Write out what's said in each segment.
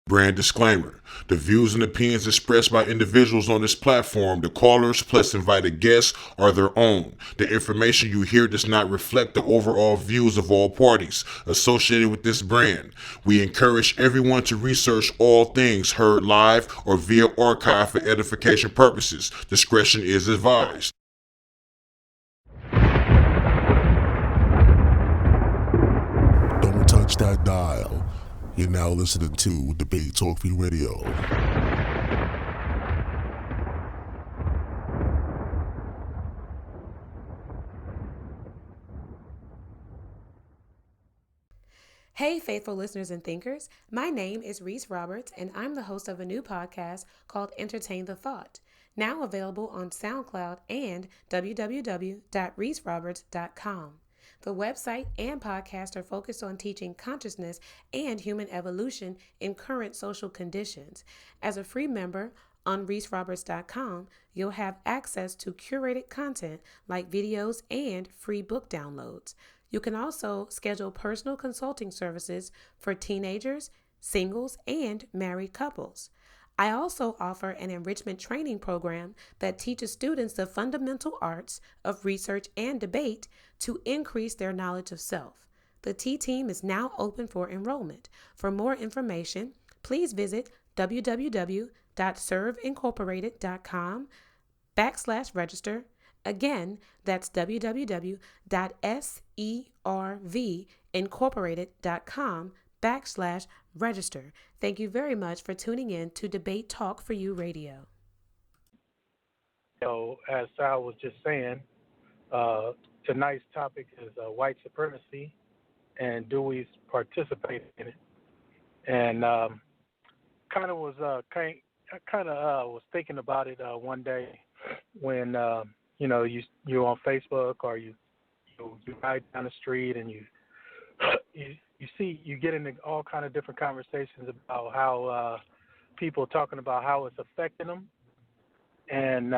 Brand disclaimer. The views and opinions expressed by individuals on this platform, the callers plus invited guests, are their own. The information you hear does not reflect the overall views of all parties associated with this brand. We encourage everyone to research all things heard live or via archive for edification purposes. Discretion is advised. Don't touch that dial. You're now listening to Debate Talk Free Radio. Hey, faithful listeners and thinkers. My name is Reese Roberts, and I'm the host of a new podcast called Entertain the Thought, now available on SoundCloud and www.reeseroberts.com. The website and podcast are focused on teaching consciousness and human evolution in current social conditions. As a free member on reeseroberts.com, you'll have access to curated content like videos and free book downloads. You can also schedule personal consulting services for teenagers, singles, and married couples. I also offer an enrichment training program that teaches students the fundamental arts of research and debate to increase their knowledge of self. The T-Team is now open for enrollment. For more information, please visit www.serveincorporated.com/register. Again, that's www.servincorporated.com/register. Thank you very much for tuning in to Debate Talk for You Radio. So, as Sal was just saying, tonight's topic is white supremacy, and do we participate in it? And kind of was thinking about it one day when you're on Facebook or you ride down the street and you get into all kind of different conversations about how people talking about how it's affecting them, and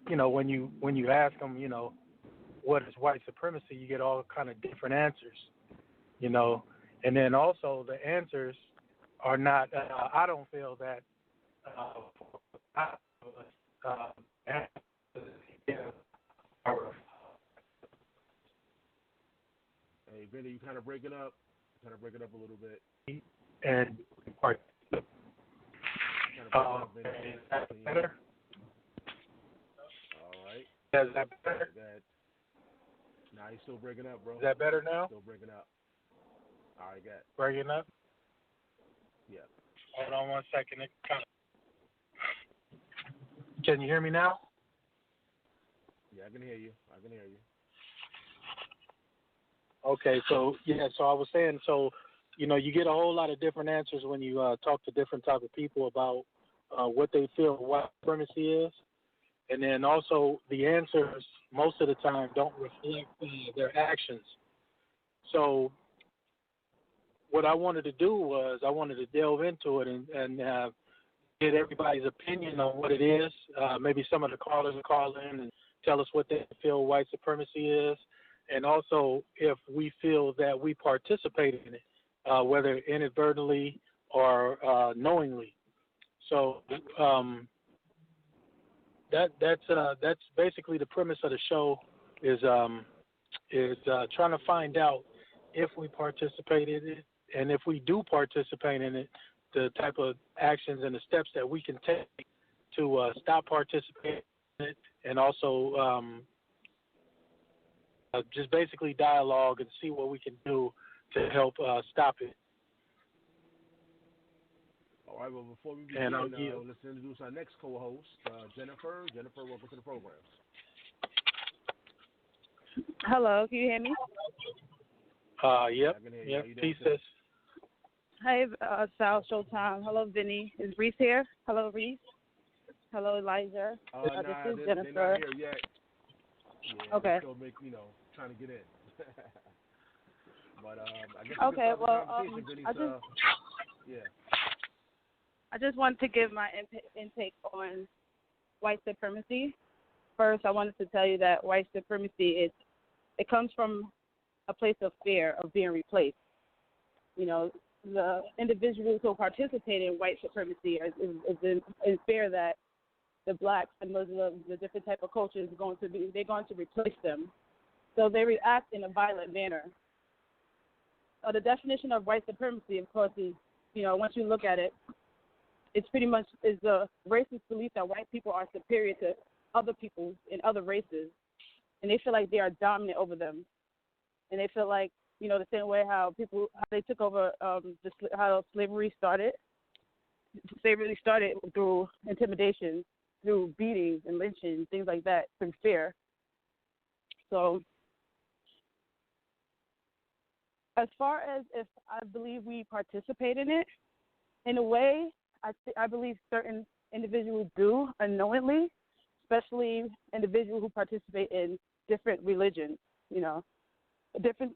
when you ask them, what is white supremacy, you get all kind of different answers, and then also the answers are not. I don't feel that. Hey, Vinny, you kind of breaking up. A little bit. And part. Is that better? All right. Is that better? Nah, he's still breaking up, bro. Is that better now? Still breaking up. All right, got it. Breaking up? Yeah. Hold on one second. Can you hear me now? Yeah, I can hear you. Okay, so I was saying, you get a whole lot of different answers when you talk to different type of people about what they feel white supremacy is, and then also the answers most of the time don't reflect their actions. So what I wanted to do was I wanted to delve into it and get everybody's opinion on what it is. Maybe some of the callers will call in and tell us what they feel white supremacy is, and also if we feel that we participate in it, whether inadvertently or knowingly. So that's basically the premise of the show is trying to find out if we participate in it, and if we do participate in it, the type of actions and the steps that we can take to stop participating in it, and also just basically dialogue and see what we can do to help stop it. All right, well, before we begin, let's introduce our next co-host, Jennifer. Jennifer, welcome to the program. Hello, can you hear me? Yep. Pieces. Hey, Sal Showtime. Hello, Vinny. Is Reese here? Hello, Reese. Hello, Elijah. This is Jennifer. They're not here yet. Yeah, okay. Still trying to get in. But I guess okay. Well, Vinny, I just wanted to give my intake on white supremacy. First, I wanted to tell you that white supremacy it comes from a place of fear of being replaced. the individuals who participate in white supremacy is fair that the blacks and Muslims, the different type of cultures, they're going to replace them. So they react in a violent manner. The definition of white supremacy, of course, is, once you look at it, it's pretty much is the racist belief that white people are superior to other people in other races, and they feel like they are dominant over them, and they feel like, the same way how they took over how slavery started. Slavery started through intimidation, through beatings and lynching, things like that, through fear. So as far as if I believe we participate in it, in a way, I believe certain individuals do unknowingly, especially individuals who participate in different religions, different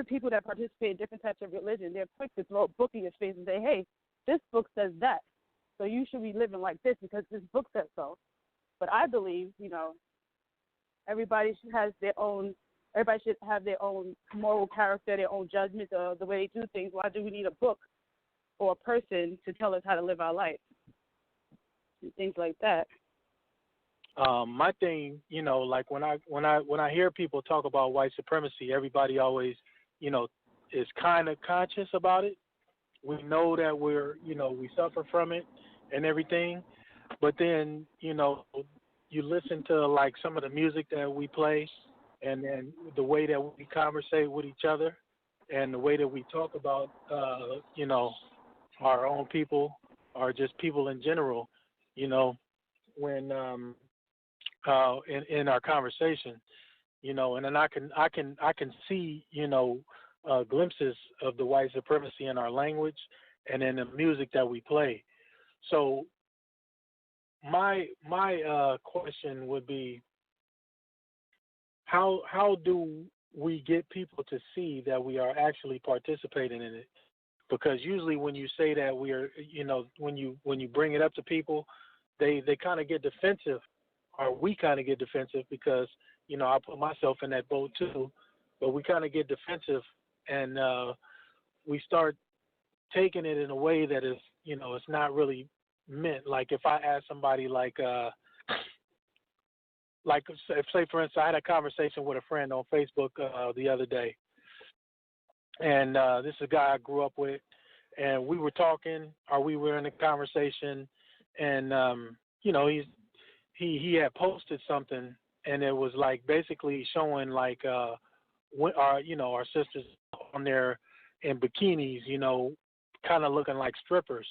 people that participate in different types of religion. They're quick to throw a book in your face and say, hey, this book says that, so you should be living like this because this book says so. But I believe, everybody should have their own moral character, their own judgment of the way they do things. Why do we need a book or a person to tell us how to live our life? And things like that. My thing, like when I hear people talk about white supremacy, everybody always, is kind of conscious about it. We know that we suffer from it and everything, but then, you listen to like some of the music that we play, and then the way that we conversate with each other, and the way that we talk about, our own people or just people in general, when in our conversation, and then I can see, glimpses of the white supremacy in our language and in the music that we play. So my question would be, how do we get people to see that we are actually participating in it? Because usually when you say that we are, when you bring it up to people, they kind of get defensive, or we kind of get defensive because, I put myself in that boat too, but we kind of get defensive and we start taking it in a way that is, it's not really meant. Like if I ask somebody like say for instance, I had a conversation with a friend on Facebook the other day, and this is a guy I grew up with, and we were talking, or we were in a conversation, and he had posted something, and it was like basically showing like our sisters on there in bikinis, kind of looking like strippers,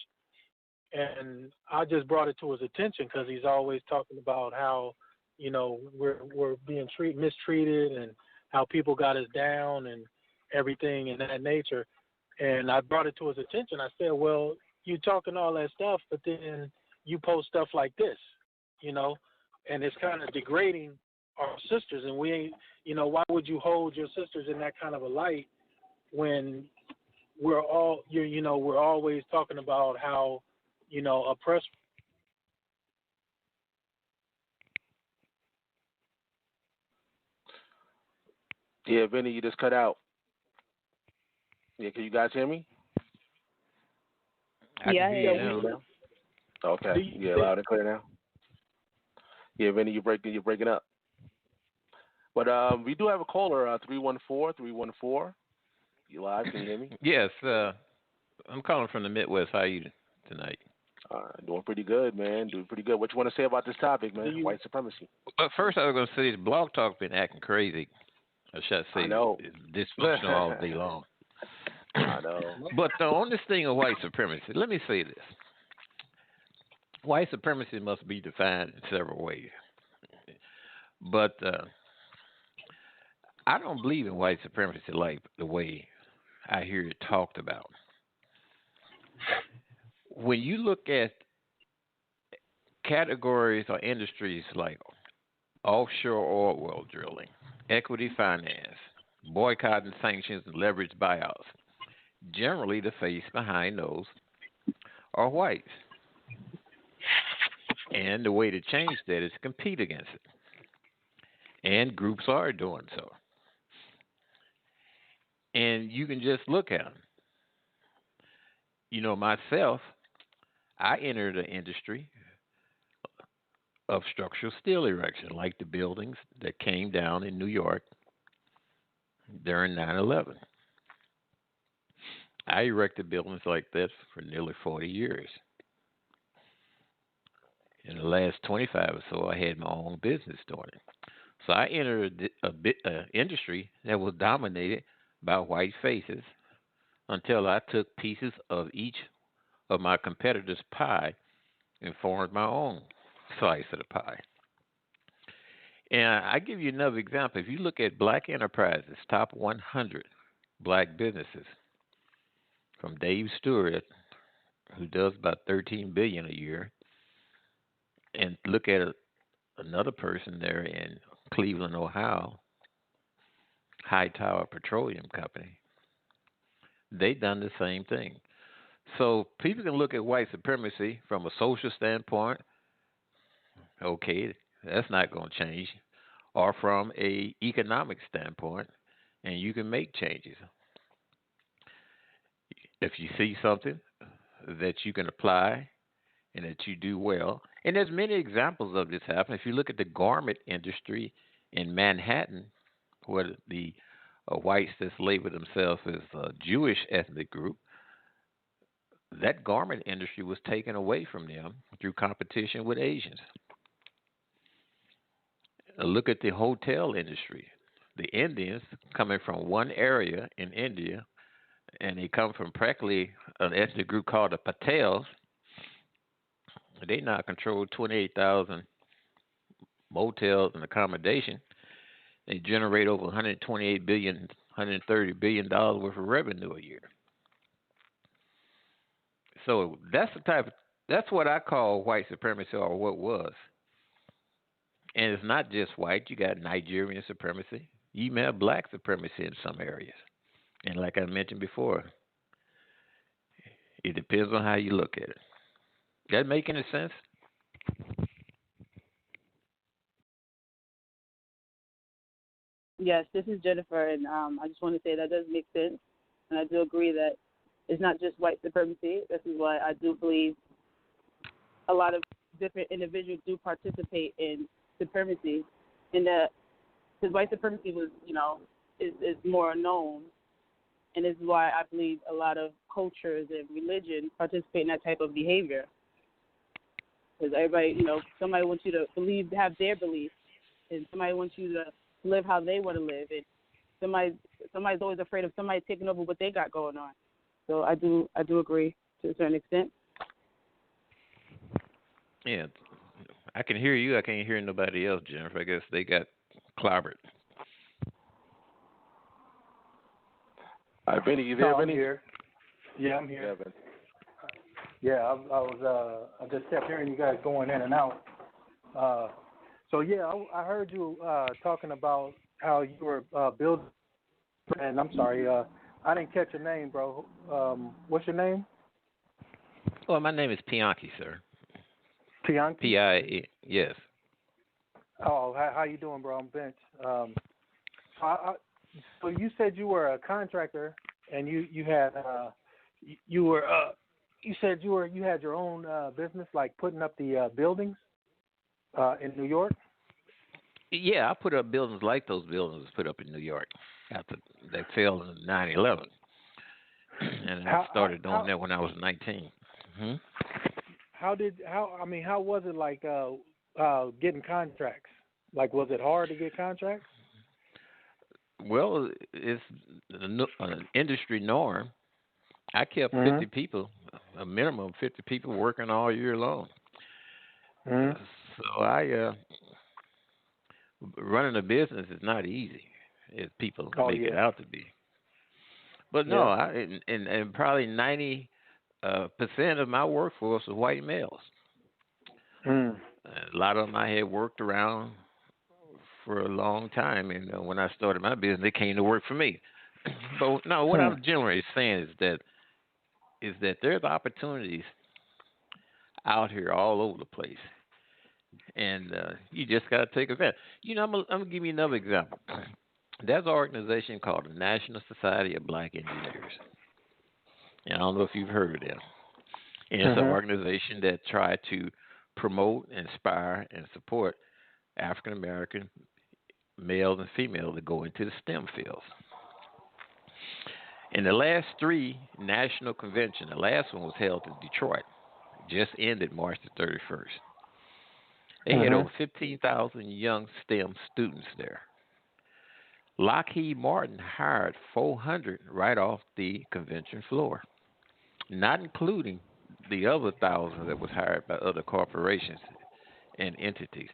and I just brought it to his attention because he's always talking about how we're being mistreated and how people got us down and everything in that nature. And I brought it to his attention. I said, well, you talking all that stuff, but then you post stuff like this, and it's kind of degrading our sisters. And we ain't, why would you hold your sisters in that kind of a light when we're all, we're always talking about how, oppressed. Yeah, Vinny, you just cut out. Yeah, can you guys hear me? I can hear you now. Okay. Yeah, loud and clear now. Yeah, Vinny, you're breaking up. But we do have a caller, 314. You live? Can you hear me? Yes, I'm calling from the Midwest. How are you tonight? Doing pretty good, man. Doing pretty good. What you want to say about this topic, man? White supremacy. But first, I was going to say this Blog Talk's been acting crazy. I should say dysfunctional all day long. I know. But on this thing of white supremacy, let me say this. White supremacy must be defined in several ways. But I don't believe in white supremacy like the way I hear it talked about. When you look at categories or industries like offshore oil well drilling, equity finance, boycotting sanctions, and leveraged buyouts, generally the face behind those are whites. And the way to change that is to compete against it. And groups are doing so. And you can just look at them. Myself, I entered the industry of structural steel erection, like the buildings that came down in New York during 9/11. I erected buildings like this for nearly 40 years. In the last 25 or so, I had my own business doing it. So I entered a industry that was dominated by white faces until I took pieces of each of my competitors' pie and formed my own slice of the pie. And I give you another example. If you look at Black Enterprises, top 100 black businesses, from Dave Stewart, who does about $13 billion a year, and look at another person there in Cleveland, Ohio, Hightower Petroleum Company. They done the same thing. So people can look at white supremacy from a social standpoint. Okay, that's not going to change. Or from a economic standpoint, and you can make changes. If you see something that you can apply and that you do well, and there's many examples of this happen. If you look at the garment industry in Manhattan, where the whites that label themselves as a Jewish ethnic group, that garment industry was taken away from them through competition with Asians. Look at the hotel industry. The Indians coming from one area in India, and they come from practically an ethnic group called the Patels. They now control 28,000 motels and accommodation. They generate over 128 billion, 130 billion dollars worth of revenue a year. So that's what I call white supremacy, or what was. And it's not just white. You got Nigerian supremacy. You even have black supremacy in some areas. And like I mentioned before, it depends on how you look at it. That make any sense? Yes, this is Jennifer, and I just want to say that does make sense, and I do agree that it's not just white supremacy. This is why I do believe a lot of different individuals do participate in supremacy, in that because white supremacy was, is more known, and this is why I believe a lot of cultures and religion participate in that type of behavior. Because everybody, somebody wants you to have their beliefs, and somebody wants you to live how they want to live, and somebody's always afraid of somebody taking over what they got going on. So I do agree to a certain extent. Yeah, I can hear you. I can't hear nobody else, Jennifer. I guess they got clobbered. Hi, Vinny, you there, Vinny? I'm here. Yeah, I'm here. Yeah, I just kept hearing you guys going in and out. So yeah, I heard you talking about how you were building. And I'm sorry, I didn't catch your name, bro. What's your name? Well, my name is Pianki, sir. Pianki? P-I-A, yes. Oh, how you doing, bro? I'm Bench. So you said you were a contractor, and you had you said you had your own business, like putting up the buildings in New York. Yeah, I put up buildings like those buildings put up in New York after they fell in 9/11, and I started doing that when I was 19. Mm-hmm. How was it like getting contracts? Like, was it hard to get contracts? Well, it's an industry norm. I kept 50 people, a minimum of 50 people working all year long. So running a business is not easy, as people make it out to be. But no, and probably 90% of my workforce was white males. A lot of them I had worked around for a long time, and when I started my business, they came to work for me. But no, what I'm generally saying is that there's opportunities out here all over the place, and you just got to take advantage. I'm gonna give you another example. There's an organization called the National Society of Black Engineers. And I don't know if you've heard of them. And it's an Mhm. organization that try to promote, inspire, and support African American males and females to go into the STEM fields. In the last three national convention, the last one was held in Detroit, just ended March the 31st. They had Mhm. over 15,000 young STEM students there. Lockheed Martin hired 400 right off the convention floor, not including the other thousands that was hired by other corporations and entities.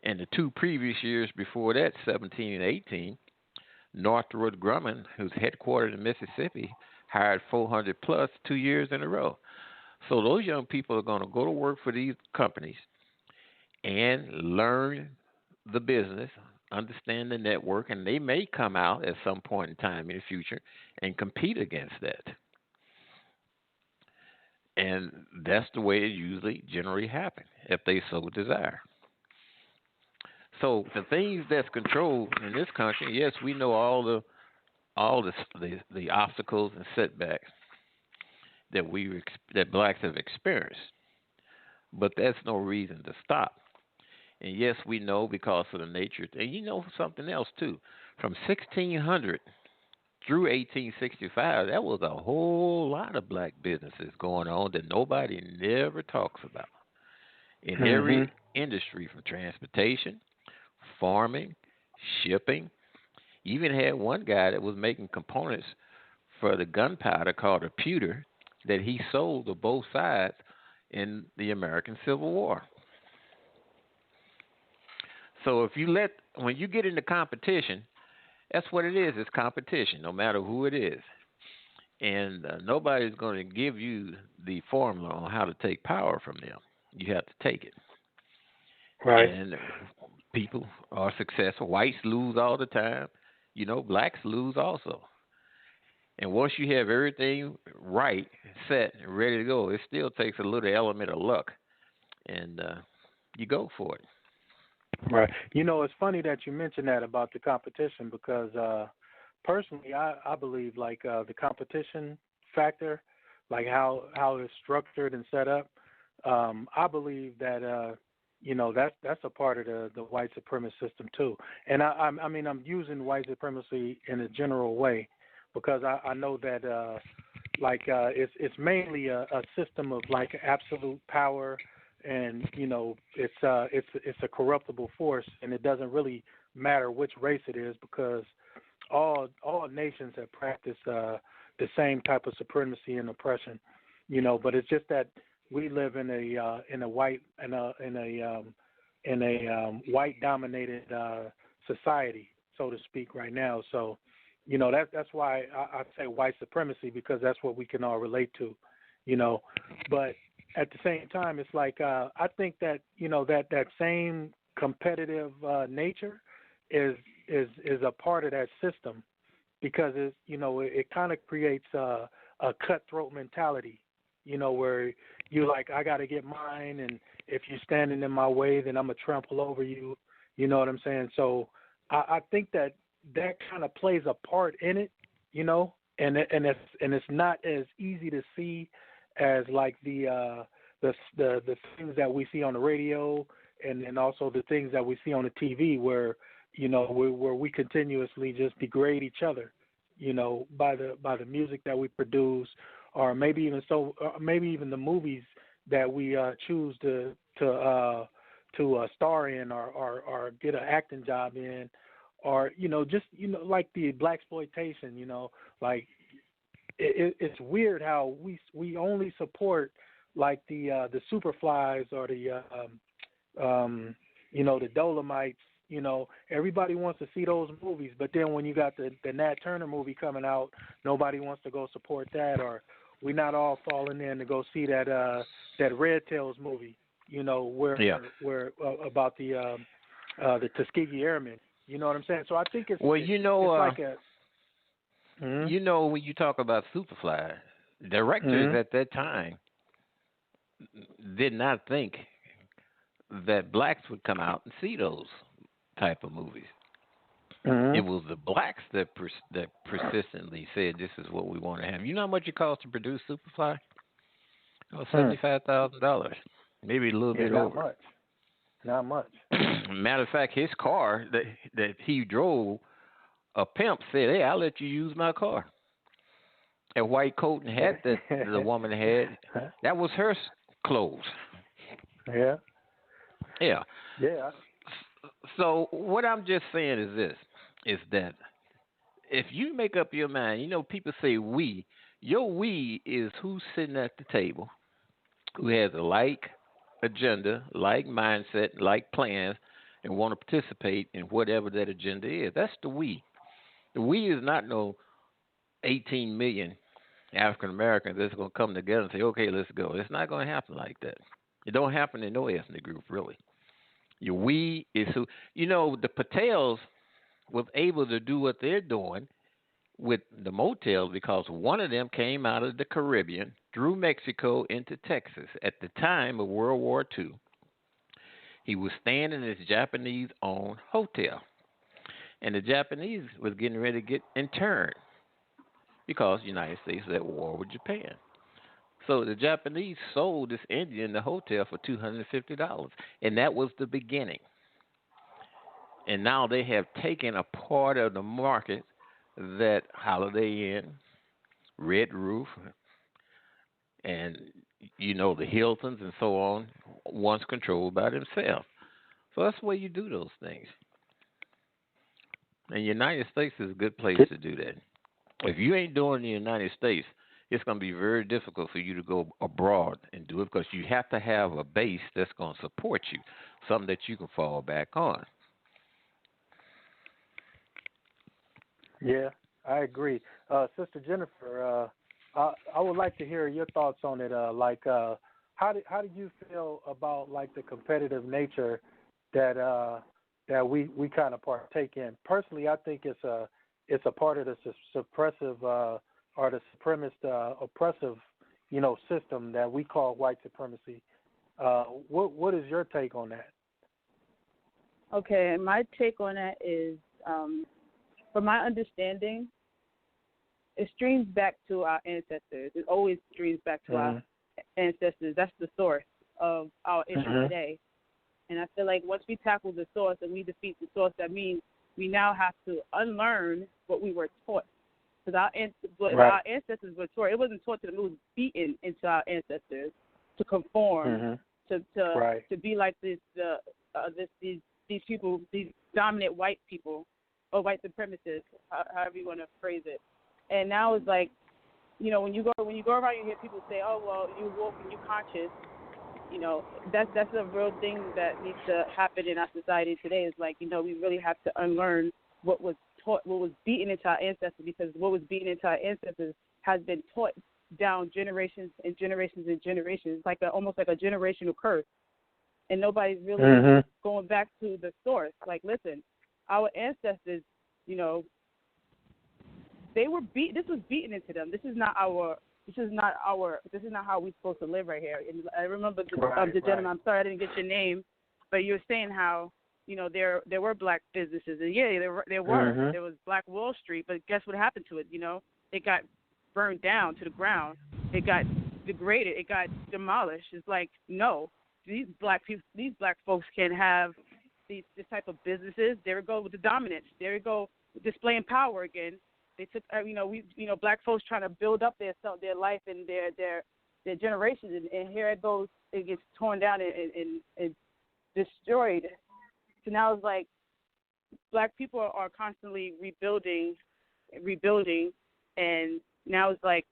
And the two previous years before that, 17 and 18, Northrop Grumman, who's headquartered in Mississippi, hired 400 plus 2 years in a row. So those young people are going to go to work for these companies and learn the business, understand the network, and they may come out at some point in time in the future and compete against that. And that's the way it usually generally happens if they so desire. So the things that's controlled in this country, yes, we know all the obstacles and setbacks that blacks have experienced, but that's no reason to stop. And yes, we know because of the nature. And you know something else too. From 1600 through 1865, that was a whole lot of black businesses going on that nobody never talks about. In every Mhm. industry, from transportation, farming, shipping. Even had one guy that was making components for the gunpowder called a pewter that he sold to both sides in the American Civil War. So when you get into competition, that's what it is. It's competition, no matter who it is. And nobody's going to give you the formula on how to take power from them. You have to take it. Right. And people are successful. Whites lose all the time. Blacks lose also. And once you have everything right, set, and ready to go, it still takes a little element of luck. And you go for it. Right. It's funny that you mentioned that about the competition because personally, I believe like the competition factor, like how it's structured and set up. I believe that that's a part of the white supremacist system too. And I mean I'm using white supremacy in a general way because I know that it's mainly a system of like absolute power, and it's a corruptible force, and it doesn't really matter which race it is because all nations have practiced the same type of supremacy and oppression, but it's just that we live in a white dominated society, so to speak, right now. So that's why I say white supremacy, because that's what we can all relate to, but at the same time, it's like I think that that same competitive nature is a part of that system, because it kind of creates a cutthroat mentality, where you like, I got to get mine, and if you're standing in my way, then I'm gonna trample over you. You know what I'm saying? So I think that kind of plays a part in it, and it's not as easy to see as like the things that we see on the radio, and also the things that we see on the TV, where where we continuously just degrade each other, by the music that we produce, or maybe even the movies that we choose to star in, or get an acting job in, or just like the blaxploitation, like it's weird how we only support like the Superflies or the the Dolomites. Everybody wants to see those movies, but then when you got the Nat Turner movie coming out, nobody wants to go support that, or we're not all falling in to go see that Red Tails movie, where about the Tuskegee Airmen. You know what I'm saying? So I think it's Well, it's like a when you talk about Superfly, directors at that time did not think that blacks would come out and see those type of movies. It was the blacks that that persistently said this is what we want to have. You know how much it costs to produce Superfly? Oh, $75,000, maybe a little bit over. Not much. Matter of fact, his car that he drove, a pimp said, "Hey, I'll let you use my car." A white coat and hat that the woman had, that was her clothes. Yeah. Yeah. Yeah. So what I'm just saying is this, is that if you make up your mind, you know, people say we. Your we is who's sitting at the table, who has a like agenda, like mindset, like plans, and want to participate in whatever that agenda is. That's the we. The we is not no 18 million African Americans that's going to come together and say, okay, let's go. It's not going to happen like that. It don't happen in no ethnic group, really. Your we is who, you know, the Patels was able to do what they're doing with the motels because one of them came out of the Caribbean, through Mexico into Texas at the time of World War II. He was staying in his Japanese-owned hotel, and the Japanese was getting ready to get interned because the United States was at war with Japan. So the Japanese sold this Indian the hotel for $250, and that was the beginning. And now they have taken a part of the market that Holiday Inn, Red Roof, and, you know, the Hiltons and so on, once controlled by themselves. So that's the way you do those things. And the United States is a good place to do that. If you ain't doing the United States, it's going to be very difficult for you to go abroad and do it because you have to have a base that's going to support you, something that you can fall back on. Yeah, I agree. Sister Jennifer, I would like to hear your thoughts on it. How do you feel about like the competitive nature that we kind of partake in? Personally, I think it's a part of the suppressive or the supremacist oppressive, you know, system that we call white supremacy. What is your take on that? Okay, my take on that is, from my understanding, it streams back to our ancestors. It always streams back to our ancestors. That's the source of our issue today. And I feel like once we tackle the source and we defeat the source, that means we now have to unlearn what we were taught. Because our ancestors were taught, it wasn't taught to them, it was beaten into our ancestors to conform, to be like these people, these dominant white people, or white supremacists, however you want to phrase it. And now it's like, you know, when you go around, you hear people say, "Oh, well, you woke and you conscious." You know, that's a real thing that needs to happen in our society today. Is like, you know, we really have to unlearn what was taught, what was beaten into our ancestors, because what was beaten into our ancestors has been taught down generations and generations and generations. It's like almost like a generational curse, and nobody's really going back to the source. Like, listen, our ancestors, you know, they were beat. This was beaten into them. This is not how we're supposed to live right here. And I remember the gentleman. I'm sorry I didn't get your name, but you were saying how, you know, there were black businesses, and yeah, there were. There was Black Wall Street, but guess what happened to it? You know, it got burned down to the ground. It got degraded. It got demolished. It's like, no, these black folks can't have this type of businesses. There we go with the dominance. There we go displaying power again. They took, black folks trying to build up their life and their generations, and here it goes. It gets torn down and destroyed. So now it's like black people are constantly rebuilding, and now it's like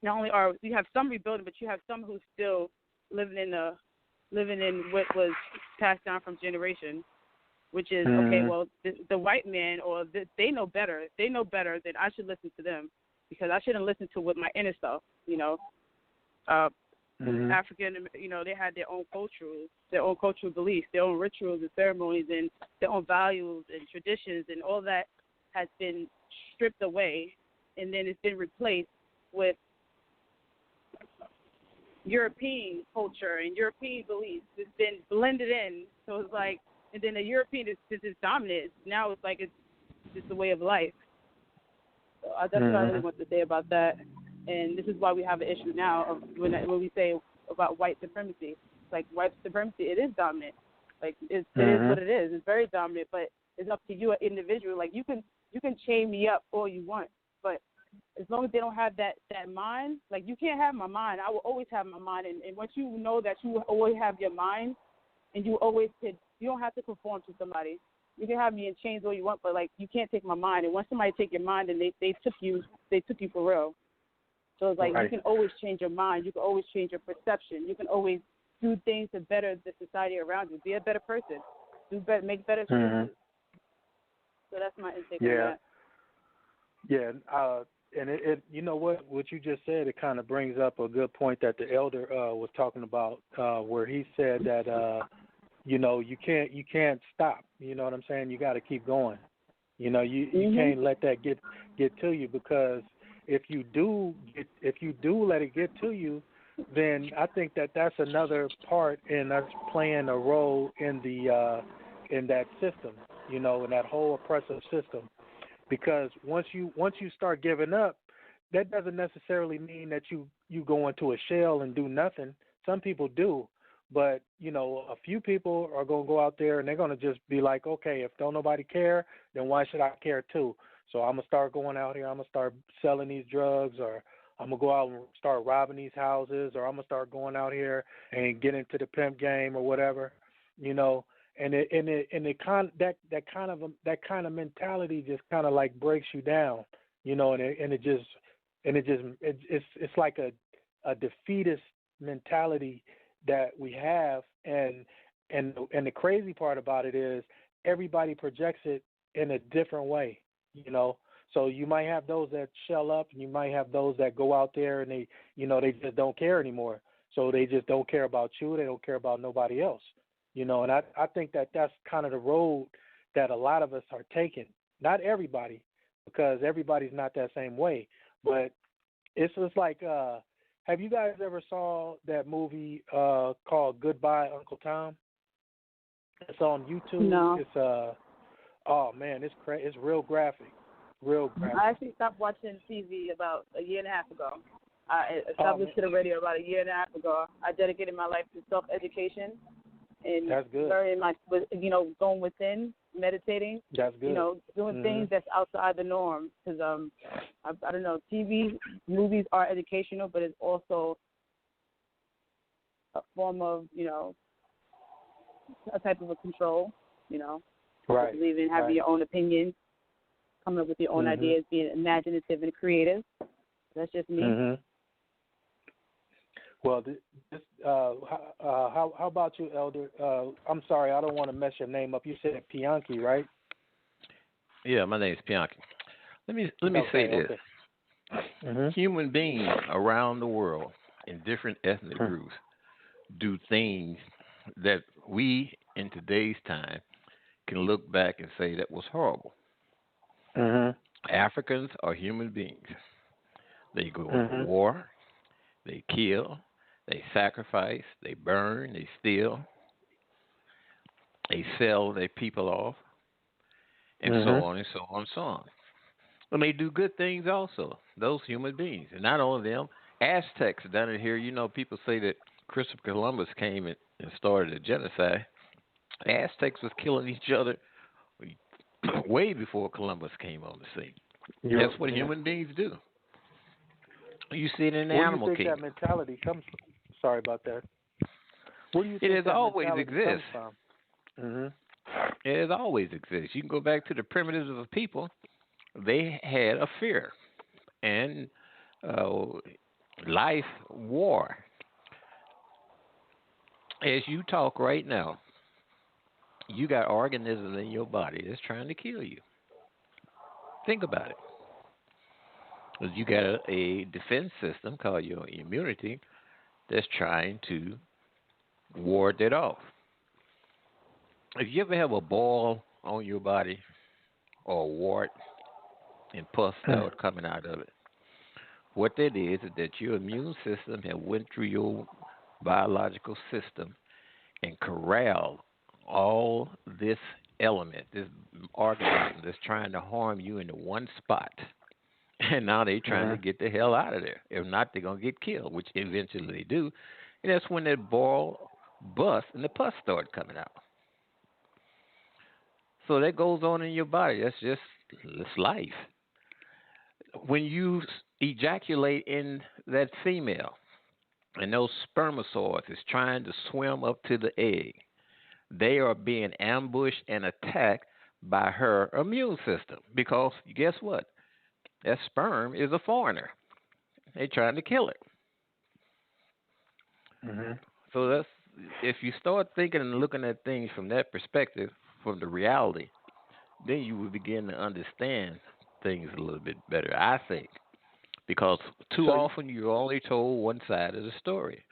not only are you have some rebuilding, but you have some who's still living in what was passed down from generation. Which is, okay, well, the white man, or they know better. They know better than I should listen to them, because I shouldn't listen to what my inner self, you know. African, you know, they had their own cultural beliefs, their own rituals and ceremonies, and their own values and traditions, and all that has been stripped away, and then it's been replaced with European culture and European beliefs. It's been blended in, so it's like. And then the European is dominant. Now it's like It's a way of life. So that's what I really want to say about that. And this is why we have an issue now of when we say about white supremacy. Like white supremacy, it is dominant. Like it is what it is. It's very dominant, but it's up to you, an individual. Like you can chain me up all you want, but as long as they don't have that mind, like you can't have my mind. I will always have my mind, and once you know that you always have your mind, and you don't have to conform to somebody. You can have me in chains all you want, but like you can't take my mind. And once somebody take your mind, and they took you for real. So it's like you can always change your mind. You can always change your perception. You can always do things to better the society around you. Be a better person. Make better choices. So that's my intake on that. Yeah, and it you know what you just said, it kind of brings up a good point that the elder was talking about, where he said that you know you can't stop. You know what I'm saying? You got to keep going. You know you can't let that get to you, because if you do let it get to you, then I think that's another part in us playing a role in in that system. You know, in that whole oppressive system. Because once you start giving up, that doesn't necessarily mean that you go into a shell and do nothing. Some people do, but you know, a few people are going to go out there and they're going to just be like, okay, if don't nobody care, then why should I care too? So I'm gonna start going out here. I'm gonna start selling these drugs, or I'm gonna go out and start robbing these houses, or I'm gonna start going out here and get into the pimp game or whatever, you know. And that kind of mentality just kind of like breaks you down, you know, it's like a defeatist mentality that we have, and the crazy part about it is everybody projects it in a different way, you know. So you might have those that shell up, and you might have those that go out there and they just don't care anymore. So they just don't care about you. They don't care about nobody else. You know, and I think that's kind of the road that a lot of us are taking. Not everybody, because everybody's not that same way. But it's just like, have you guys ever saw that movie called Goodbye, Uncle Tom? It's on YouTube. No. It's oh man, it's real graphic. Real graphic. I actually stopped watching TV about a year and a half ago. I stopped listening to the radio about a year and a half ago. I dedicated my life to self-education. And that's good. Learning going within, meditating. That's good. You know, doing things that's outside the norm. Because I don't know, TV, movies are educational, but it's also a form of, you know, a type of a control. You know, right? Believe in having your own opinions, coming up with your own ideas, being imaginative and creative. That's just me. Well, how about you, Elder? I'm sorry, I don't want to mess your name up. You said Pianki, right? Yeah, my name is Pianki. Let me say this. Okay. Human beings around the world in different ethnic groups do things that we, in today's time, can look back and say that was horrible. Africans are human beings. They go to war, they kill, they sacrifice, they burn, they steal, they sell their people off, and so on and so on and so on. And they do good things also, those human beings. And not only them, Aztecs down in here, you know, people say that Christopher Columbus came and started a genocide. Aztecs was killing each other way before Columbus came on the scene. That's what human beings do. You see it in the animal kingdom. Where do you think that mentality comes from? Sorry about that. Where do you think it has that always mentality exists. comes from? It has always exists. You can go back to the primitives of the people. They had a fear and life war. As you talk right now, you got organisms in your body that's trying to kill you. Think about it. You got a defense system called your immunity that's trying to ward that off. If you ever have a ball on your body or a wart and pus start coming out of it, what that is that your immune system have went through your biological system and corralled all this element, this organism that's trying to harm you in the one spot. And now they're trying to get the hell out of there. If not, they're going to get killed, which eventually they do. And that's when that ball busts and the pus start coming out. So that goes on in your body. That's life. When you ejaculate in that female and those spermatozoids is trying to swim up to the egg, they are being ambushed and attacked by her immune system because guess what? That sperm is a foreigner. They're trying to kill it. So that's if you start thinking and looking at things from that perspective, from the reality, then you will begin to understand things a little bit better, I think. Because too often you're only told one side of the story.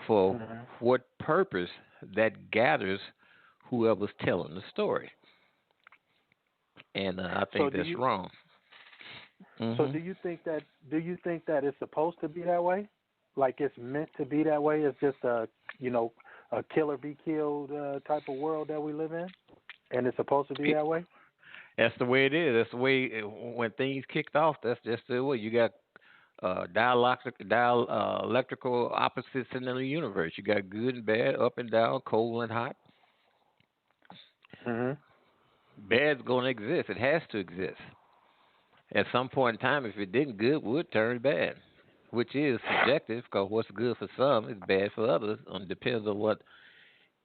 For what purpose that gathers whoever's telling the story. And I think that's wrong. So do you think that it's supposed to be that way? Like it's meant to be that way? It's just a killer be killed type of world that we live in, and it's supposed to be that way? That's the way it is. That's the way when things kicked off. That's just the way you got electrical opposites in the universe. You got good and bad, up and down, cold and hot. Bad's going to exist. It has to exist. At some point in time, if it didn't, good would turn bad, which is subjective because what's good for some is bad for others. It depends on what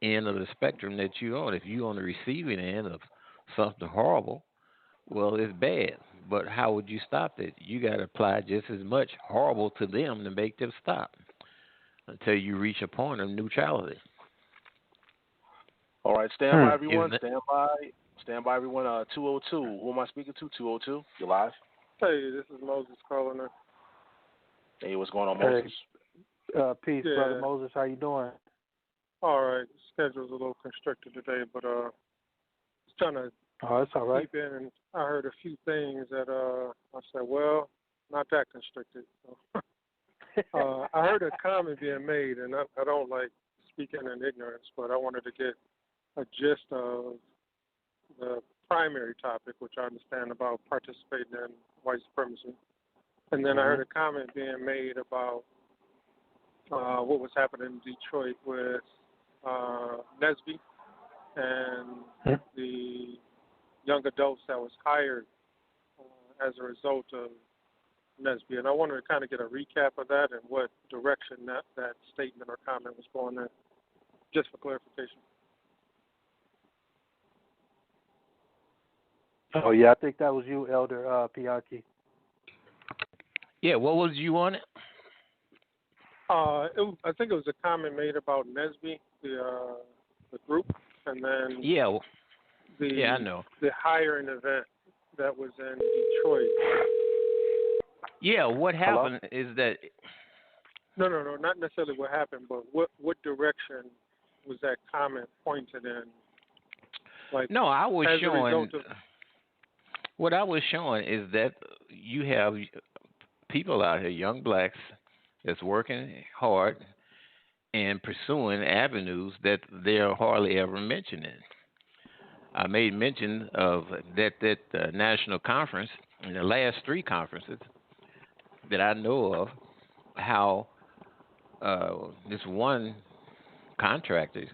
end of the spectrum that you're on. If you're on the receiving end of something horrible, well, it's bad. But how would you stop it? You got to apply just as much horrible to them to make them stop until you reach a point of neutrality. All right, stand by, everyone. Stand by, everyone. 202. Who am I speaking to? 202. You're live. Hey, this is Moses calling in. Hey, what's going on, Moses? Peace, brother Moses. How you doing? All right. Schedule's a little constricted today, but just trying to it's all right. keep in. And I heard a few things that I said, well, not that constricted. So. I heard a comment being made, and I don't like speaking in ignorance, but I wanted to get a gist of the primary topic, which I understand about participating in white supremacy. And then I heard a comment being made about what was happening in Detroit with Nesby and the young adults that was hired as a result of Nesby. And I wanted to kind of get a recap of that and what direction that statement or comment was going in, just for clarification. Oh, yeah, I think that was you, Elder Piaki. Yeah, what was you on it? I think it was a comment made about Nesby, the group, and then I know the hiring event that was in Detroit. Yeah, what happened is that No, not necessarily what happened, but what direction was that comment pointed in? Like, no, I was showing. Of, what I was showing is that you have people out here, young blacks, that's working hard and pursuing avenues that they're hardly ever mentioning. I made mention of that national conference, in the last three conferences that I know of, how this one contractor,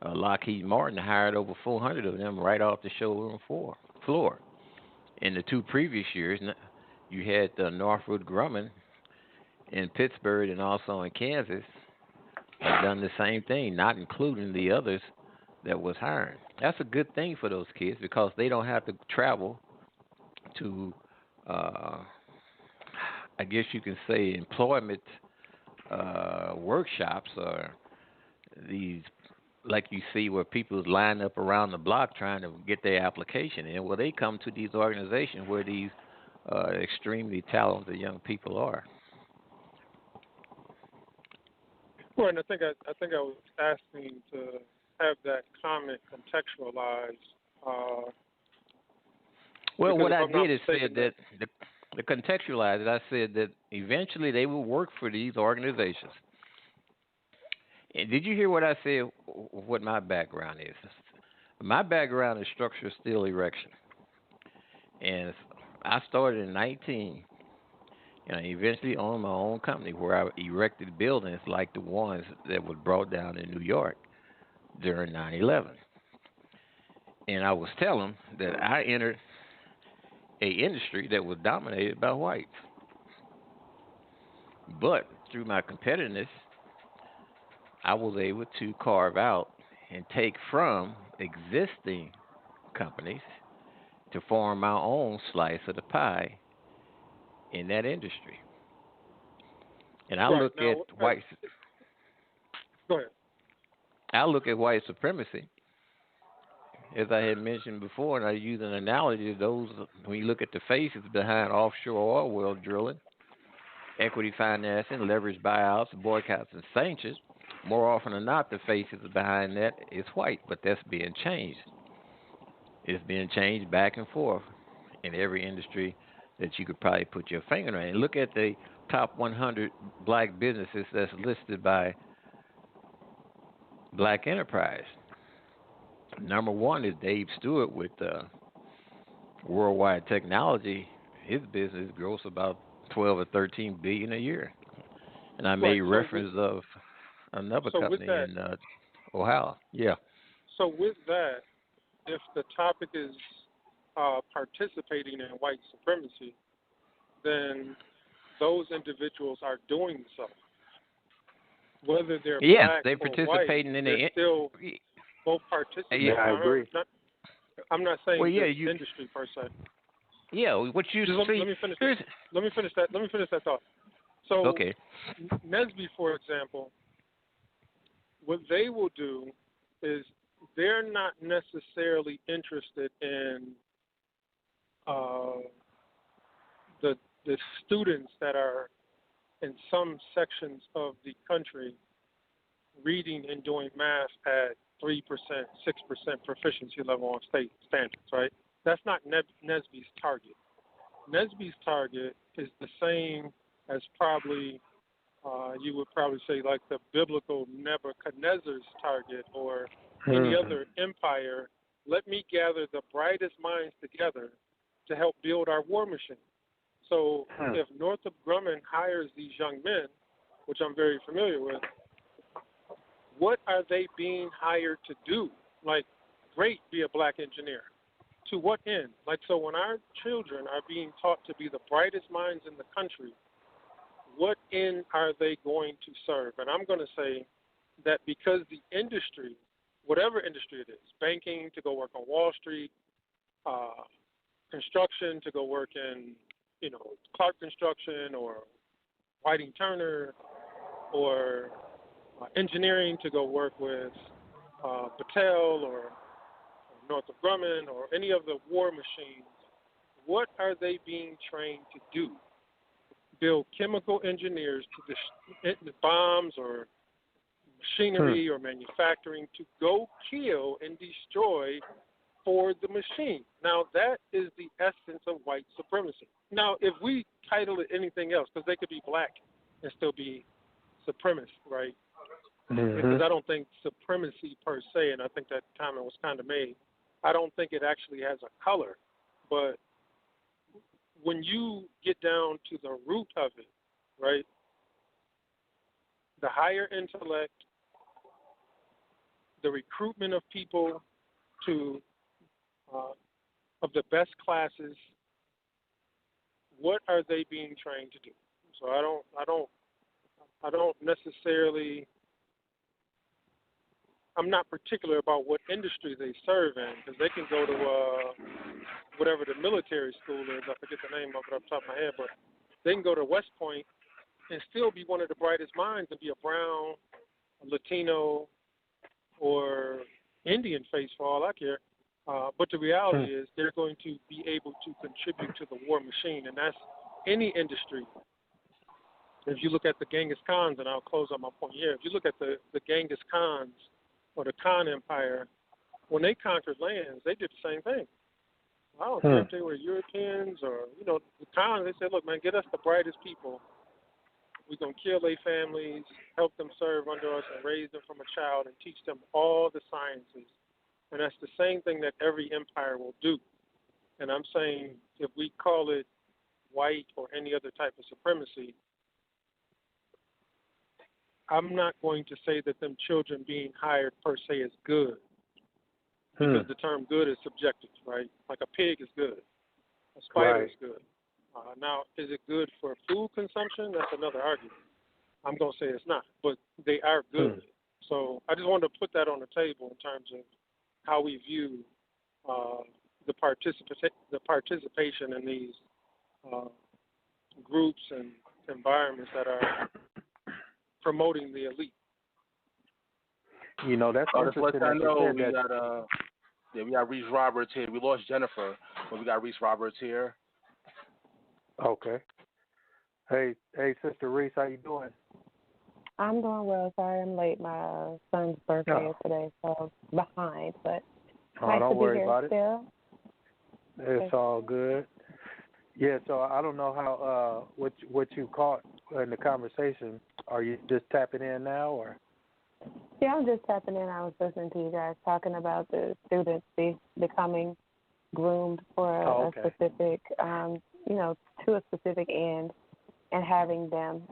Lockheed Martin, hired over 400 of them right off the showroom floor. In the two previous years, you had Northrop Grumman in Pittsburgh and also in Kansas have done the same thing, not including the others that was hiring. That's a good thing for those kids because they don't have to travel to, I guess you can say, employment workshops or these, like you see where people line up around the block trying to get their application in. Well, they come to these organizations where these extremely talented young people are. Well, and I think I was asking to have that comment contextualized. Well, what I did is said that the contextualize it. I said that eventually they will work for these organizations. And did you hear what I said? What my background is? My background is structural steel erection, and I started in 19, and I eventually owned my own company where I erected buildings like the ones that was brought down in New York during 9/11. And I was telling that I entered a industry that was dominated by whites, but through my competitiveness, I was able to carve out and take from existing companies to form my own slice of the pie in that industry. And I look now, at white. Go ahead. I look at white supremacy, as I had mentioned before, and I use an analogy of those when you look at the faces behind offshore oil well drilling, equity financing, leveraged buyouts, boycotts, and sanctions. More often than not, the faces behind that is white, but that's being changed. It's being changed back and forth in every industry that you could probably put your finger on. And look at the top 100 black businesses that's listed by Black Enterprise. Number one is Dave Stewart with Worldwide Technology. His business grows about 12 or 13 billion a year. And I made reference of another company in Ohio. Yeah. So with that, if the topic is participating in white supremacy, then those individuals are doing so. Whether they're black they're or participating white, in they're still both participating. Yeah, I agree. I'm not saying the industry per se. Yeah, what you Just see. Let me finish that. Let me finish that thought. So, okay. Nesby, for example, what they will do is they're not necessarily interested in the students that are in some sections of the country reading and doing math at 3%, 6% proficiency level on state standards, right? That's not Nesby's target. Nesby's target is the same as probably, you would probably say, like the biblical Nebuchadnezzar's target or any other empire. Let me gather the brightest minds together to help build our war machine. So if Northrop Grumman hires these young men, which I'm very familiar with, what are they being hired to do? Like, great, be a black engineer. To what end? Like, so when our children are being taught to be the brightest minds in the country, what end are they going to serve? And I'm going to say that because the industry, whatever industry it is, banking to go work on Wall Street, construction to go work in, Clark Construction or Whiting Turner, or engineering to go work with Battelle or Northrop Grumman or any of the war machines, what are they being trained to do? Build chemical engineers to the bombs or machinery or manufacturing to go kill and destroy for the machine. Now, that is the essence of white supremacy. Now, if we title it anything else, because they could be black and still be supremacist, right? Because I don't think supremacy per se, and I think that comment was kind of made, I don't think it actually has a color. But when you get down to the root of it, right, the higher intellect, the recruitment of people to of the best classes, what are they being trained to do? So I don't necessarily, I'm not particular about what industry they serve in, because they can go to whatever the military school is. I forget the name of it off the top of my head, but they can go to West Point and still be one of the brightest minds and be a brown, a Latino, or Indian face for all I care. But the reality is they're going to be able to contribute to the war machine, and that's any industry. If you look at the Genghis Khans, and I'll close on my point here, if you look at the Genghis Khans or the Khan Empire, when they conquered lands, they did the same thing. I don't care if they were Europeans or, the Khans, they said, look, man, get us the brightest people. We're going to kill their families, help them serve under us, and raise them from a child and teach them all the sciences And that's the same thing that every empire will do. And I'm saying if we call it white or any other type of supremacy, I'm not going to say that them children being hired per se is good, because the term good is subjective, right? Like a pig is good, a spider is good. Now, is it good for food consumption? That's another argument. I'm going to say it's not, but they are good. So I just wanted to put that on the table in terms of how we view the participation in these groups and environments that are promoting the elite. You know, that's interesting. I know we got Reese Roberts here. We lost Jennifer, but we got Reese Roberts here. Okay. Hey, Sister Reese, how you doing? I'm doing well. Sorry I'm late. My son's birthday is today, so behind. But nice don't to worry be here about still. It's Okay. all good. Yeah, so I don't know how what you caught in the conversation. Are you just tapping in now, or? Yeah, I'm just tapping in. I was listening to you guys talking about the students becoming groomed for a specific, to a specific end, and having them,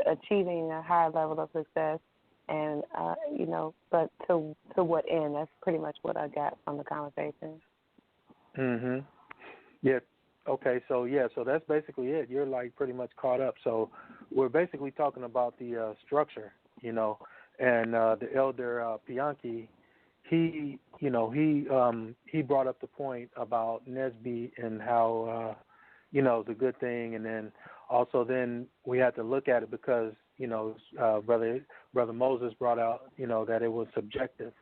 achieving a higher level of success, and but to what end? That's pretty much what I got from the conversation. Mhm. Yeah. Okay. So that's basically it. You're like pretty much caught up. So we're basically talking about the structure, and the elder Bianchi, he brought up the point about Nesby and how the good thing, and then also then we had to look at it because brother Moses brought out that it was subjective,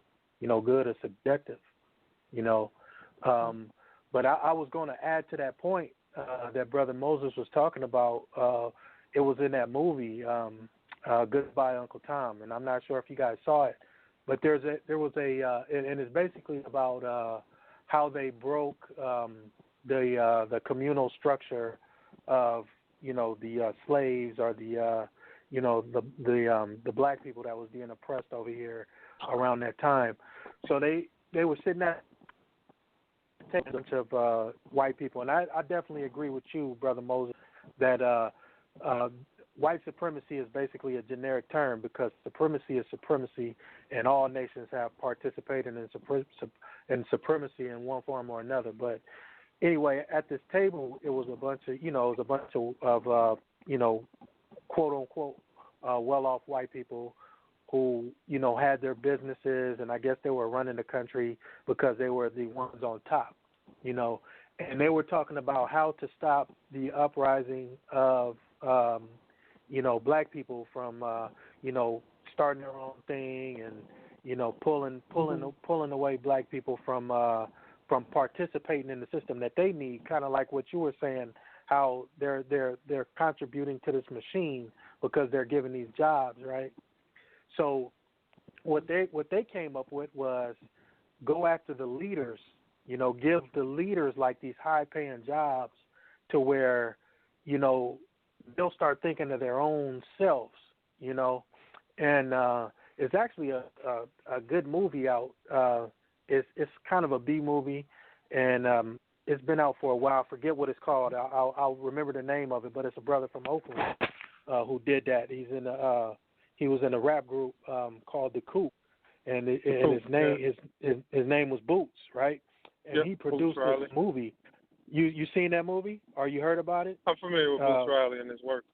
good is subjective, But I was going to add to that point that Brother Moses was talking about. It was in that movie, Goodbye Uncle Tom, and I'm not sure if you guys saw it, but there was a, and it's basically about how they broke the communal structure of the slaves or the black people that was being oppressed over here around that time. So they were sitting at a bunch of white people, and I definitely agree with you, Brother Moses, that white supremacy is basically a generic term because supremacy is supremacy, and all nations have participated in supremacy in one form or another. But anyway, at this table, it was a bunch of quote unquote well-off white people who had their businesses, and I guess they were running the country because they were the ones on top, and they were talking about how to stop the uprising of black people from starting their own thing and pulling away black people from participating in the system that they need, kind of like what you were saying, how they're contributing to this machine because they're given these jobs, right? So what they came up with was go after the leaders, give the leaders like these high paying jobs to where, they'll start thinking of their own selves, and it's actually a good movie out. It's kind of a B movie, and it's been out for a while. I forget what it's called. I'll remember the name of it, but it's a brother from Oakland who did that. He was in a rap group called The Coop, and his name was Boots, right? And he produced this movie. You seen that movie, or you heard about it? I'm familiar with Boots Riley and his work.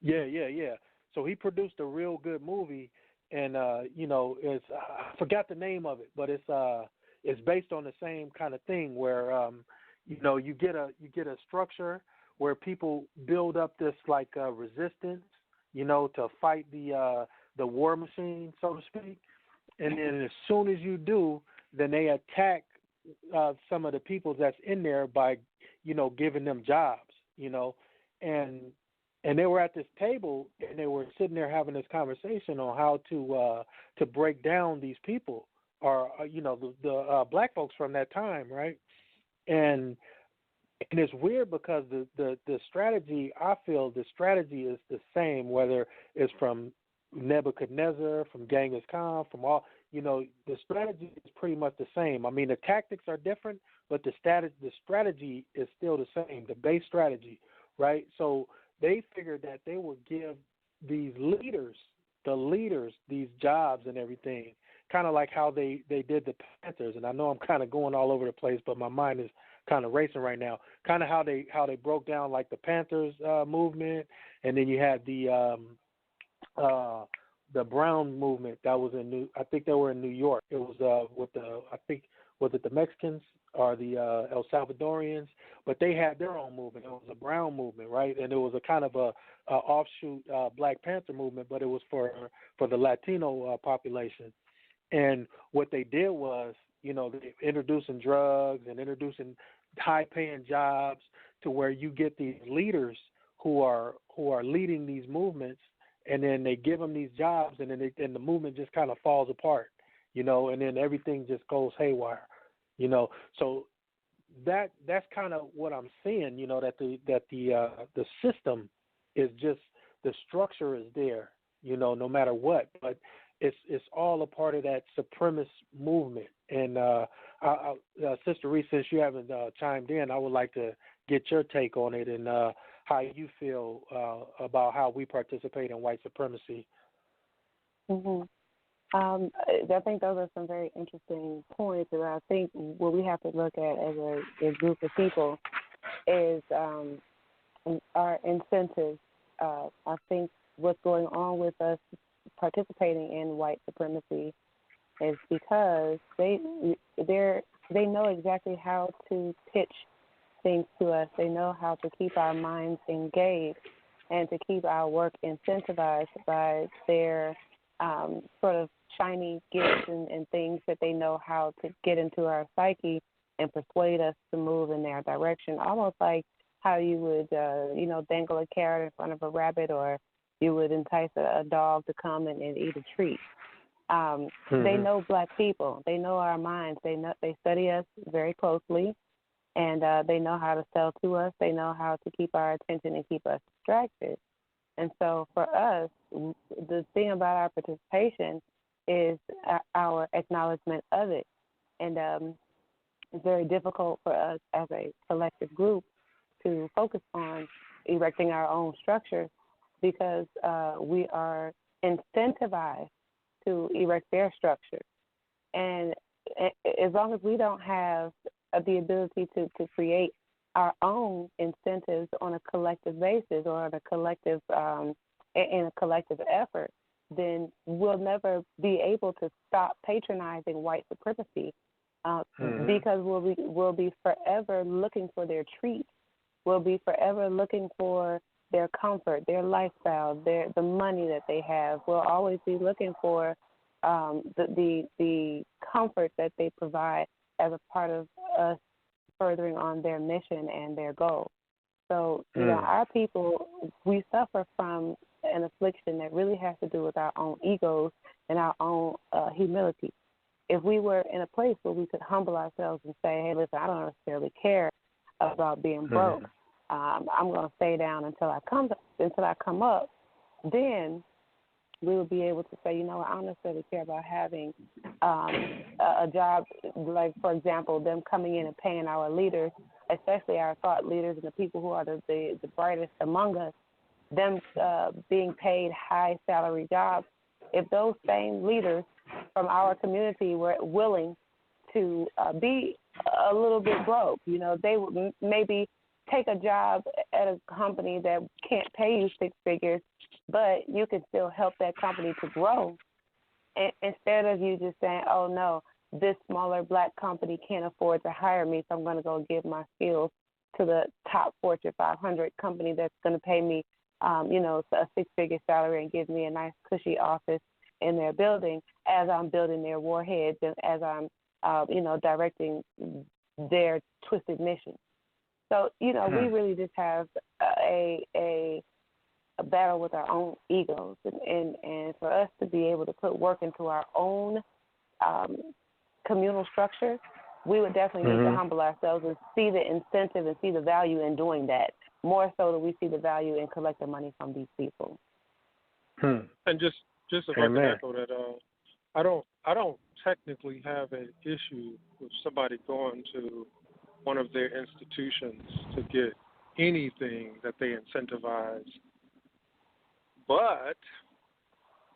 Yeah. So he produced a real good movie, and it's I forgot the name of it, but it's based on the same kind of thing where you get a structure where people build up this like resistance, to fight the war machine, so to speak, and then as soon as you do, then they attack some of the people that's in there by giving them jobs, and they were at this table and they were sitting there having this conversation on how to break down these people or the black folks from that time, right? And it's weird because the strategy, I feel the strategy is the same whether it's from Nebuchadnezzar, from Genghis Khan, from all, the strategy is pretty much the same. I mean, the tactics are different, but the strategy is still the same, the base strategy, right? So they figured that they would give these leaders, these jobs and everything, kind of like how they did the Panthers. And I know I'm kind of going all over the place, but my mind is kind of racing right now. Kind of how they broke down like the Panthers movement, and then you had the Brown movement that was I think they were in New York. It was with was it the Mexicans or the El Salvadorians? But they had their own movement. It was a Brown movement, right? And it was a kind of a offshoot Black Panther movement, but it was for the Latino population. And what they did was, they introducing drugs and introducing high-paying jobs to where you get these leaders who are leading these movements, and then they give them these jobs, and then the movement just kind of falls apart, and then everything just goes haywire, So that's kind of what I'm seeing, that the system is just, the structure is there, no matter what, but it's all a part of that supremacist movement. And Sister Reese, since you haven't chimed in, I would like to get your take on it and how you feel about how we participate in white supremacy. Mm-hmm. I think those are some very interesting points, and I think what we have to look at as a group of people is our incentives. I think what's going on with us participating in white supremacy is because they know exactly how to pitch things to us. They know how to keep our minds engaged and to keep our work incentivized by their sort of shiny gifts and things that they know how to get into our psyche and persuade us to move in their direction, almost like how you would, dangle a carrot in front of a rabbit, or you would entice a dog to come and eat a treat. They know Black people. They know our minds. They study us very closely, and they know how to sell to us. They know how to keep our attention and keep us distracted. And so for us, the thing about our participation is our acknowledgement of it. And it's very difficult for us as a collective group to focus on erecting our own structure because we are incentivized to erect their structure. And as long as we don't have the ability to create our own incentives on a collective basis or on a collective in a collective effort, then we'll never be able to stop patronizing white supremacy because we'll be forever looking for their treats. We'll be forever looking for their comfort, their lifestyle, the money that they have. We'll always be looking for the comfort that they provide as a part of us furthering on their mission and their goal. So, our people, we suffer from an affliction that really has to do with our own egos and our own humility. If we were in a place where we could humble ourselves and say, hey, listen, I don't necessarily care about being broke. I'm going to stay down until I come up, then we would be able to say, I don't necessarily care about having a job, like, for example, them coming in and paying our leaders, especially our thought leaders and the people who are the brightest among us, them being paid high salary jobs. If those same leaders from our community were willing to be a little bit broke, they would maybe take a job at a company that can't pay you six figures, but you can still help that company to grow. And instead of you just saying, oh, no, this smaller Black company can't afford to hire me, so I'm going to go give my skills to the top Fortune 500 company that's going to pay me, a six-figure salary and give me a nice cushy office in their building as I'm building their warheads and as I'm, directing their twisted mission. So, we really just have a battle with our own egos. And for us to be able to put work into our own communal structure, we would definitely need to humble ourselves and see the incentive and see the value in doing that, more so than we see the value in collecting money from these people. And just just if I can echo that, I don't technically have an issue with somebody going to one of their institutions to get anything that they incentivize, but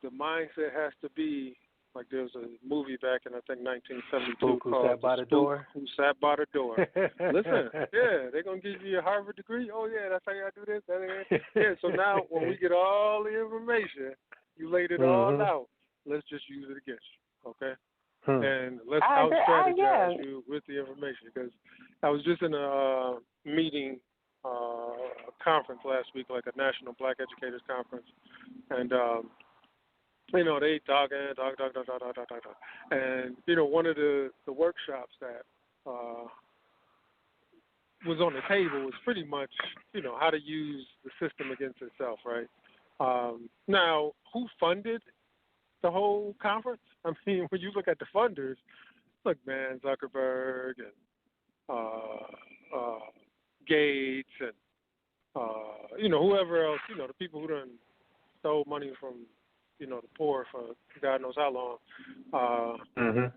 the mindset has to be like there's a movie back in I think 1972 called Who Sat by the Door. Who Sat by the Door. Listen, yeah, they're gonna give you a Harvard degree. Oh yeah, that's how y'all do this. Yeah. So now when we get all the information, you laid it all out. Let's just use it against you, okay? And let's out-strategize you with the information. Because I was just in a meeting, a conference last week, like a National Black Educators Conference, and they talk. And one of the workshops that was on the table was pretty much, how to use the system against itself, right? Now, who funded the whole conference? I mean, when you look at the funders, look, man, Zuckerberg and Gates and whoever else, the people who done stole money from the poor for God knows how long.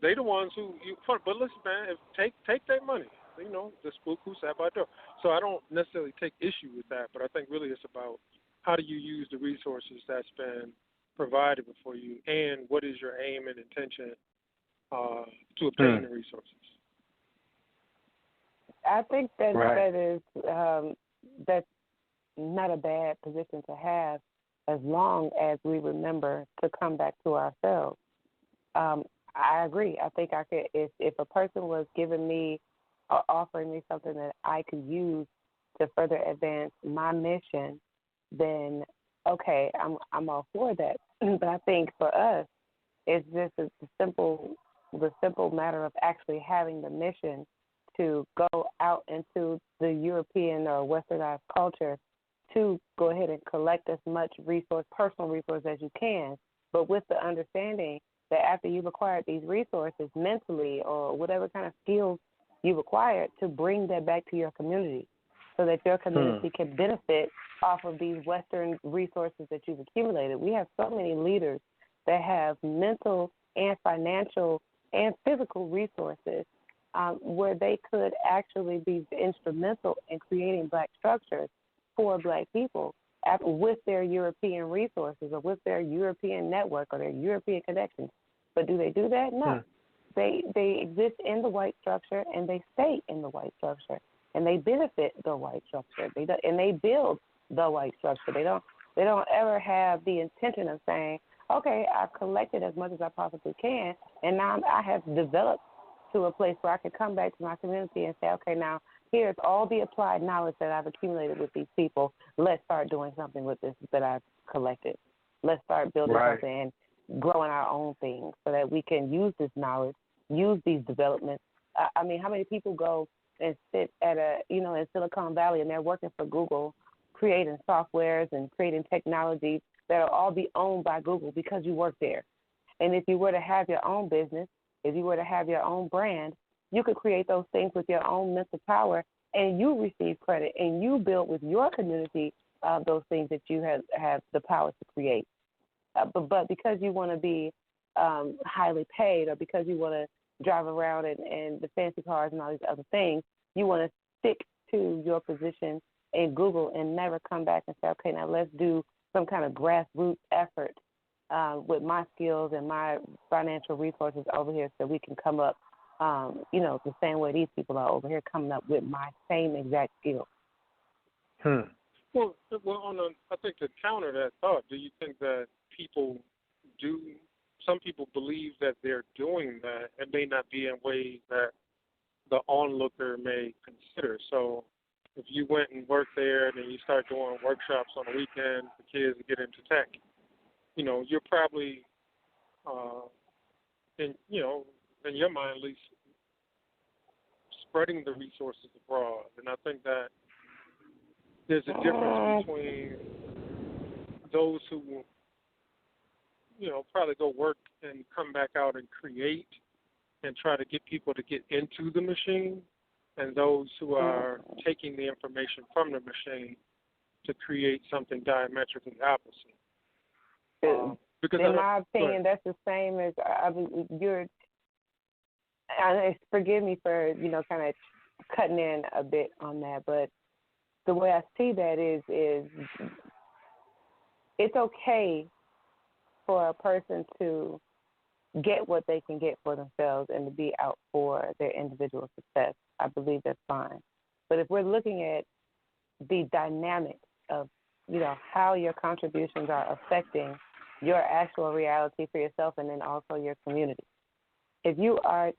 They the ones who fund. But listen, man, take that money. The spook who sat by the door. So I don't necessarily take issue with that, but I think really it's about how do you use the resources that's been provided before you, and what is your aim and intention to obtain the resources? I think that that's not a bad position to have, as long as we remember to come back to ourselves. I agree. I think I could, if a person was giving me or offering me something that I could use to further advance my mission, then okay, I'm all for that. But I think for us, it's just the simple matter of actually having the mission to go out into the European or Westernized culture to go ahead and collect as much personal resource as you can, but with the understanding that after you've acquired these resources mentally or whatever kind of skills you've acquired, to bring that back to your community so that your community can benefit off of these Western resources that you've accumulated. We have so many leaders that have mental and financial and physical resources where they could actually be instrumental in creating Black structures for Black people with their European resources or with their European network or their European connections. But do they do that? No. They exist in the white structure, and they stay in the white structure, and they benefit the white structure. And they build the white structure. They don't ever have the intention of saying, okay, I've collected as much as I possibly can, and now I have developed to a place where I can come back to my community and say, okay, now here's all the applied knowledge that I've accumulated with these people. Let's start doing something with this that I've collected. Let's start building something and growing our own things so that we can use this knowledge, use these developments. I mean, how many people go and sit at in Silicon Valley and they're working for Google, creating softwares and creating technologies that'll all be owned by Google because you work there. And if you were to have your own business, if you were to have your own brand, you could create those things with your own mental power, and you receive credit, and you build with your community those things that you have the power to create. But because you want to be highly paid, or because you want to drive around in the fancy cars and all these other things, you want to stick to your position in Google and never come back and say, okay, now let's do some kind of grassroots effort with my skills and my financial resources over here so we can come up, the same way these people are over here coming up with my same exact skills. Well, I think to counter that thought, do you think that some people believe that they're doing that and may not be in ways that the onlooker may consider? So if you went and worked there and then you start doing workshops on the weekend for kids to get into tech, you're probably, in your mind at least, spreading the resources abroad. And I think that there's a difference between those who probably go work and come back out and create and try to get people to get into the machine, and those who are taking the information from the machine to create something diametrically opposite. Because in my opinion, that's the same as you're. Forgive me for kind of cutting in a bit on that, but the way I see that is it's okay for a person to get what they can get for themselves and to be out for their individual success. I believe that's fine. But if we're looking at the dynamics of, how your contributions are affecting your actual reality for yourself and then also your community. If you are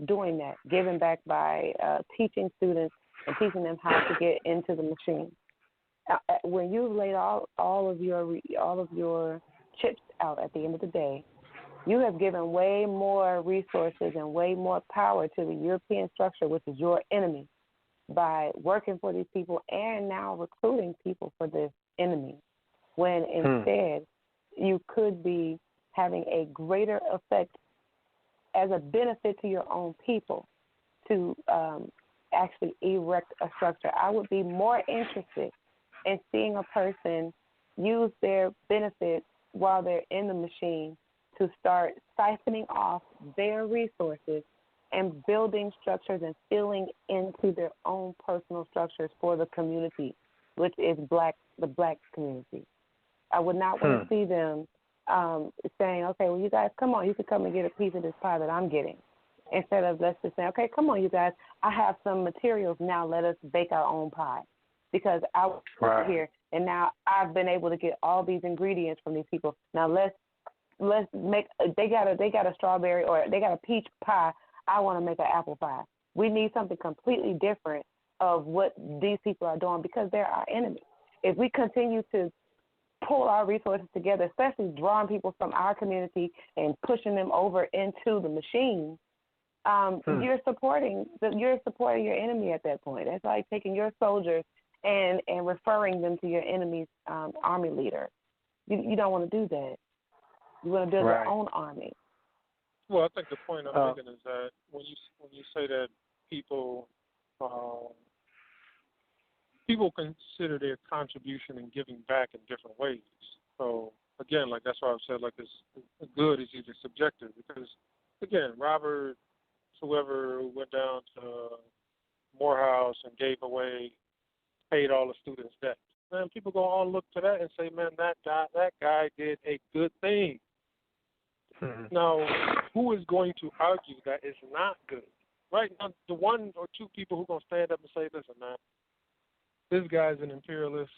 doing that, giving back by teaching students and teaching them how to get into the machine, when you've laid all of your chips out at the end of the day, you have given way more resources and way more power to the European structure, which is your enemy, by working for these people and now recruiting people for this enemy, when instead you could be having a greater effect as a benefit to your own people to actually erect a structure. I would be more interested in seeing a person use their benefits while they're in the machine to start siphoning off their resources and building structures and filling into their own personal structures for the community, which is the black community. I would not want to see them saying, okay, well, you guys, come on, you can come and get a piece of this pie that I'm getting. Instead of let's just say, okay, come on, you guys, I have some materials, now let us bake our own pie. Because I was here, and now I've been able to get all these ingredients from these people. Now let's make. They got a strawberry or they got a peach pie. I want to make an apple pie. We need something completely different of what these people are doing because they're our enemies. If we continue to pull our resources together, especially drawing people from our community and pushing them over into the machine, you're supporting your enemy at that point. It's like taking your soldiers and referring them to your enemy's army leader. You don't want to do that. You want to build your own army. Well, I think the point I'm making is that when you say that people consider their contribution and giving back in different ways. So again, like that's why I've said like this good is either subjective because again, Robert, whoever went down to Morehouse and paid all the students' debt. Man, people go all look to that and say, man, that guy did a good thing. Now, who is going to argue that it's not good? Right now, the one or two people who are going to stand up and say, listen, man, this guy's an imperialist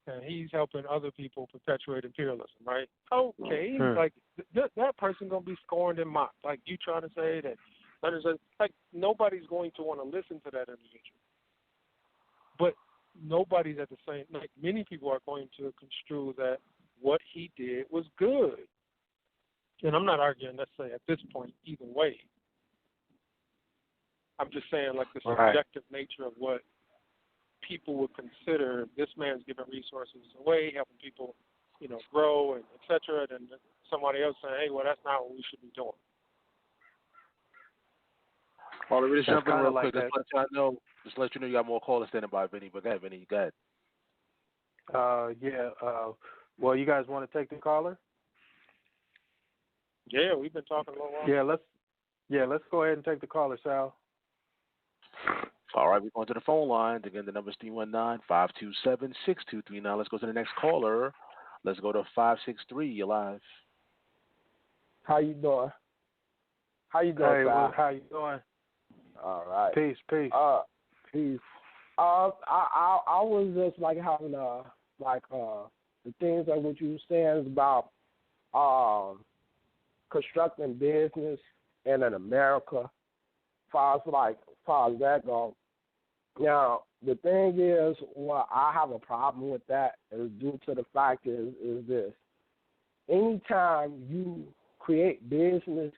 and he's helping other people perpetuate imperialism, right? Okay, like that person going to be scorned and mocked. Like you trying to say that is like nobody's going to want to listen to that individual. But nobody's at the same, like many people are going to construe that what he did was good. And I'm not arguing, let's say, at this point, either way. I'm just saying, like, the subjective nature of what people would consider this man's giving resources away, helping people, grow, and et cetera, and somebody else saying, hey, well, that's not what we should be doing. Well, let me just jump in real quick. Just let you know you got more callers standing by, Vinny. But go ahead, Vinny. Go ahead. Well, you guys want to take the caller? Yeah, we've been talking a little while. Let's go ahead and take the caller, Sal. All right, we're going to the phone lines. Again, the number is 319-527-6239. Let's go to the next caller. Let's go to 563. You're live. How you doing? Hey, Sal? how you doing? All right. Peace. Peace. I was just like having the things that what you were saying about constructing business in America, far as that goes. Now the thing is, well, I have a problem with that is due to the fact is this: anytime you create business,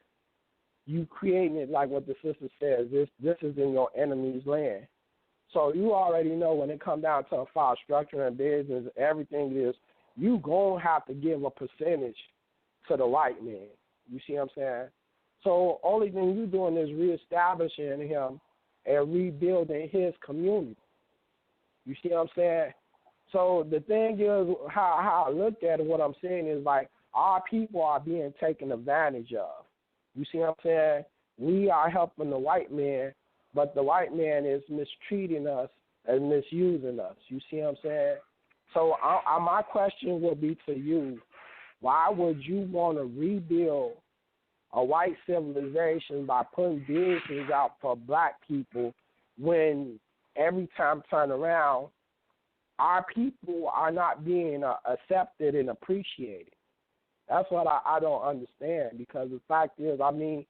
you creating it like what the sister says. This is in your enemy's land. So you already know when it comes down to a file structure and business, everything is you gonna have to give a percentage to the white man. You see what I'm saying? So only thing you doing is reestablishing him and rebuilding his community. You see what I'm saying? So the thing is, how I look at it, what I'm saying is like our people are being taken advantage of. You see what I'm saying? We are helping the white man, but the white man is mistreating us and misusing us. You see what I'm saying? So my question will be to you, why would you want to rebuild a white civilization by putting business out for black people when every time turn around, our people are not being accepted and appreciated? That's what I don't understand, because the fact is, I mean,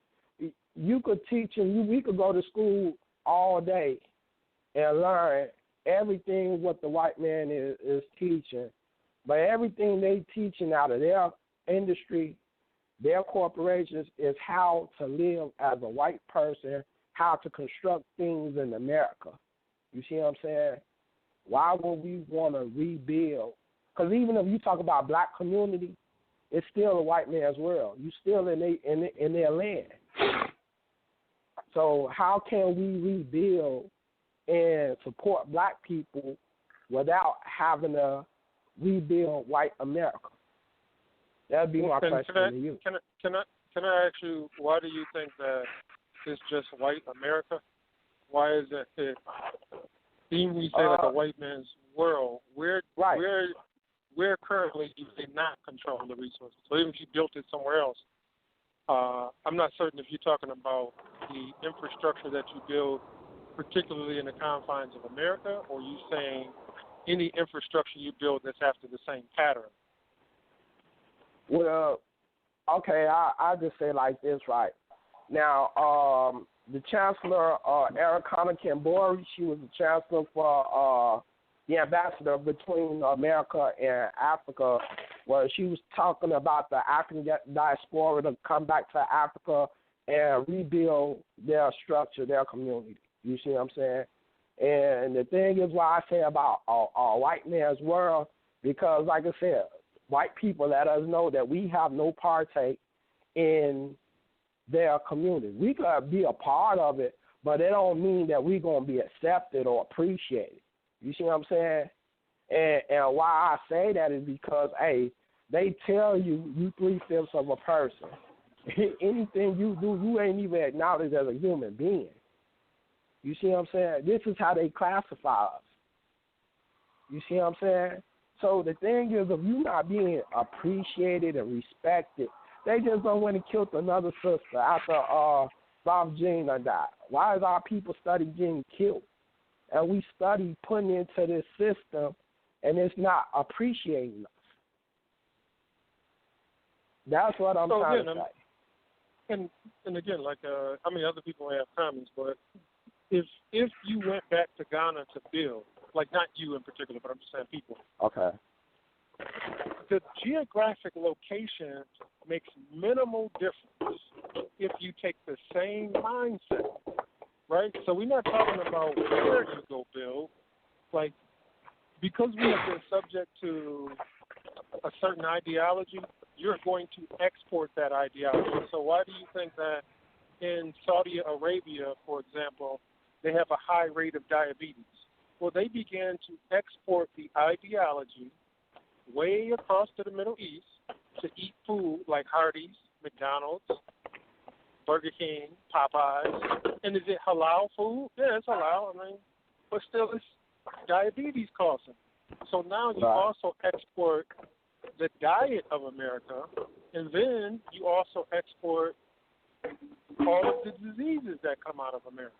you could teach and we could go to school all day and learn everything what the white man is teaching, but everything they teaching out of their industry, their corporations, is how to live as a white person, how to construct things in America. You see what I'm saying? Why would we want to rebuild? Because even if you talk about black community, it's still a white man's world. You still in their land. So how can we rebuild and support black people without having to rebuild white America? That'd be my question to you. Can I ask you, why do you think that it's just white America? Why is it? Even when you say like a white man's world, where currently do they not control the resources? So even if you built it somewhere else, I'm not certain if you're talking about the infrastructure that you build, particularly in the confines of America, or you saying any infrastructure you build that's after the same pattern? Well, okay, I just say like this, right? Now, the Chancellor, Ericana Kambori, she was the Chancellor for the ambassador between America and Africa, where she was talking about the African diaspora to come back to Africa and rebuild their structure, their community. You see what I'm saying? And the thing is why I say about a white man's world, because like I said, white people let us know that we have no partake in their community. We could be a part of it, but it don't mean that we're going to be accepted or appreciated. You see what I'm saying? And why I say that is because, hey, they tell you 3/5 of a person. Anything you do, you ain't even acknowledged as a human being. You see what I'm saying? This is how they classify us. You see what I'm saying? So the thing is, if you're not being appreciated and respected, they just don't want to kill another sister after South Jean died. Why is our people study getting killed? And we study putting into this system, and it's not appreciating us. That's what I'm trying to say. And again, like other people may have comments, but if you went back to Ghana to build, like not you in particular, but I'm just saying people. Okay. The geographic location makes minimal difference if you take the same mindset, right? So we're not talking about where you go build. Like, because we have been subject to a certain ideology, you're going to export that ideology. So why do you think that in Saudi Arabia, for example, they have a high rate of diabetes? Well, they began to export the ideology way across to the Middle East to eat food like Hardee's, McDonald's, Burger King, Popeyes. And is it halal food? Yeah, it's halal. But still, it's diabetes causing. So now you also export the diet of America, and then you also export all of the diseases that come out of America.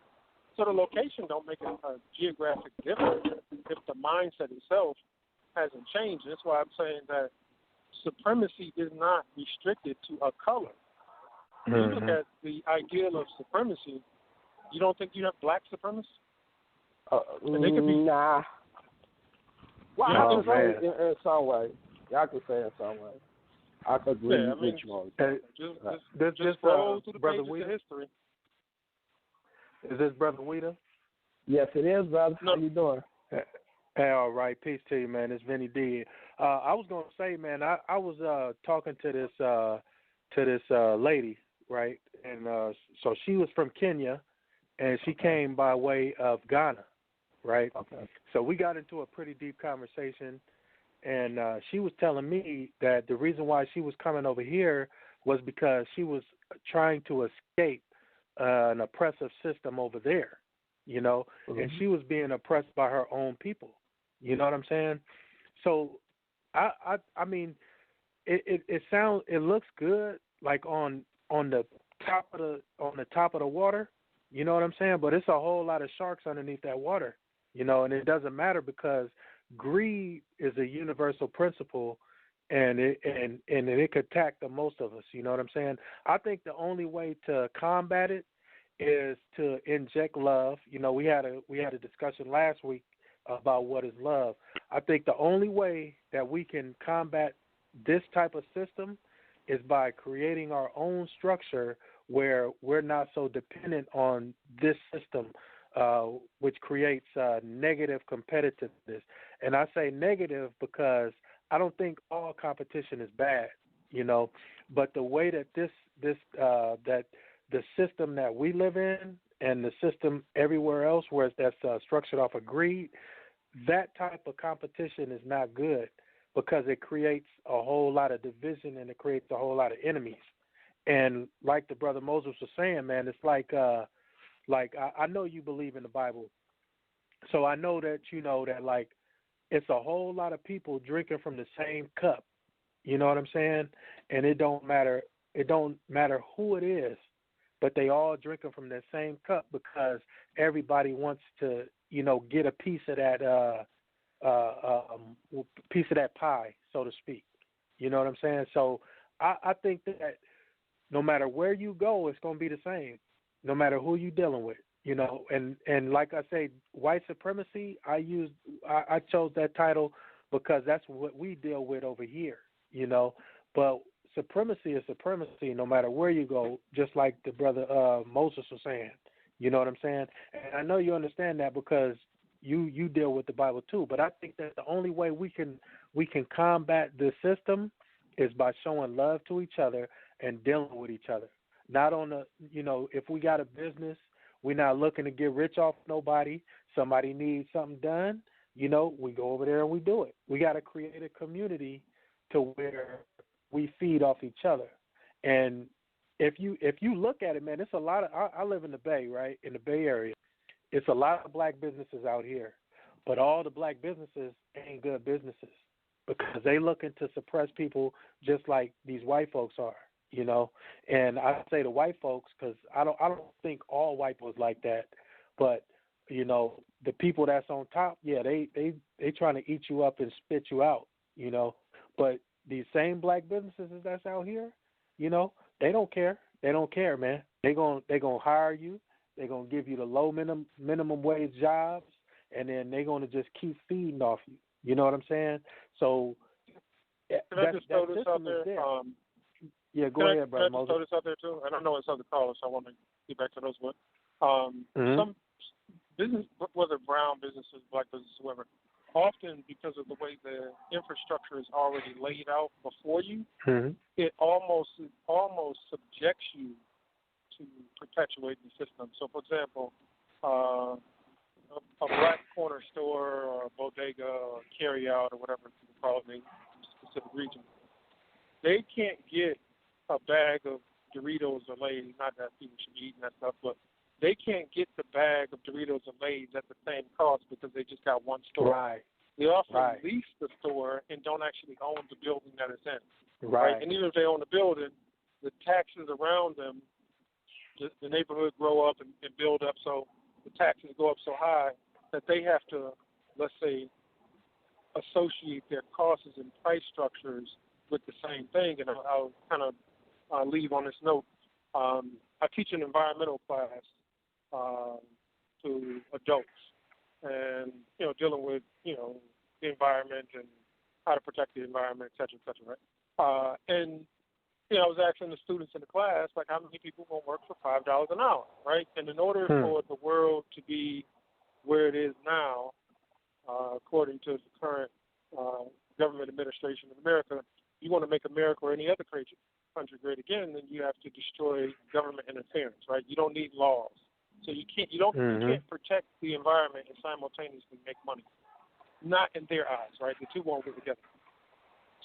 So the location don't make a geographic difference if the mindset itself hasn't changed. That's why I'm saying that supremacy is not restricted to a color. When you look at the ideal of supremacy, you don't think you have black supremacists? They could be, nah. Well, I can say in some way. Yeah, I can say in some way. I could agree with you on that. Just roll through the Brother pages of history. Is this Brother Weeder? Yes, it is, brother. No. How you doing? Hey, all right. Peace to you, man. It's Vinny D. I was going to say, man, I was talking to this lady, right? And so she was from Kenya, and she came by way of Ghana, right? Okay. So we got into a pretty deep conversation, and she was telling me that the reason why she was coming over here was because she was trying to escape an oppressive system over there, you know, and she was being oppressed by her own people. You know what I'm saying? So, I mean, it looks good, like on the top of the water. You know what I'm saying? But it's a whole lot of sharks underneath that water. You know, and it doesn't matter because greed is a universal principle, and it could attack the most of us. You know what I'm saying? I think the only way to combat it is to inject love. You know, we had a discussion last week about what is love. I think the only way that we can combat this type of system is by creating our own structure where we're not so dependent on this system, which creates negative competitiveness. And I say negative because I don't think all competition is bad, you know, but the way that that the system that we live in and the system everywhere else where that's structured off of greed, that type of competition is not good because it creates a whole lot of division and it creates a whole lot of enemies. And like the brother Moses was saying, man, it's like I know you believe in the Bible, so I know that you know that like it's a whole lot of people drinking from the same cup. You know what I'm saying? And it don't matter who it is, but they all drinking from that same cup because everybody wants to, you know, get a piece of that pie, so to speak. You know what I'm saying? So I think that no matter where you go, it's going to be the same, no matter who you're dealing with. You know, and like I say, white supremacy, I chose that title because that's what we deal with over here, you know. But supremacy is supremacy no matter where you go, just like the brother Moses was saying. You know what I'm saying? And I know you understand that because you deal with the Bible too. But I think that the only way we can combat this system is by showing love to each other and dealing with each other. Not on the, you know, if we got a business, we're not looking to get rich off nobody. Somebody needs something done, you know, we go over there and we do it. We got to create a community to where we feed off each other. And if you look at it, man, it's a lot of, I live in the Bay, right, in the Bay Area. It's a lot of black businesses out here, but all the black businesses ain't good businesses because they looking to suppress people just like these white folks are. You know, and I say the white folks because I don't think all white folks like that, but you know the people that's on top, yeah, they trying to eat you up and spit you out, you know. But these same black businesses that's out here, you know, they don't care. They don't care, man. They gonna hire you. They gonna give you the low minimum wage jobs, and then they gonna just keep feeding off you. You know what I'm saying? So can I just throw this out there? Yeah, go ahead, brother. Can I just throw this out there too? And I know it's other callers, so I want to get back to those. But some business, whether brown businesses, black businesses, whoever, often because of the way the infrastructure is already laid out before you, it almost subjects you to perpetuate the system. So, for example, a black corner store or a bodega or carry out or whatever you call it in a specific region, they can't get a bag of Doritos or Lay's, not that people should be eating that stuff, but they can't get the bag of Doritos or Lay's at the same cost because they just got one store. Right. They also lease the store and don't actually own the building that it's in. Right. And even if they own the building, the taxes around them, the neighborhood grow up and build up, so the taxes go up so high that they have to, let's say, associate their costs and price structures with the same thing. And I'll kind of leave on this note. I teach an environmental class to adults, and dealing with the environment and how to protect the environment, et cetera, right? And I was asking the students in the class, like, how many people going to work for $5 an hour, right? And in order for the world to be where it is now, according to the current government administration in America, you want to make America or any other country great again, then you have to destroy government interference, right? You don't need laws, so you can't protect the environment and simultaneously make money. not in their eyes, right? The two won't get together.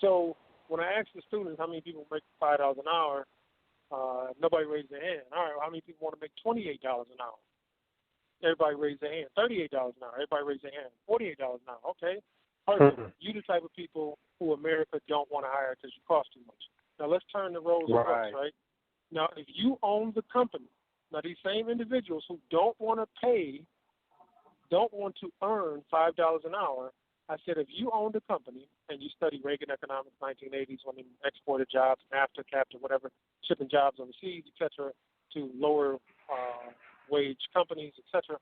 So when I asked the students how many people make $5 an hour, nobody raised their hand. All right, how many people want to make $28 an hour? Everybody raised their hand. $38 an hour. Everybody raised their hand. $48 an hour. Okay. Perfect. You the type of people who America don't want to hire because you cost too much. Now let's turn the roles reversed, right? Now if you own the company, now these same individuals who don't want to earn $5 an hour, I said if you own the company and you study Reagan economics, 1980s, when they exported jobs, NAFTA, CAFTA, whatever, shipping jobs overseas, et cetera, to lower wage companies, et cetera.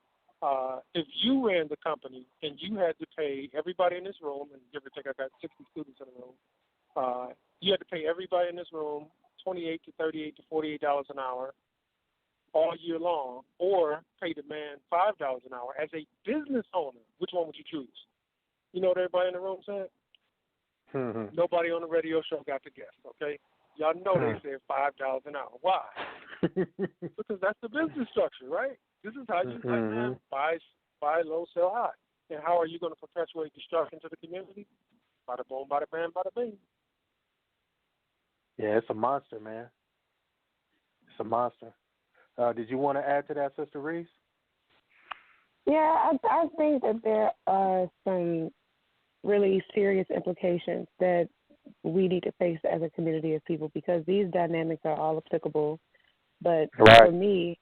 If you ran the company and you had to pay everybody in this room, and give or take, I got 60 students in the room, you had to pay everybody in this room $28 to $38 to $48 an hour all year long, or pay the man $5 an hour as a business owner. Which one would you choose? You know what everybody in the room said? Nobody on the radio show got to guess, okay? Y'all know they said $5 an hour. Why? Because that's the business structure, right? This is how you buy low, sell high. And how are you going to perpetuate destruction to the community? Bada boom, bada bam, bada bing. Yeah, it's a monster, man. It's a monster. Did you want to add to that, Sister Reese? Yeah, I think that there are some really serious implications that we need to face as a community of people, because these dynamics are all applicable. But for me,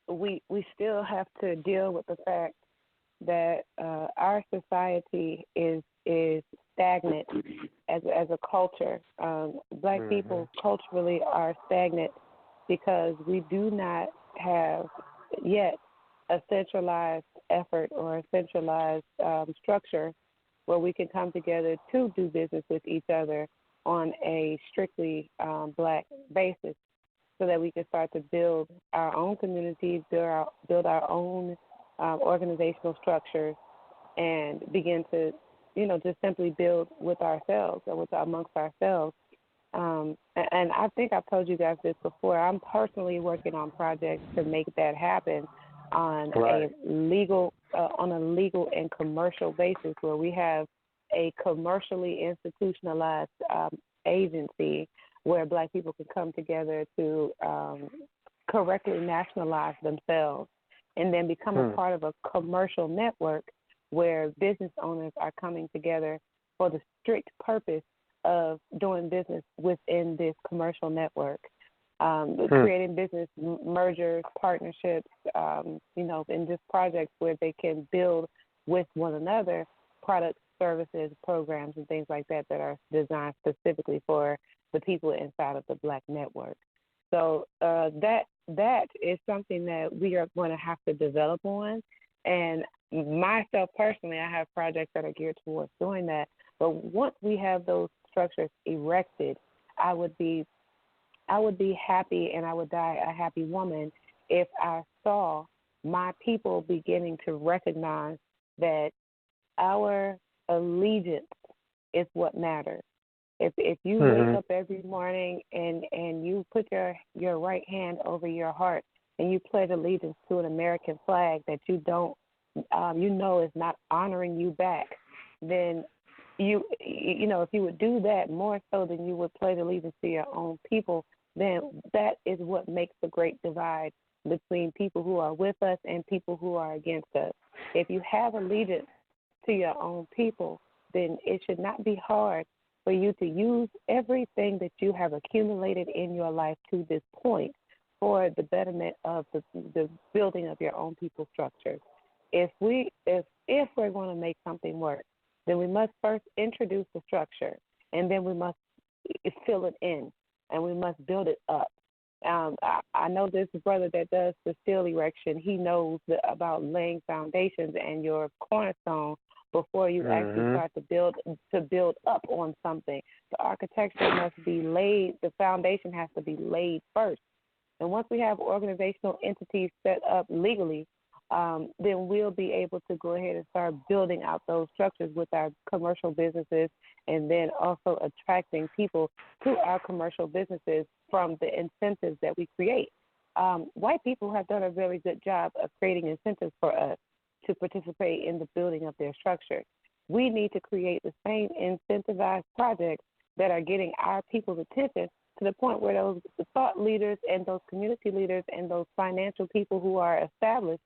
we still have to deal with the fact that our society is stagnant as a culture. Black people culturally are stagnant because we do not have yet a centralized effort or a centralized structure where we can come together to do business with each other on a strictly black basis, so that we can start to build our own communities, build our own organizational structures, and begin to, just simply build with ourselves or amongst ourselves. And I think I've told you guys this before. I'm personally working on projects to make that happen on a legal and commercial basis, where we have a commercially institutionalized agency where Black people can come together to correctly nationalize themselves, and then become a part of a commercial network where business owners are coming together for the strict purpose of doing business within this commercial network, creating business mergers, partnerships, in just projects where they can build with one another products, services, programs, and things like that that are designed specifically for the people inside of the Black network. So that is something that we are going to have to develop on. And myself personally, I have projects that are geared towards doing that. But once we have those structures erected, I would be happy, and I would die a happy woman if I saw my people beginning to recognize that our allegiance is what matters. If you wake up every morning and you put your right hand over your heart and you pledge allegiance to an American flag that you don't, is not honoring you back, then if you would do that more so than you would pledge allegiance to your own people, then that is what makes the great divide between people who are with us and people who are against us. If you have allegiance to your own people, then it should not be hard for you to use everything that you have accumulated in your life to this point for the betterment of the building of your own people's structures. If we're going to make something work, then we must first introduce the structure, and then we must fill it in, and we must build it up. I know this brother that does the steel erection. He knows about laying foundations and your cornerstone before you actually start to build up on something. The architecture must be laid. The foundation has to be laid first. And once we have organizational entities set up legally, then we'll be able to go ahead and start building out those structures with our commercial businesses, and then also attracting people to our commercial businesses from the incentives that we create. White people have done a very good job of creating incentives for us to participate in the building of their structure. We need to create the same incentivized projects that are getting our people's attention to the point where those thought leaders and those community leaders and those financial people who are established,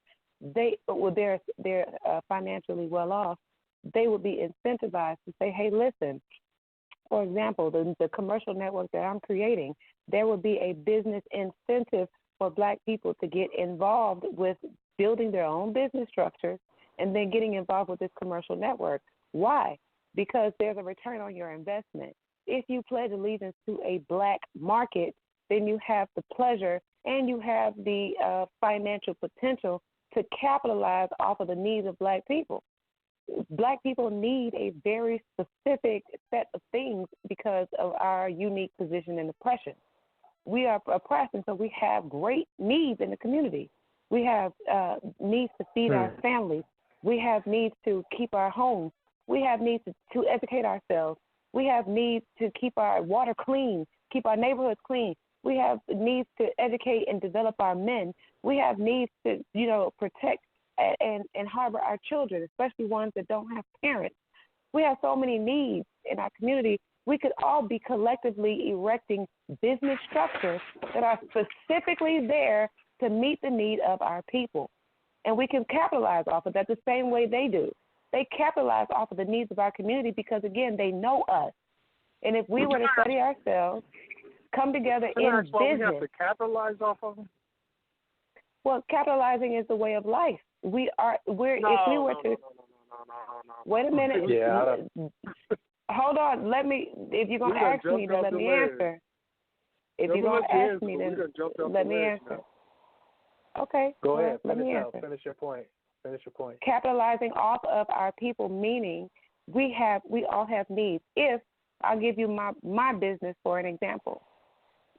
they're financially well off, they would be incentivized to say, hey, listen, for example, the commercial network that I'm creating, there would be a business incentive for Black people to get involved with building their own business structures and then getting involved with this commercial network. Why? Because there's a return on your investment. If you pledge allegiance to a Black market, then you have the pleasure and you have the financial potential to capitalize off of the needs of Black people. Black people need a very specific set of things because of our unique position and oppression. We are oppressed, and so we have great needs in the community. We have needs to feed our families. We have needs to keep our homes. We have needs to educate ourselves. We have needs to keep our water clean, keep our neighborhoods clean. We have needs to educate and develop our men. We have needs to, protect and harbor our children, especially ones that don't have parents. We have so many needs in our community. We could all be collectively erecting business structures that are specifically there to meet the need of our people. And we can capitalize off of that the same way they do. They capitalize off of the needs of our community because, again, they know us. And if we were to study ourselves, come together in business. We have to capitalize off of them? Well, capitalizing is the way of life. If we were to wait a minute. Yeah. Hold on. If you're going to ask me, then let me answer. If you're going to ask me, then let me answer. Okay. Go ahead. Let me answer. Finish your point. Capitalizing off of our people, meaning we all have needs. If I'll give you my business for an example.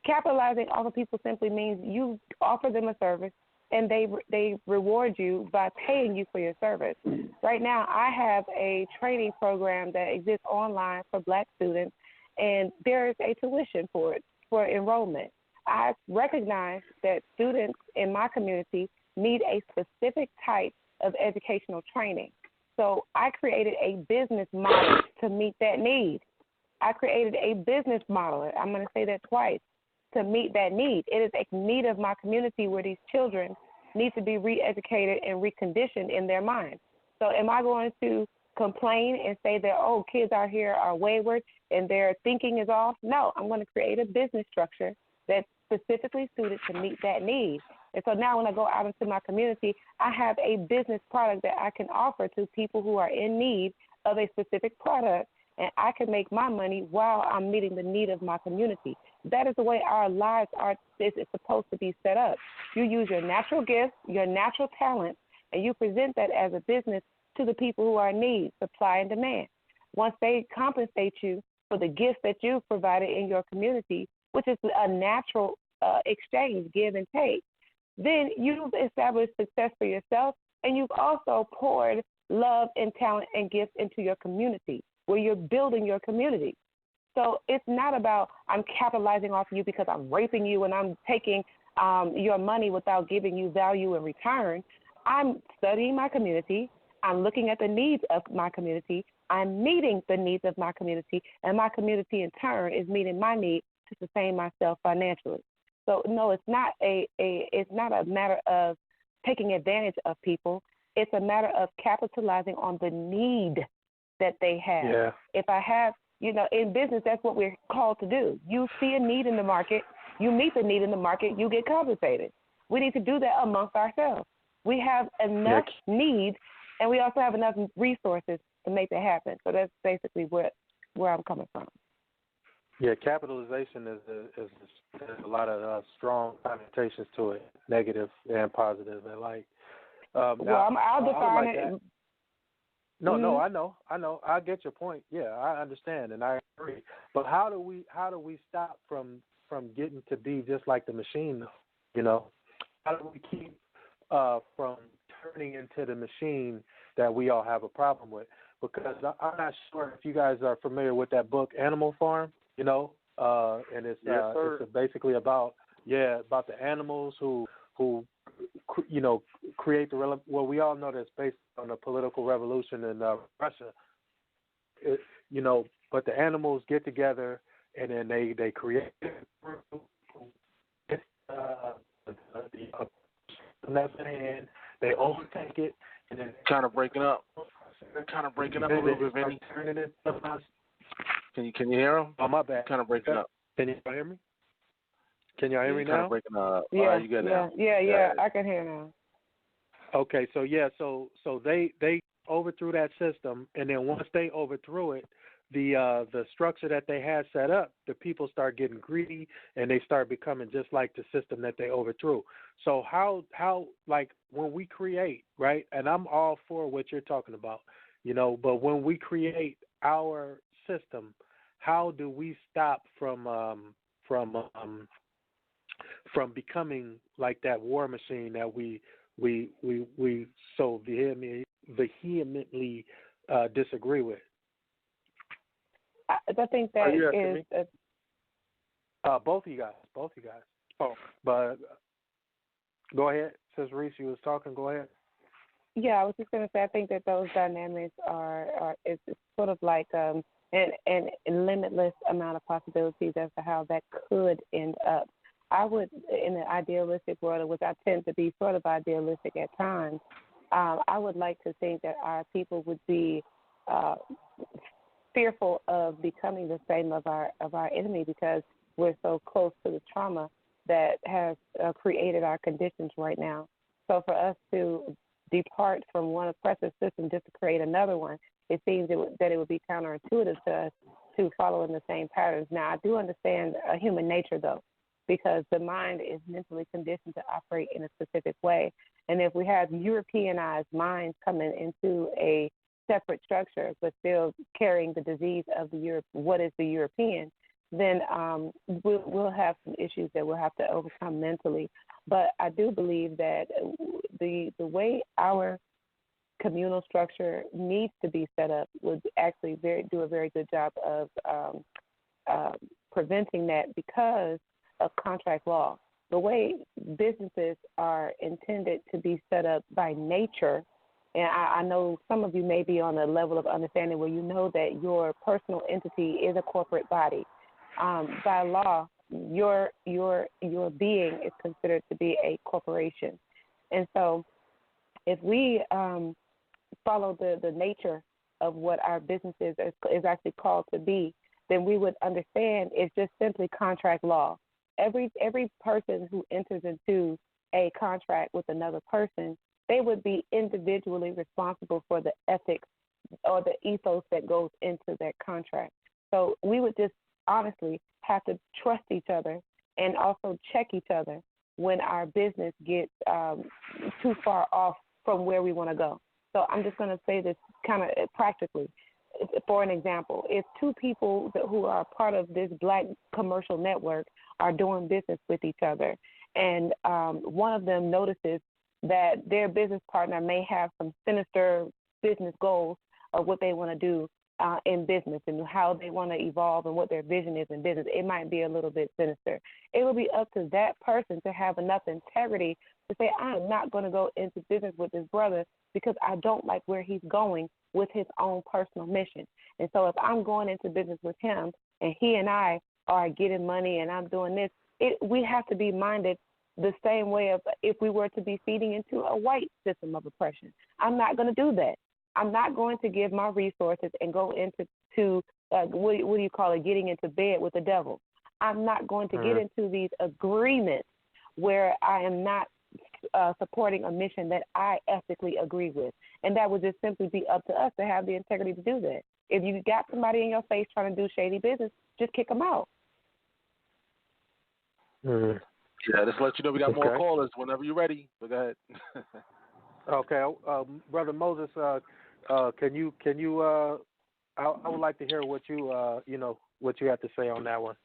Capitalizing off of people simply means you offer them a service and they reward you by paying you for your service. Right now, I have a training program that exists online for Black students, and there is a tuition for it, for enrollment. I recognize that students in my community need a specific type of educational training. So I created a business model to meet that need. I created a business model, I'm going to say that twice, to meet that need. It is a need of my community where these children need to be re-educated and reconditioned in their minds. So am I going to complain and say that, kids out here are wayward and their thinking is off? No, I'm going to create a business structure that's specifically suited to meet that need. And so now when I go out into my community, I have a business product that I can offer to people who are in need of a specific product, and I can make my money while I'm meeting the need of my community. That is the way our lives is supposed to be set up. You use your natural gifts, your natural talent, and you present that as a business to the people who are in need, supply and demand. Once they compensate you for the gifts that you've provided in your community, which is a natural exchange, give and take, then you've established success for yourself, and you've also poured love and talent and gifts into your community, where you're building your community. So it's not about I'm capitalizing off you because I'm raping you and I'm taking your money without giving you value in return. I'm studying my community. I'm looking at the needs of my community. I'm meeting the needs of my community, and my community in turn is meeting my need to sustain myself financially. So no, it's not a matter of taking advantage of people. It's a matter of capitalizing on the need that they have. Yeah. If I have, in business, that's what we're called to do. You see a need in the market, you meet the need in the market, you get compensated. We need to do that amongst ourselves. We have enough needs, and we also have enough resources to make that happen. So that's basically where I'm coming from. Yeah, capitalization is a lot of strong connotations to it, negative and positive, and I'll define it. No, I know. I get your point. Yeah, I understand and I agree. But how do we stop from getting to be just like the machine? How do we keep from turning into the machine that we all have a problem with? Because I'm not sure if you guys are familiar with that book, Animal Farm. And it's basically about the animals who create well, we all know that's based on the political revolution in Russia. But the animals get together and then they create left hand, they overtake it, and then kind of breaking up a little bit, Vinny. Can you hear him? Oh, my bad. Kind of breaking up. Can you hear me? Can y'all hear me now? Kind of breaking up. Yeah, you good now? Yeah, I can hear now. Okay, so they overthrew that system, and then once they overthrew it, the structure that they had set up, the people start getting greedy, and they start becoming just like the system that they overthrew. So how like when we create, right? And I'm all for what you're talking about, but when we create our system, how do we stop from becoming like that war machine that we so vehemently disagree with? I think that is both of you guys. Oh, but go ahead. Since Reese, you was talking, go ahead. Yeah, I was just going to say I think that those dynamics are it's sort of like an limitless amount of possibilities as to how that could end up. I would, in an idealistic world, which I tend to be sort of idealistic at times, I would like to think that our people would be fearful of becoming the same of our enemy because we're so close to the trauma that has created our conditions right now. So for us to depart from one oppressive system just to create another one, it seems that it would be counterintuitive to us to follow in the same patterns. Now, I do understand human nature, though, because the mind is mentally conditioned to operate in a specific way. And if we have Europeanized minds coming into a separate structure but still carrying the disease of what is the European, then we'll have some issues that we'll have to overcome mentally. But I do believe that the way our communal structure needs to be set up would actually do a very good job of preventing that because of contract law. The way businesses are intended to be set up by nature, and I know some of you may be on a level of understanding where you know that your personal entity is a corporate body. By law, your being is considered to be a corporation. And so if we follow the nature of what our business is actually called to be, then we would understand it's just simply contract law. Every person who enters into a contract with another person, they would be individually responsible for the ethics or the ethos that goes into that contract. So we would just honestly have to trust each other and also check each other when our business gets too far off from where we want to go. So I'm just going to say this kind of practically. For an example, if two people who are part of this black commercial network are doing business with each other, and one of them notices that their business partner may have some sinister business goals of what they want to do in business and how they want to evolve and what their vision is in business, it might be a little bit sinister. It will be up to that person to have enough integrity to say, I'm not going to go into business with this brother because I don't like where he's going with his own personal mission. And so if I'm going into business with him and he and I are getting money and I'm doing this, we have to be minded the same way of if we were to be feeding into a white system of oppression. I'm not going to do that. I'm not going to give my resources and go into what do you call it, getting into bed with the devil. I'm not going to get into these agreements where I am not supporting a mission that I ethically agree with. And that would just simply be up to us to have the integrity to do that. If you got somebody in your face trying to do shady business, just kick them out. Yeah, just let you know we got more callers whenever you're ready. So go ahead. Okay, Brother Moses, can you? I would like to hear what what you have to say on that one.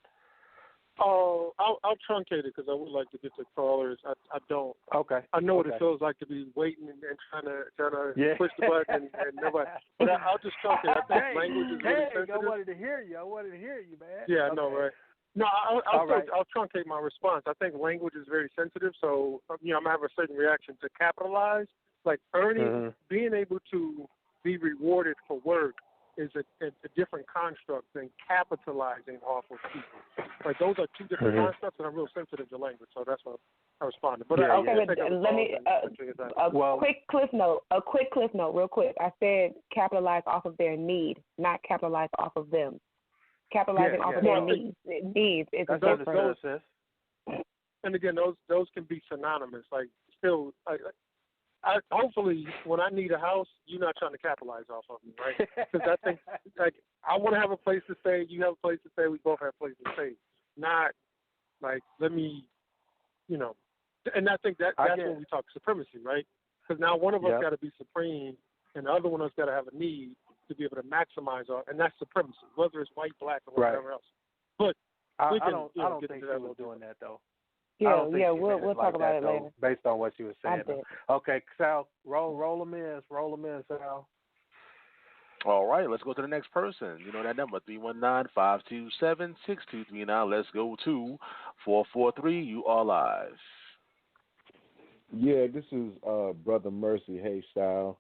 Oh, I'll truncate it because I would like to get to callers. I don't. Okay. I know what it feels like to be waiting and trying to push the button and nobody. But I'll just truncate. I think language is really sensitive. I wanted to hear you, man. Yeah, I know, right? No, I'll truncate my response. I think language is very sensitive, so I'm going to have a certain reaction to capitalize. Like earning, being able to be rewarded for work is a different construct than capitalizing off of people. Like those are two different constructs, and I'm real sensitive to language, so that's what I responded. But let me quick cliff note. A quick cliff note, real quick. I said capitalize off of their need, not capitalize off of them. Capitalizing off of their needs is a different. And again, those can be synonymous. Like still, I hopefully when I need a house, you're not trying to capitalize off of me, right? Because I think like I want to have a place to stay, you have a place to stay, we both have a place to stay. Not like let me, and I think that's when we talk supremacy, right? Because now one of us got to be supreme, and the other one of us got to have a need to be able to maximize our, and that's supremacy, whether it's white, black, or whatever else. But I don't think she was doing that though. We'll talk about it later. Based on what you were saying. Okay, Sal, roll them in, Sal. All right, let's go to the next person. You know that number, 319-527-6239. Let's go to 443. You are live. Yeah, this is Brother Mercy. Hey, Sal.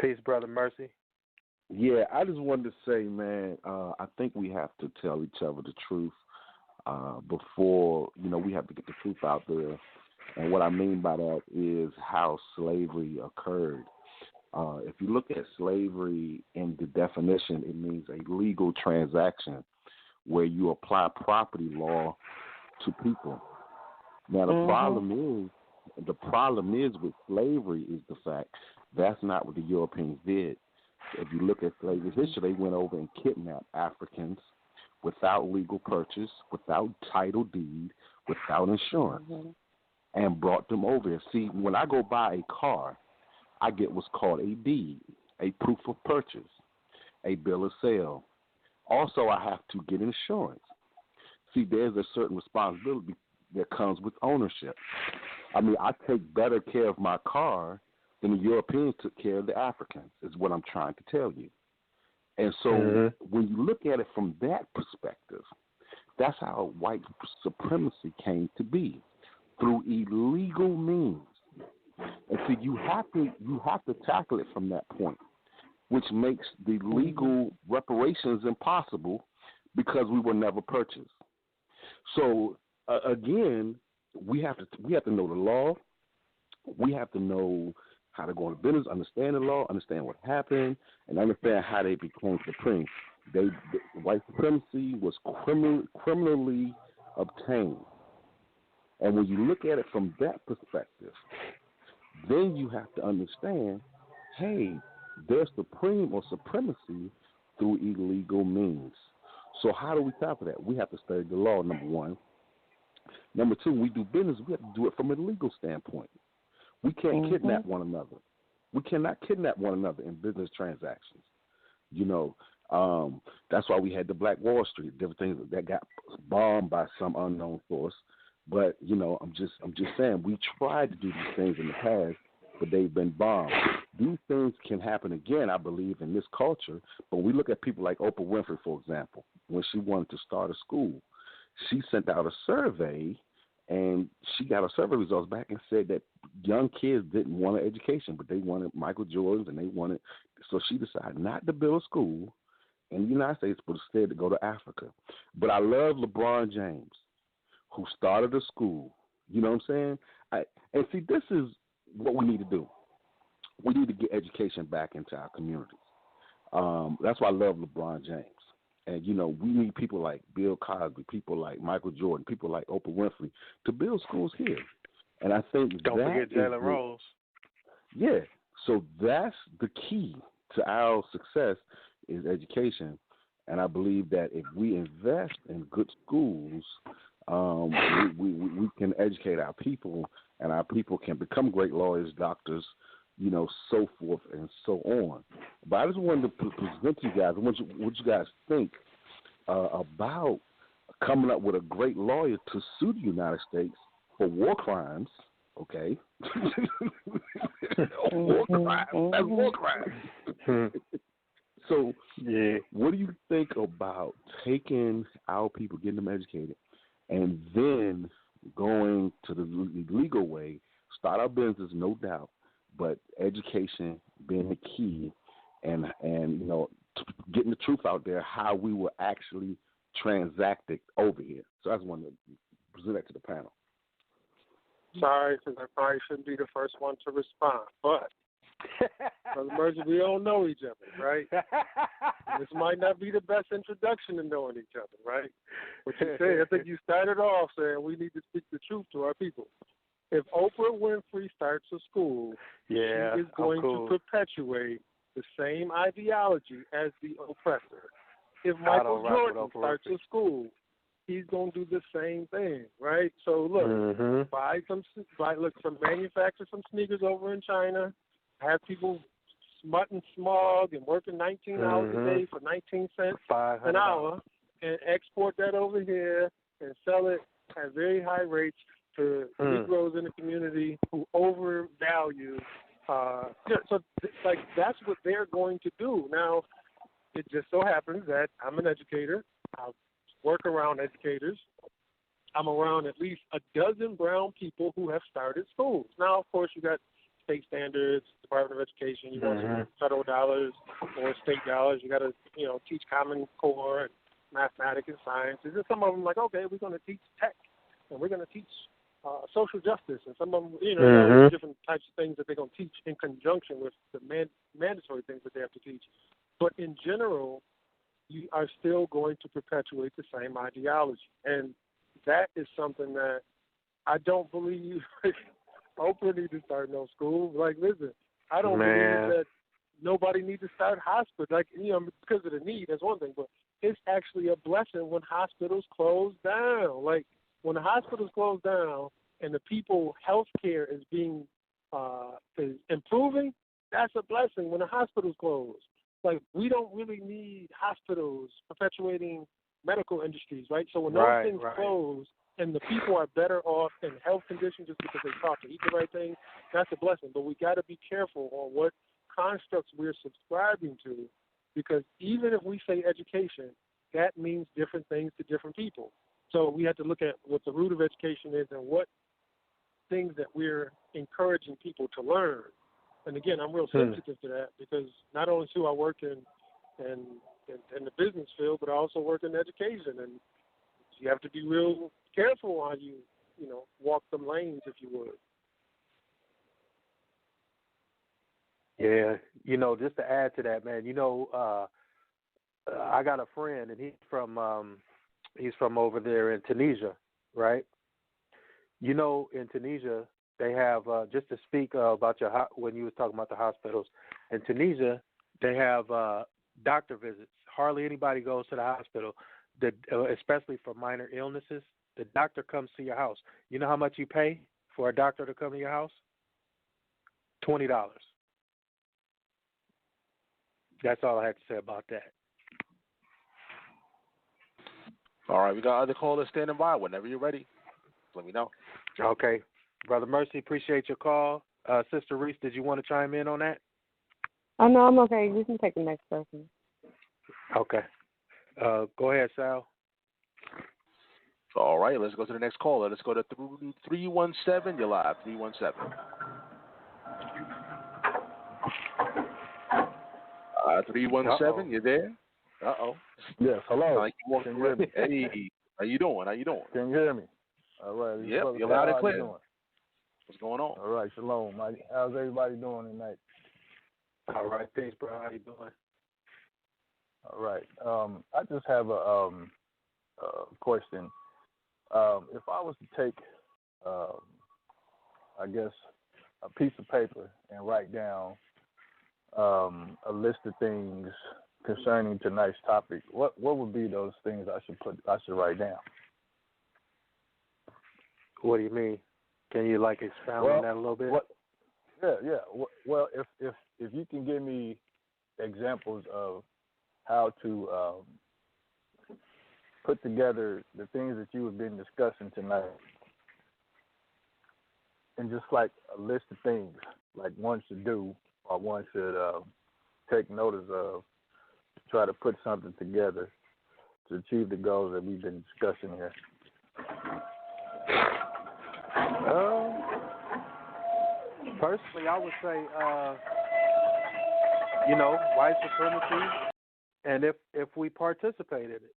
Peace, Brother Mercy. Yeah, I just wanted to say, man, I think we have to tell each other the truth before, we have to get the truth out there. And what I mean by that is how slavery occurred. If you look at slavery in the definition, it means a legal transaction where you apply property law to people. Now, the problem is with slavery is the fact that's not what the Europeans did. If you look at slavery history, they went over and kidnapped Africans without legal purchase, without title deed, without insurance, and brought them over here. See, when I go buy a car, I get what's called a deed, a proof of purchase, a bill of sale. Also, I have to get insurance. See, there's a certain responsibility that comes with ownership. I mean, I take better care of my car than the Europeans took care of the Africans, is what I'm trying to tell you. And so when you look at it from that perspective, that's how white supremacy came to be, through illegal means. And so you have to tackle it from that point, which makes the legal reparations impossible because we were never purchased. So again, we have to know the law. We have to know how to go into business, understand the law, understand what happened, and understand how they became supreme. White supremacy was criminally obtained. And when you look at it from that perspective, then you have to understand, hey, there's supreme or supremacy through illegal means. So how do we tackle that? We have to study the law, number one. Number two, we do business, we have to do it from a legal standpoint. We can't kidnap one another. We cannot kidnap one another in business transactions. That's why we had the Black Wall Street, different things that got bombed by some unknown force. But I'm just saying we tried to do these things in the past, but they've been bombed. These things can happen again, I believe, in this culture. But we look at people like Oprah Winfrey, for example, when she wanted to start a school, she sent out a survey. And she got her survey results back and said that young kids didn't want an education, but they wanted Michael Jordans, and so she decided not to build a school in the United States, but instead to go to Africa. But I love LeBron James, who started a school. You know what I'm saying? And see, this is what we need to do. We need to get education back into our communities. That's why I love LeBron James. And, we need people like Bill Cosby, people like Michael Jordan, people like Oprah Winfrey to build schools here. And I think don't forget Jalen Rose. Yeah. So that's the key to our success is education. And I believe that if we invest in good schools, we can educate our people, and our people can become great lawyers, doctors, so forth and so on. But I just wanted to present to you guys what you guys think about coming up with a great lawyer to sue the United States for war crimes, okay? War crimes. That's war crimes. So, what do you think about taking our people, getting them educated, and then going to the legal way, start our business, no doubt, but education being the key, and getting the truth out there, how we will actually transact it over here. So I just wanted to present that to the panel. Sorry, because I probably shouldn't be the first one to respond, but Brother Mercy, we don't know each other, right? This might not be the best introduction to knowing each other, right? What you said, I think you started off saying we need to speak the truth to our people. If Oprah Winfrey starts a school, she is going to perpetuate the same ideology as the oppressor. If Michael Jordan starts a school, he's going to do the same thing, right? So look, manufacture some sneakers over in China, have people smutting smog and working 19 hours a day for 19 cents an hour, and export that over here and sell it at very high rates to Negroes in the community who overvalue. That's what they're going to do. Now, it just so happens that I'm an educator. I work around educators. I'm around at least a dozen brown people who have started schools. Now, of course, you got state standards, Department of Education. You want some federal dollars or state dollars. You got to, teach Common Core and mathematics and sciences. And some of them like, okay, we're going to teach tech and we're going to teach social justice, and some of them, different types of things that they're going to teach in conjunction with the mandatory things that they have to teach. But in general, you are still going to perpetuate the same ideology. And that is something that I don't believe Oprah needs to start no school. Like, listen, I don't believe that nobody needs to start hospitals. Like, because of the need, that's one thing. But it's actually a blessing when hospitals close down. Like, when the hospitals close down and the people health care is being is improving, that's a blessing when the hospitals close. Like, we don't really need hospitals perpetuating medical industries, right? So when those things close and the people are better off in health conditions just because they taught to eat the right thing, that's a blessing. But we got to be careful on what constructs we're subscribing to, because even if we say education, that means different things to different people. So we have to look at what the root of education is and what things that we're encouraging people to learn. And again, I'm real sensitive to that because not only do I work in the business field, but I also work in education, and you have to be real careful how you walk them lanes, if you would. Yeah, just to add to that, man, I got a friend, and he's from over there in Tunisia, right? In Tunisia, they have, just to speak about when you were talking about the hospitals, in Tunisia, they have doctor visits. Hardly anybody goes to the hospital, especially for minor illnesses. The doctor comes to your house. You know how much you pay for a doctor to come to your house? $20. That's all I have to say about that. All right, we got other callers standing by. Whenever you're ready, let me know. Okay. Brother Mercy, appreciate your call. Sister Reese, did you want to chime in on that? Oh, no, I'm okay. You can take the next person. Okay. Go ahead, Sal. All right, let's go to the next caller. Let's go to 317. You're live, 317. 317, you there? Uh-oh. Yes, hello. Like you Can you hear me? Hey, how you doing? Can you hear me? All right. Yep, you're loud and clear. What's going on? All right, shalom. How's everybody doing tonight? All right, thanks, bro. How you doing? All right. I just have a question. If I was to take, I guess, a piece of paper and write down a list of things concerning tonight's topic, what would be those things I should write down? What do you mean? Can you expound on that a little bit? Yeah. Well, if you can give me examples of how to put together the things that you have been discussing tonight, and just like a list of things, like one should do or one should take notice of, try to put something together to achieve the goals that we've been discussing here? Personally, I would say, white supremacy, and if we participate in it,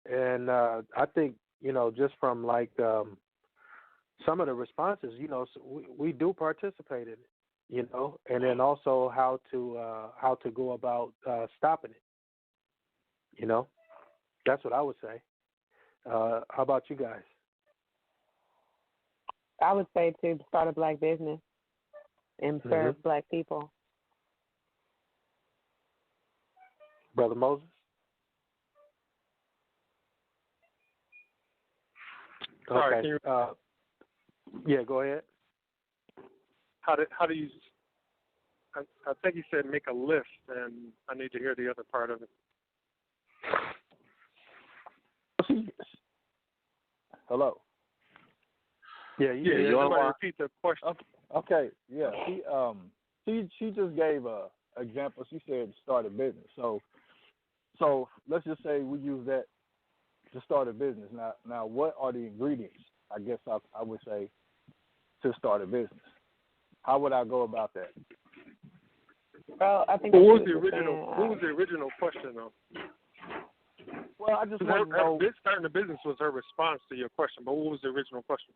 and I think just from like some of the responses, we do participate in it, and then also how to go about stopping it. That's what I would say. How about you guys? I would say to start a black business and serve black people. Brother Moses? Sorry, okay. can you, yeah, go ahead. how do you? I think you said make a list, and I need to hear the other part of it. Hello. Yeah, you want to repeat the question? Okay, yeah. She just gave a example. She said start a business. So let's just say we use that to start a business. Now what are the ingredients? I guess I would say to start a business. How would I go about that? Well, I think. What was the original question though? Well, I just want to know. Starting a business was her response to your question, but what was the original question?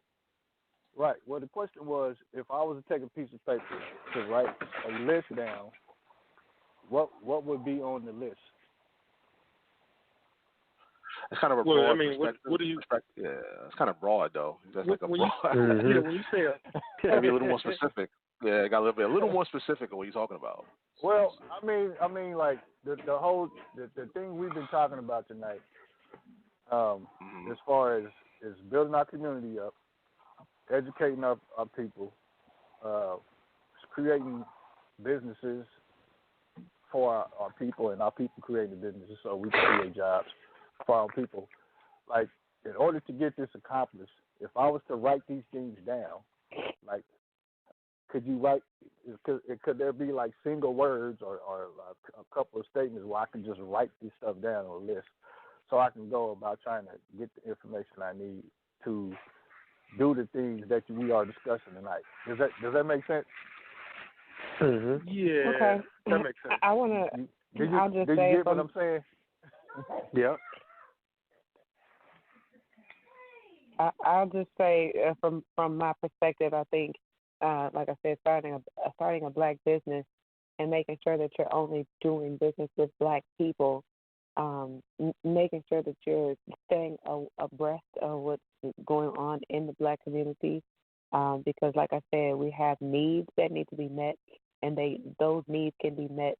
Right. Well, the question was, if I was to take a piece of paper to write a list down, what would be on the list? It's kind of a broad. Well, I mean, what do you? Yeah, it's kind of broad though. That's like a broad. Yeah, when you say maybe a little more specific. Yeah, it got a little more specific on what you're talking about. Well, I mean, like the whole the thing we've been talking about tonight, as far as is building our community up, educating our people, creating businesses for our people, and our people creating businesses so we can create jobs for our people. Like, in order to get this accomplished, if I was to write these things down, like, could there be like single words or a couple of statements where I can just write this stuff down on a list so I can go about trying to get the information I need to do the things that we are discussing tonight? Does that make sense? Yeah, okay. That makes sense. I want to. I'll just did say you get what I'm saying? Yeah. I'll just say from my perspective, I think, like I said, starting a black business and making sure that you're only doing business with black people, making sure that you're staying abreast of what's going on in the black community, because, like I said, we have needs that need to be met, and those needs can be met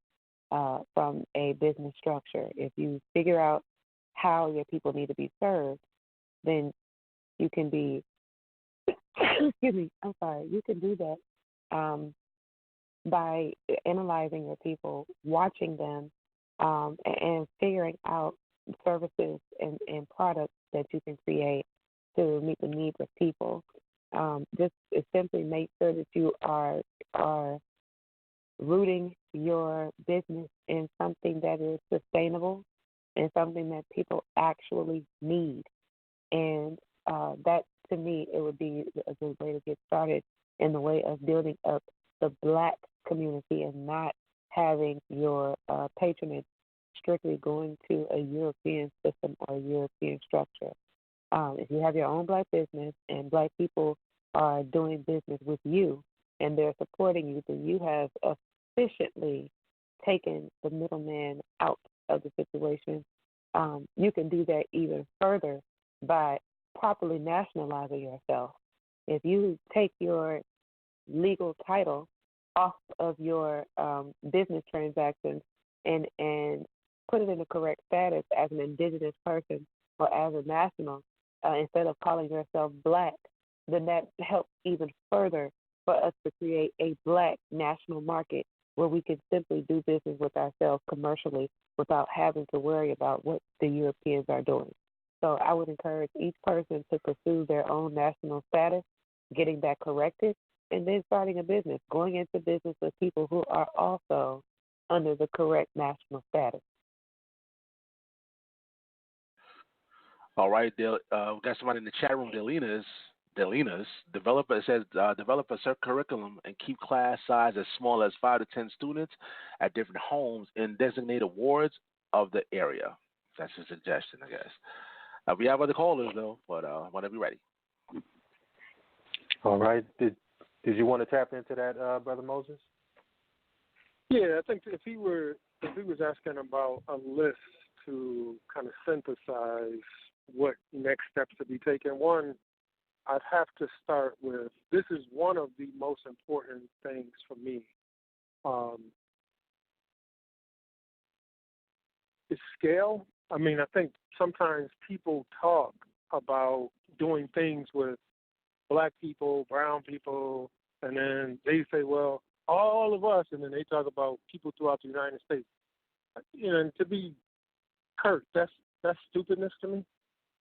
from a business structure. If you figure out how your people need to be served, then you can be, you can do that by analyzing your people, watching them, and figuring out services and products that you can create to meet the needs of people. Just simply make sure that you are rooting your business in something that is sustainable and something that people actually need. And that, to me, it would be a good way to get started in the way of building up the black community and not having your patronage strictly going to a European system or a European structure. If you have your own black business and black people are doing business with you and they're supporting you, then you have efficiently taken the middleman out of the situation. You can do that even further by properly nationalizing yourself. If you take your legal title off of your business transactions and put it in the correct status as an indigenous person or as a national, instead of calling yourself black, then that helps even further for us to create a black national market where we can simply do business with ourselves commercially without having to worry about what the Europeans are doing. So I would encourage each person to pursue their own national status, getting that corrected, and then starting a business, going into business with people who are also under the correct national status. All right, we got somebody in the chat room, Delinas, develop a curriculum and keep class size as small as 5 to 10 students at different homes in designated wards of the area. That's a suggestion, I guess. We have other callers though, but whenever you're ready. All right. Did you want to tap into that, Brother Moses? Yeah, I think if he was asking about a list to kind of synthesize what next steps to be taken, one, I'd have to start with, this is one of the most important things for me. Is scale. I mean, I think sometimes people talk about doing things with black people, brown people, and then they say, well, all of us, and then they talk about people throughout the United States. You know, and to be curt, that's stupidness to me.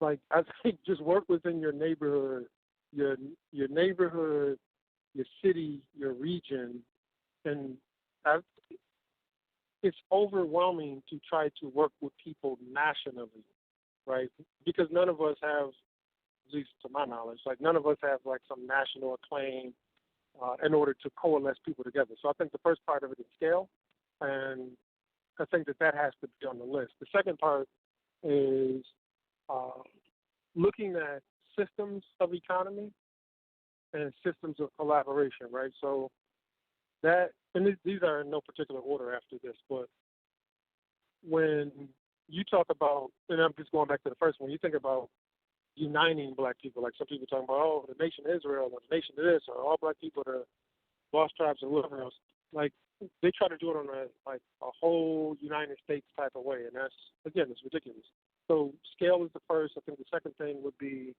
Like, I think just work within your neighborhood, your neighborhood, your city, your region, and it's overwhelming to try to work with people nationally, right? Because none of us have, at least to my knowledge, like none of us have like some national acclaim in order to coalesce people together. So I think the first part of it is scale, and I think that has to be on the list. The second part is looking at systems of economy and systems of collaboration, right? So that, and these are in no particular order after this, but when you talk about, and I'm just going back to the first one, you think about uniting black people, like some people talking about, oh, the nation of Israel, or the nation of this, or all black people, the lost tribes, or whatever else. Like, they try to do it on a whole United States type of way, and that's, again, it's ridiculous. So scale is the first. I think the second thing would be,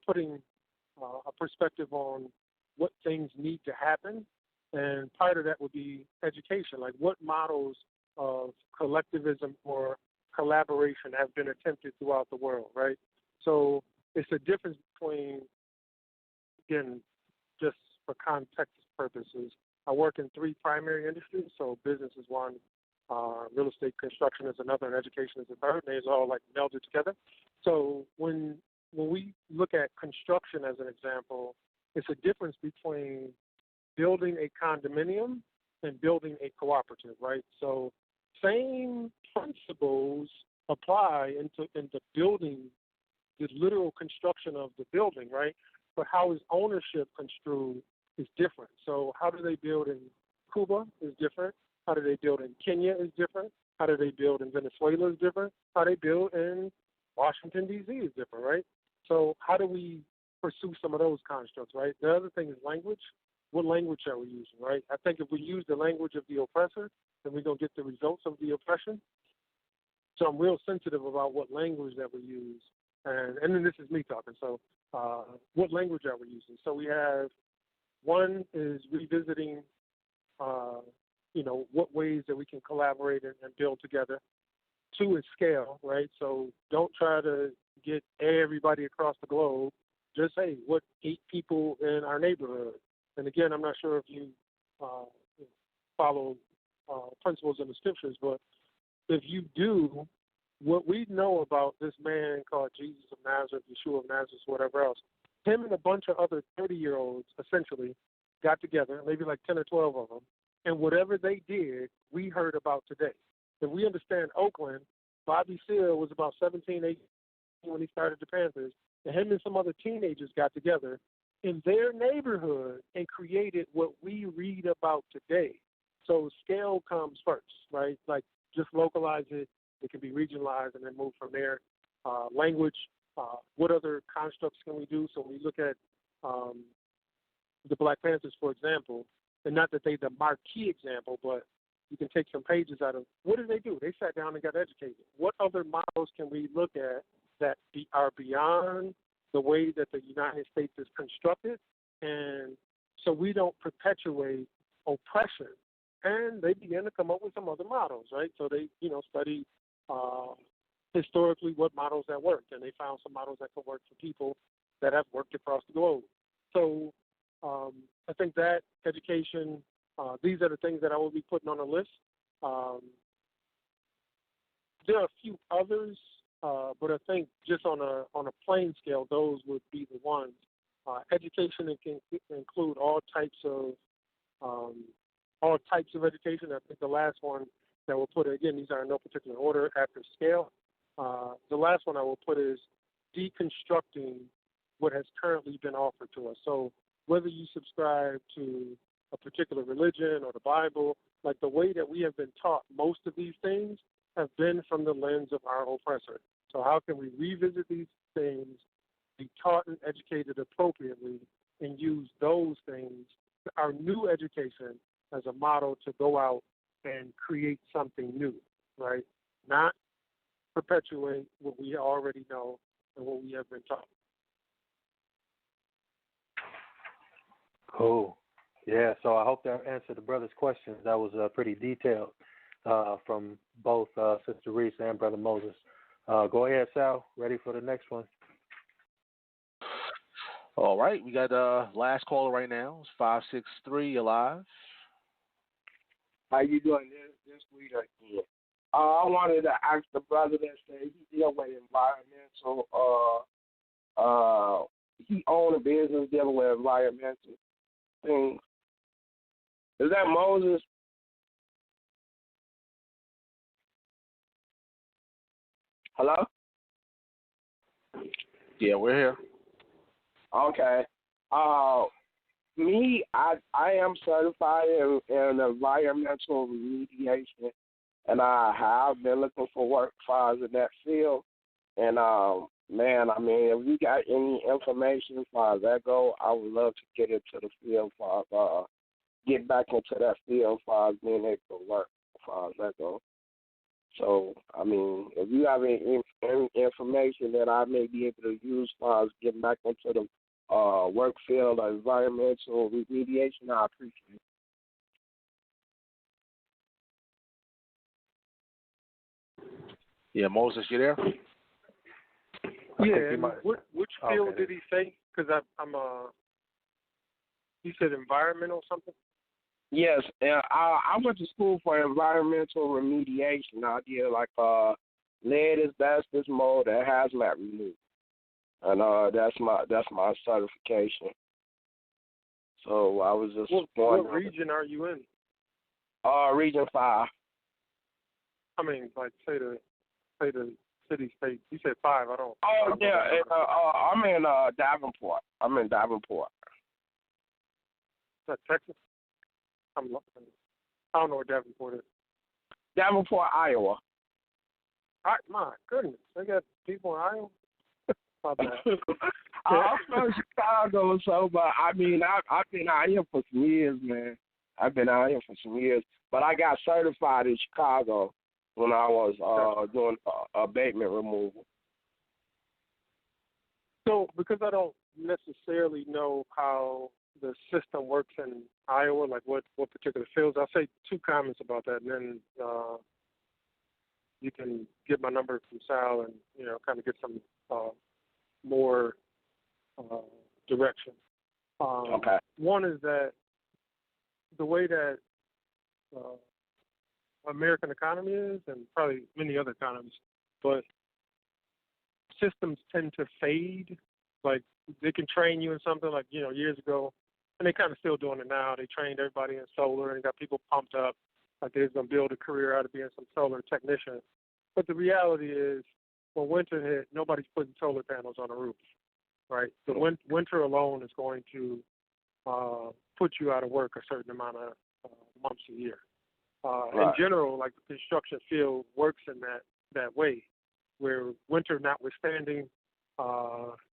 putting a perspective on what things need to happen, and part of that would be education. Like, what models of collectivism or collaboration have been attempted throughout the world, right? So it's a difference between, again, just for context purposes, I work in 3 primary industries. So business is one, real estate construction is another, and education is the third, and they're all like melded together. So when we look at construction as an example, it's a difference between building a condominium and building a cooperative, right? So same principles apply into building the literal construction of the building, right? But how is ownership construed is different. So how do they build in Cuba is different. How do they build in Kenya is different. How do they build in Venezuela is different. How they build in Washington, D.C. is different, right? So how do we pursue some of those constructs, right? The other thing is language. What language are we using, right? I think if we use the language of the oppressor, then we're going to get the results of the oppression. So I'm real sensitive about what language that we use. And then this is me talking. So what language are we using? So we have, one is revisiting, what ways that we can collaborate and build together. 2 is scale, right? So don't try to get everybody across the globe. Just say, what 8 people in our neighborhood? And again, I'm not sure if you follow principles in the scriptures, but if you do, what we know about this man called Jesus of Nazareth, Yeshua of Nazareth, whatever else, him and a bunch of other 30-year-olds essentially got together, maybe like 10 or 12 of them, and whatever they did, we heard about today. If we understand Oakland, Bobby Seale was about 17, 18 when he started the Panthers, and him and some other teenagers got together in their neighborhood and created what we read about today. So scale comes first, right? Like, just localize it. It can be regionalized and then move from there. Language, what other constructs can we do? So when we look at the Black Panthers, for example, and not that they're the marquee example, but you can take some pages out of, what did they do? They sat down and got educated. What other models can we look at that are beyond the way that the United States is constructed, and so we don't perpetuate oppression? And they began to come up with some other models, right? So they, studied historically what models that worked, and they found some models that could work for people that have worked across the globe. So I think that education, these are the things that I will be putting on a list. there are a few others, but I think just on a plain scale, those would be the ones. Education can include all types of education. I think the last one that we'll put, again, these are in no particular order after scale. The last one I will put is deconstructing what has currently been offered to us. So whether you subscribe to a particular religion or the Bible, like the way that we have been taught most of these things have been from the lens of our oppressor. So how can we revisit these things, be taught and educated appropriately, and use those things, our new education, as a model to go out and create something new, right? Not perpetuate what we already know and what we have been taught. Cool. Yeah, so I hope that answered the brother's questions. That was pretty detailed from both Sister Reese and Brother Moses. Go ahead, Sal. Ready for the next one? All right, we got last caller right now. It's 563. You're live. How you doing? This week again. I wanted to ask the brother that said he deal with environmental. He own a business dealing with environmental things. Is that Moses? Hello? Yeah, we're here. Okay. I am certified in environmental remediation, and I have been looking for work files in that field. And man, I mean, if you got any information as far as that go, I would love to get into the field for get back into that field as far as being able to work as far as that go. So, I mean, if you have any information that I may be able to use as far as getting back into the work field of environmental remediation, I appreciate it. Yeah, Moses, you there? Yeah, which field did he say? Because he said environmental something? Yes, I went to school for environmental remediation. I did like lead, asbestos, mold, and hazmat removal, and that's my certification. So I was just what region are you in? Region 5. I mean, like say the city, state. You said 5. I don't. Oh yeah, I'm in Davenport. Is that Texas? I don't know where Davenport is. Davenport, Iowa. My goodness, they got people in Iowa. My bad. I'm from Chicago, so but I mean, I've been out here for some years, man. I've been out here for some years, but I got certified in Chicago when I was doing abatement removal. So, because I don't necessarily know how the system works in Iowa, like what particular fields, I'll say 2 comments about that, and then you can get my number from Sal and, kind of get some more direction. Okay. One is that the way that American economy is, and probably many other economies, but systems tend to fade. Like, they can train you in something like, years ago, and they kind of still doing it now. They trained everybody in solar and got people pumped up like they're going to build a career out of being some solar technician. But the reality is, when winter hit, nobody's putting solar panels on the roof, right? The winter alone is going to put you out of work a certain amount of months a year. In general, like the construction field works in that way, where winter notwithstanding,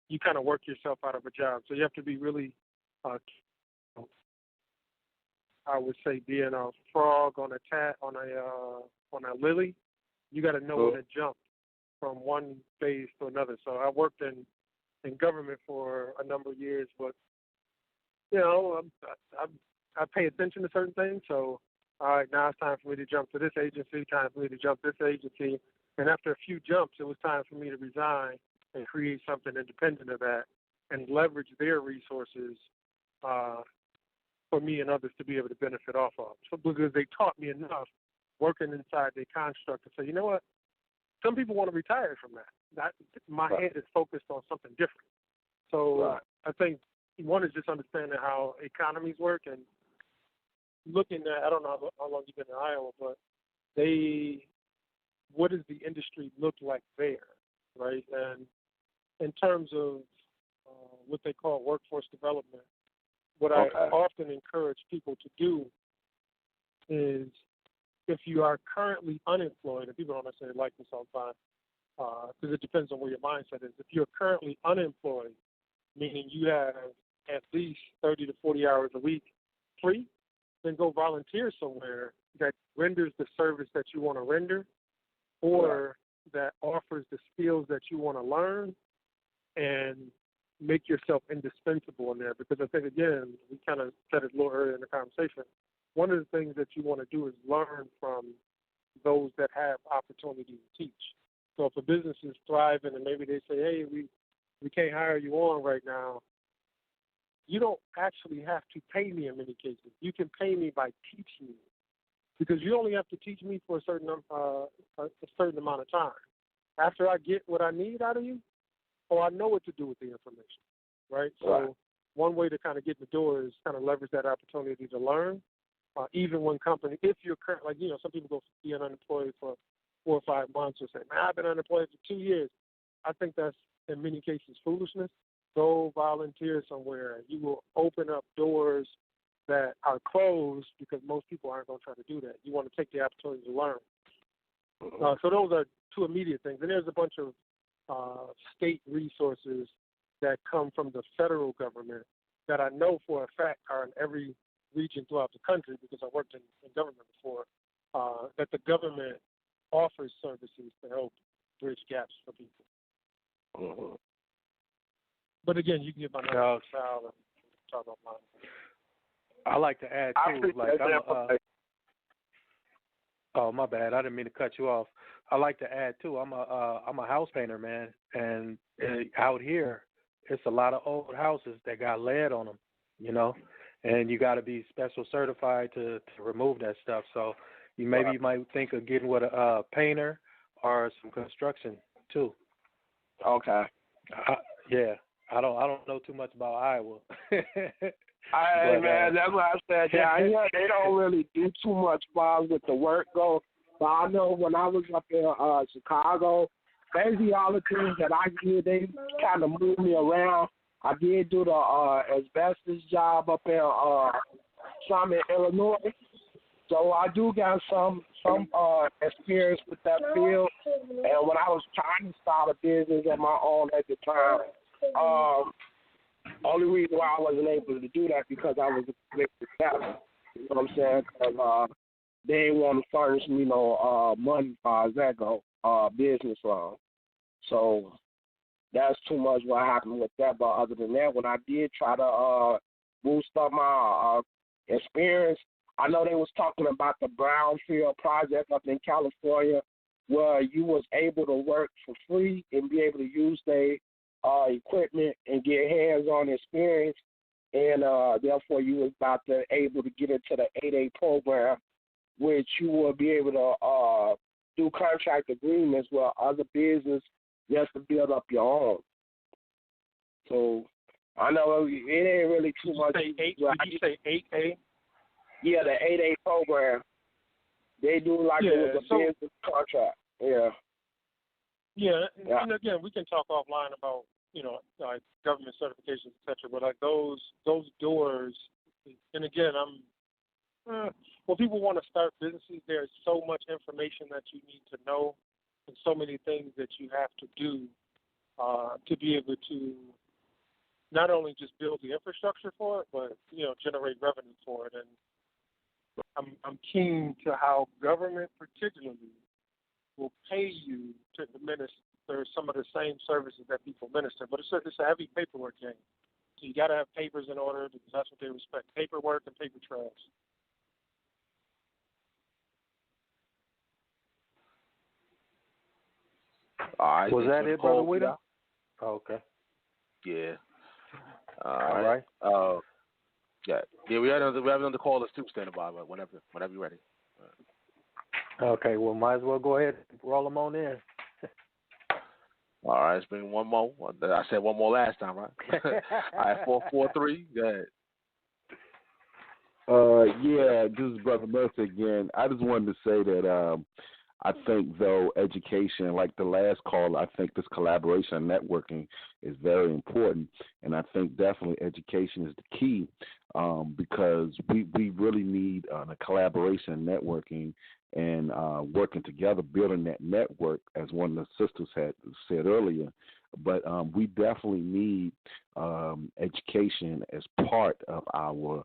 you kind of work yourself out of a job. So you have to be really, I would say, being a frog on a lily, you got to know when to jump from one phase to another. So I worked in government for a number of years, but I pay attention to certain things. So all right, now it's time for me to jump to this agency, time for me to jump to this agency. And after a few jumps, it was time for me to resign and create something independent of that and leverage their resources for me and others to be able to benefit off of. So because they taught me enough working inside their construct to say, you know what, some people want to retire from that. My head is focused on something different. So I think one is just understanding how economies work and looking at, I don't know how long you've been in Iowa, but what does the industry look like there, right? And in terms of what they call workforce development, what I often encourage people to do is, if you are currently unemployed, and people don't necessarily like this all the time, because it depends on where your mindset is. If you're currently unemployed, meaning you have at least 30 to 40 hours a week free, then go volunteer somewhere that renders the service that you want to render, or that offers the skills that you want to learn, and make yourself indispensable in there. Because I think, again, we kind of said it a little earlier in the conversation, one of the things that you want to do is learn from those that have opportunity to teach. So if a business is thriving and maybe they say, hey, we can't hire you on right now, you don't actually have to pay me in many cases. You can pay me by teaching me, because you only have to teach me for a certain amount of time. After I get what I need out of you, I know what to do with the information, right? So one way to kind of get in the door is kind of leverage that opportunity to learn. Even when if you're current, like, some people go be unemployed for 4 or 5 months or say, man, I've been unemployed for 2 years. I think that's, in many cases, foolishness. Go volunteer somewhere. You will open up doors that are closed because most people aren't going to try to do that. You want to take the opportunity to learn. So those are two immediate things. And there's a bunch of state resources that come from the federal government that I know for a fact are in every region throughout the country, because I worked in government before, that the government offers services to help bridge gaps for people. But again, you can get my number to Sal and talk offline. I like to add too, oh, my bad, I didn't mean to cut you off. I like to add too, I'm a house painter, man, and out here it's a lot of old houses that got lead on them, and you got to be special certified to remove that stuff. So you might think of getting with a painter or some construction too. Okay. Yeah, I don't know too much about Iowa. Man, that's what I said. Down here, they don't really do too much as with the work go. But I know when I was up in Chicago, basically all the things that I did, they kind of moved me around. I did do the asbestos job up in Summit, Illinois. So I do got some experience with that field. And when I was trying to start a business of my own at the time, only reason why I wasn't able to do that because I was a convicted felon. You know what I'm saying? Because they didn't want to furnish me no money as far as that go, business loan. So that's too much what happened with that. But other than that, when I did try to boost up my experience, I know they was talking about the Brownfield project up in California, where you was able to work for free and be able to use their equipment and get hands-on experience, and therefore you was about to able to get into the 8A program, which you will be able to do contract agreements with other business just to build up your own. So I know it ain't really too much. Did you say 8A? Yeah, the 8A program. They do like it was a business contract. Yeah. Yeah, and again, we can talk offline about, like government certifications, et cetera, but like those doors, and again, when people want to start businesses, there's so much information that you need to know and so many things that you have to do to be able to not only just build the infrastructure for it, but, generate revenue for it. And I'm keen to how government particularly will pay you to administer some of the same services that people minister, but it's a heavy paperwork game. So you got to have papers in order, because that's what they respect: paperwork and paper trails. All right. Was that it, Brother Wheeler? Oh, okay. Yeah. All right. Yeah. We have another caller too standing by, but whenever you're ready. Okay. Well, might as well go ahead and roll them on in. All right, let's bring one more. I said one more last time, right? All right, 443. Go ahead. Yeah, this is Brother Mercer again. I just wanted to say that I think, though, education, like the last call, I think this collaboration and networking is very important. And I think definitely education is the key because we really need the collaboration and networking and working together, building that network, as one of the sisters had said earlier. But we definitely need education as part of our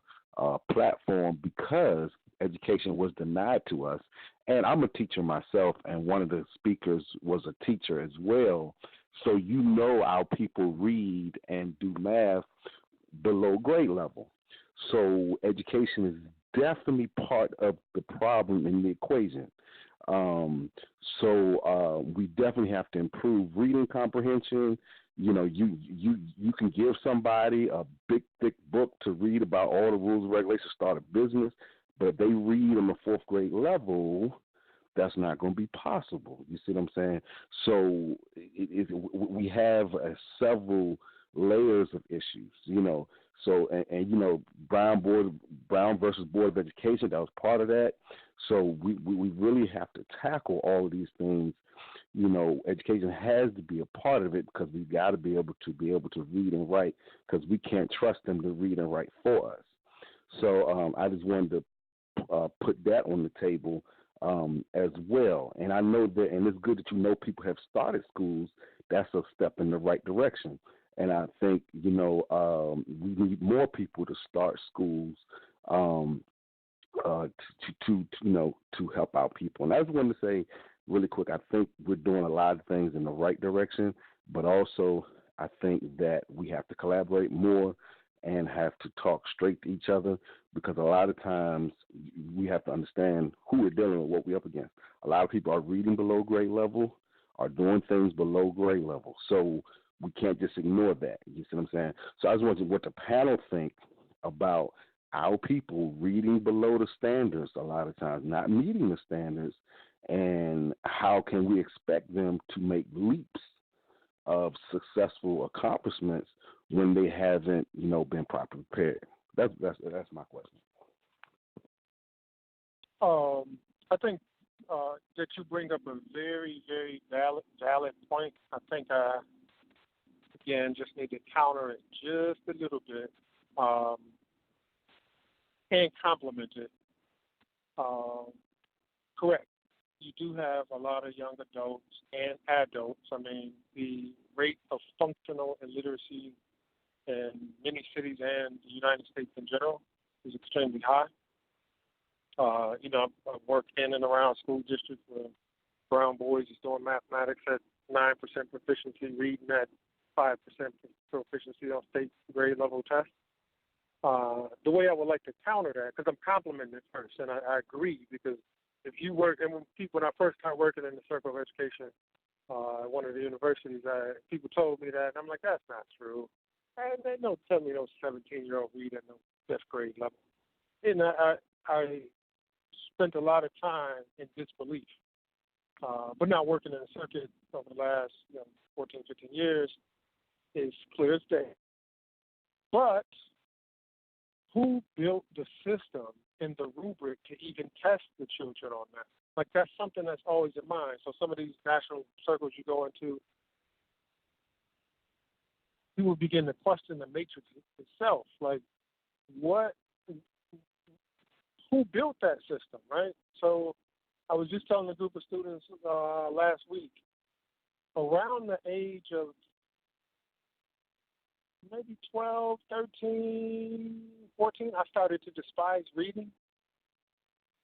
platform because education was denied to us. And I'm a teacher myself, and one of the speakers was a teacher as well. So you know our people read and do math below grade level. So education is definitely part of the problem in the equation. We definitely have to improve reading comprehension. You know, you can give somebody a big, thick book to read about all the rules and regulations, start a business, but if they read on the fourth grade level, that's not going to be possible. You see what I'm saying? So we have several layers of issues, you know. So, and you know, Brown versus Board of Education, that was part of that. So we really have to tackle all of these things. You know, education has to be a part of it because we've got to be able to read and write because we can't trust them to read and write for us. So I just wanted to put that on the table as well. And I know that, and it's good that you know people have started schools. That's a step in the right direction. And I think, you know, we need more people to start schools to help out people. And I just wanted to say really quick, I think we're doing a lot of things in the right direction, but also I think that we have to collaborate more and have to talk straight to each other because a lot of times we have to understand who we're dealing with, what we're up against. A lot of people are reading below grade level, are doing things below grade level. So we can't just ignore that. You see what I'm saying? So I was wondering what the panel think about our people reading below the standards a lot of times, not meeting the standards, and how can we expect them to make leaps of successful accomplishments when they haven't, you know, been properly prepared? That's my question. I think that you bring up a very, very valid point. I think I, again, just need to counter it just a little bit and complement it. Correct. You do have a lot of young adults and adults. I mean, the rate of functional illiteracy in many cities and the United States in general is extremely high. You know, I've worked in and around school districts where brown boys is doing mathematics at 9% proficiency, reading at 5% proficiency on state grade level tests. The way I would like to counter that, because I'm complimenting it first, and I agree, because if you work, and when I first started working in the circle of education at one of the universities, people told me that, and I'm like, that's not true. And they don't tell me those 17-year-old read at no fifth grade level. And I spent a lot of time in disbelief. But now working in the circuit over the last 14, 15 years is clear as day. But who built the system and the rubric to even test the children on that? Like, that's something that's always in mind. So some of these national circles you go into, you will begin to question the matrix itself. Like, who built that system, right? So I was just telling a group of students last week, around the age of maybe 12, 13, 14, I started to despise reading.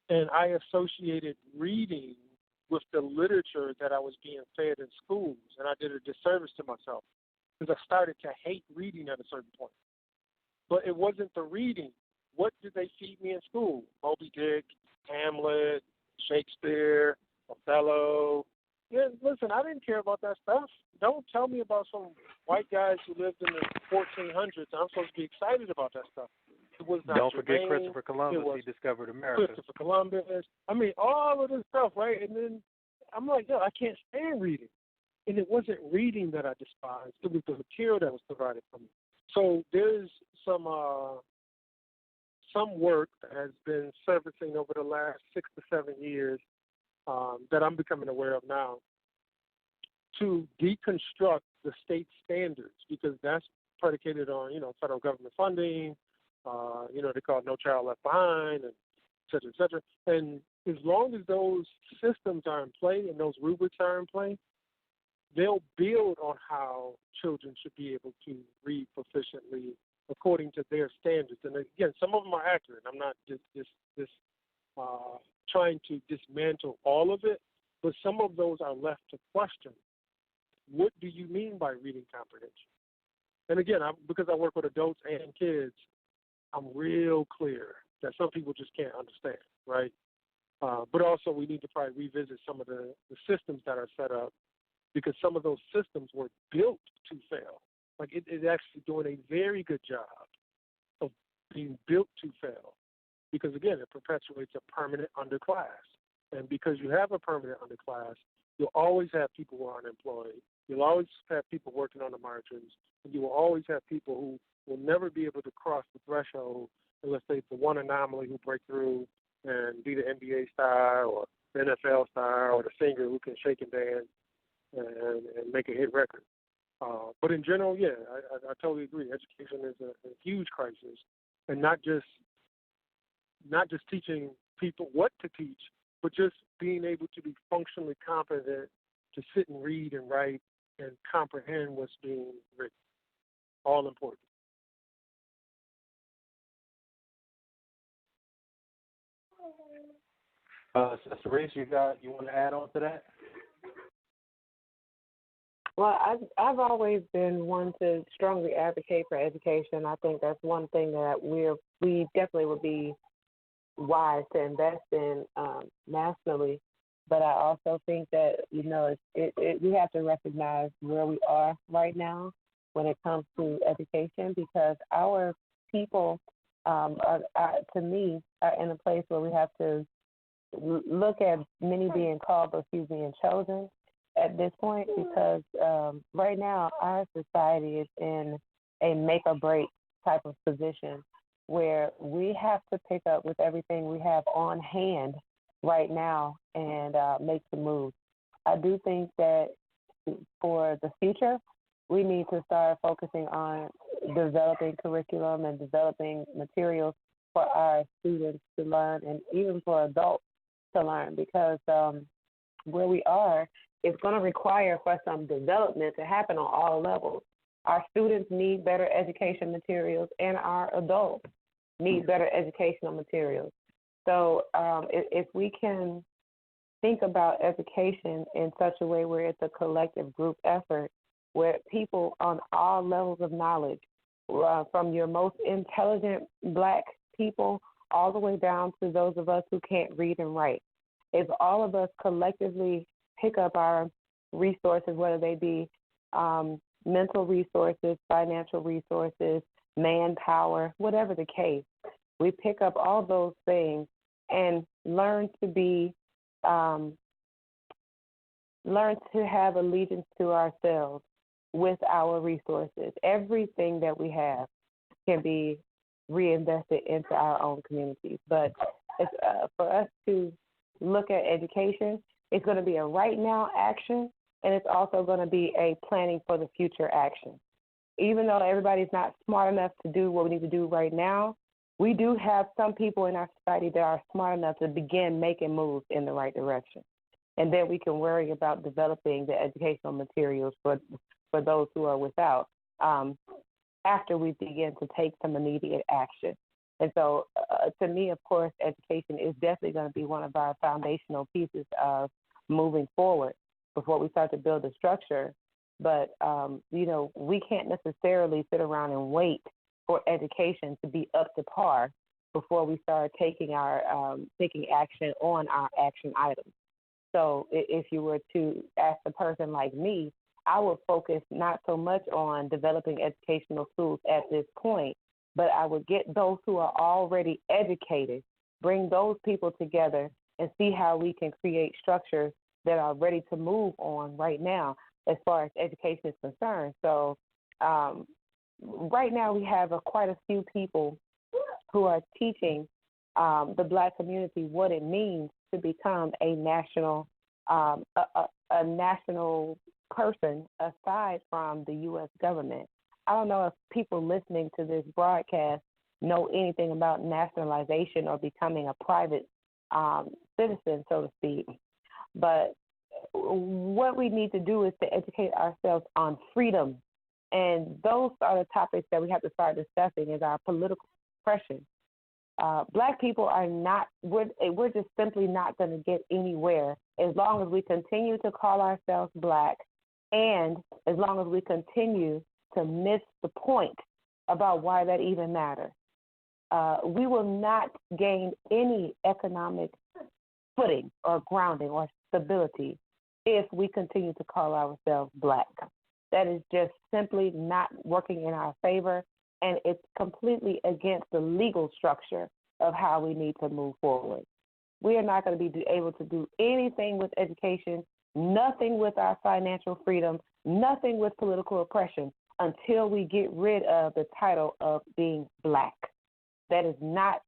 And I associated reading with the literature that I was being fed in schools. And I did a disservice to myself because I started to hate reading at a certain point. But it wasn't the reading. What did they feed me in school? Moby Dick, Hamlet, Shakespeare, Othello. Yeah, listen, I didn't care about that stuff. Don't tell me about some white guys who lived in the 1400s. I'm supposed to be excited about that stuff. It was not. Don't forget Christopher Columbus. He discovered America. Christopher Columbus. I mean, all of this stuff, right? And then I'm like, yo, I can't stand reading. And it wasn't reading that I despised. It was the material that was provided for me. So there's some work that has been surfacing over the last 6 to 7 years that I'm becoming aware of now to deconstruct the state standards, because that's predicated on, federal government funding, they call it No Child Left Behind, and et cetera, et cetera. And as long as those systems are in play and those rubrics are in play, they'll build on how children should be able to read proficiently according to their standards. And again, some of them are accurate. I'm not just trying to dismantle all of it, but some of those are left to question. What do you mean by reading comprehension? And again, because I work with adults and kids, I'm real clear that some people just can't understand, right? But also we need to probably revisit some of the systems that are set up, because some of those systems were built to fail. Like it's actually doing a very good job of being built to fail, because again, it perpetuates a permanent underclass. And because you have a permanent underclass, you'll always have people who are unemployed. You'll always have people working on the margins, and you will always have people who will never be able to cross the threshold unless they're the one anomaly who break through and be the NBA star or the NFL star or the singer who can shake and dance and make a hit record. But in general, yeah, I totally agree. Education is a huge crisis, and not just teaching people what to teach, but just being able to be functionally competent to sit and read and write and comprehend what's being written. All important. Sister Reese, you want to add on to that? Well, I've always been one to strongly advocate for education. I think that's one thing that we definitely would be wise to invest in nationally. But I also think that we have to recognize where we are right now when it comes to education, because our people, to me, are in a place where we have to look at many being called but few being chosen at this point, because right now our society is in a make or break type of position where we have to pick up with everything we have on hand right now and make some moves. I do think that for the future, we need to start focusing on developing curriculum and developing materials for our students to learn, and even for adults to learn, because where we are, it's going to require for some development to happen on all levels. Our students need better education materials, and our adults need better educational materials. So if we can think about education in such a way where it's a collective group effort, where people on all levels of knowledge, from your most intelligent Black people all the way down to those of us who can't read and write, if all of us collectively pick up our resources, whether they be mental resources, financial resources, manpower, whatever the case, we pick up all those things and learn to have allegiance to ourselves with our resources. Everything that we have can be reinvested into our own communities. But it's, for us to look at education, it's going to be a right now action, and it's also going to be a planning for the future action. Even though everybody's not smart enough to do what we need to do right now, we do have some people in our society that are smart enough to begin making moves in the right direction. And then we can worry about developing the educational materials for those who are without after we begin to take some immediate action. And so to me, of course, education is definitely going to be one of our foundational pieces of moving forward before we start to build a structure. But, we can't necessarily sit around and wait for education to be up to par before we start taking action on our action items. So if you were to ask a person like me, I would focus not so much on developing educational tools at this point, but I would get those who are already educated, bring those people together and see how we can create structures that are ready to move on right now. as far as education is concerned. So right now we have quite a few people who are teaching the Black community what it means to become a national national person aside from the U.S. government. I don't know if people listening to this broadcast know anything about nationalization or becoming a private citizen, so to speak. But what we need to do is to educate ourselves on freedom. And those are the topics that we have to start discussing, is our political oppression. Black people are not, we're just simply not going to get anywhere as long as we continue to call ourselves Black, and as long as we continue to miss the point about why that even matters. We will not gain any economic footing or grounding or stability if we continue to call ourselves Black. That is just simply not working in our favor, and it's completely against the legal structure of how we need to move forward. We are not going to be able to do anything with education, nothing with our financial freedom, nothing with political oppression until we get rid of the title of being Black. That is not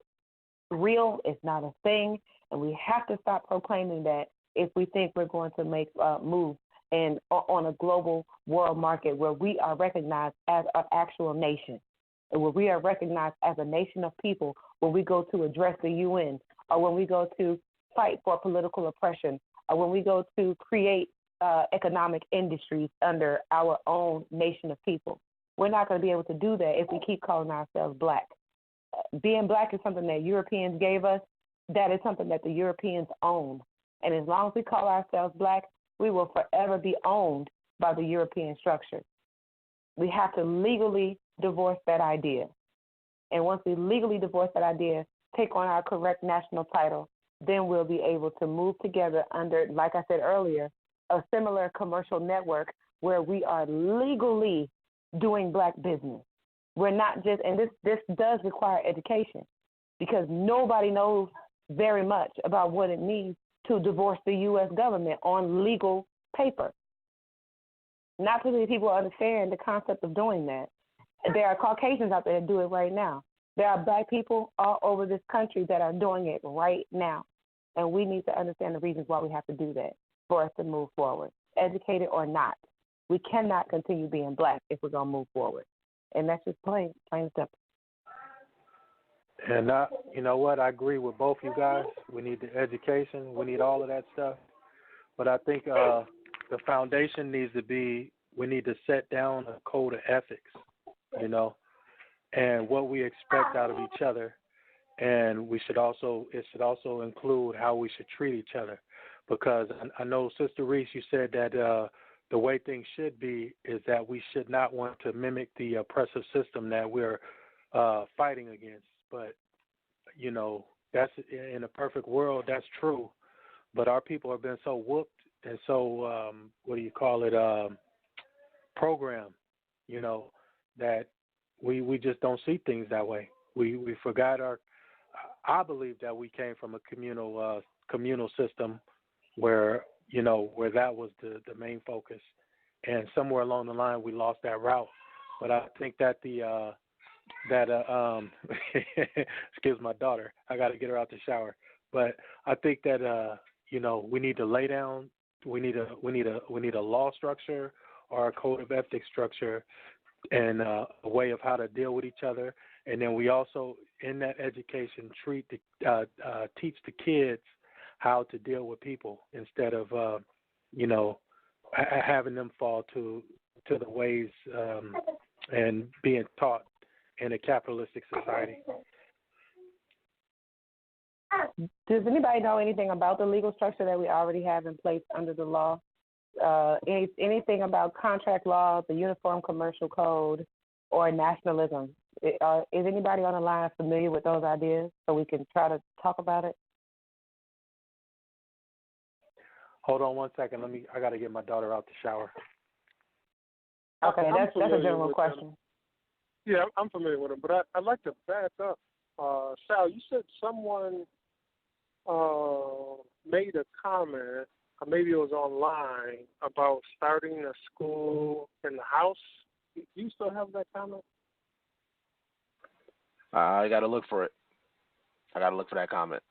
real. It's not a thing. And we have to stop proclaiming that if we think we're going to make moves on a global world market where we are recognized as an actual nation, and where we are recognized as a nation of people when we go to address the UN, or when we go to fight for political oppression, or when we go to create economic industries under our own nation of people. We're not going to be able to do that if we keep calling ourselves Black. Being Black is something that Europeans gave us. That is something that the Europeans own. And as long as we call ourselves Black, we will forever be owned by the European structure. We have to legally divorce that idea. And once we legally divorce that idea, take on our correct national title, then we'll be able to move together under, like I said earlier, a similar commercial network where we are legally doing Black business. We're not just, and this does require education, because nobody knows very much about what it means to divorce the U.S. government on legal paper. Not too many people understand the concept of doing that. There are Caucasians out there that do it right now. There are Black people all over this country that are doing it right now. And we need to understand the reasons why we have to do that for us to move forward, educated or not. We cannot continue being Black if we're going to move forward. And that's just plain and simple. And you know what? I agree with both you guys. We need the education. We need all of that stuff. But I think the foundation needs to be, we need to set down a code of ethics, you know, and what we expect out of each other. And it should also include how we should treat each other. Because I know, Sister Reese, you said that the way things should be is that we should not want to mimic the oppressive system that we're fighting against. But, you know, that's in a perfect world, that's true. But our people have been so whooped and so, programmed, you know, that we just don't see things that way. We forgot I believe that we came from a communal system where, you know, where that was the main focus. And somewhere along the line, we lost that route. But I think that excuse my daughter, I got to get her out the shower. But I think that, you know, we need to lay down, we need a law structure or a code of ethics structure and a way of how to deal with each other. And then we also, in that education, teach the kids how to deal with people instead of, you know, having them fall to the ways and being taught in a capitalistic society. Does anybody know anything about the legal structure that we already have in place under the law? Anything about contract law, the Uniform Commercial Code, or nationalism? Is anybody on the line familiar with those ideas so we can try to talk about it? Hold on one second. I got to get my daughter out the shower. Okay, that's a general question. Yeah, I'm familiar with them, but I'd like to back up. Sal, you said someone made a comment maybe it was online, about starting a school in the house. Do you still have that comment? I got to look for it. I got to look for that comment.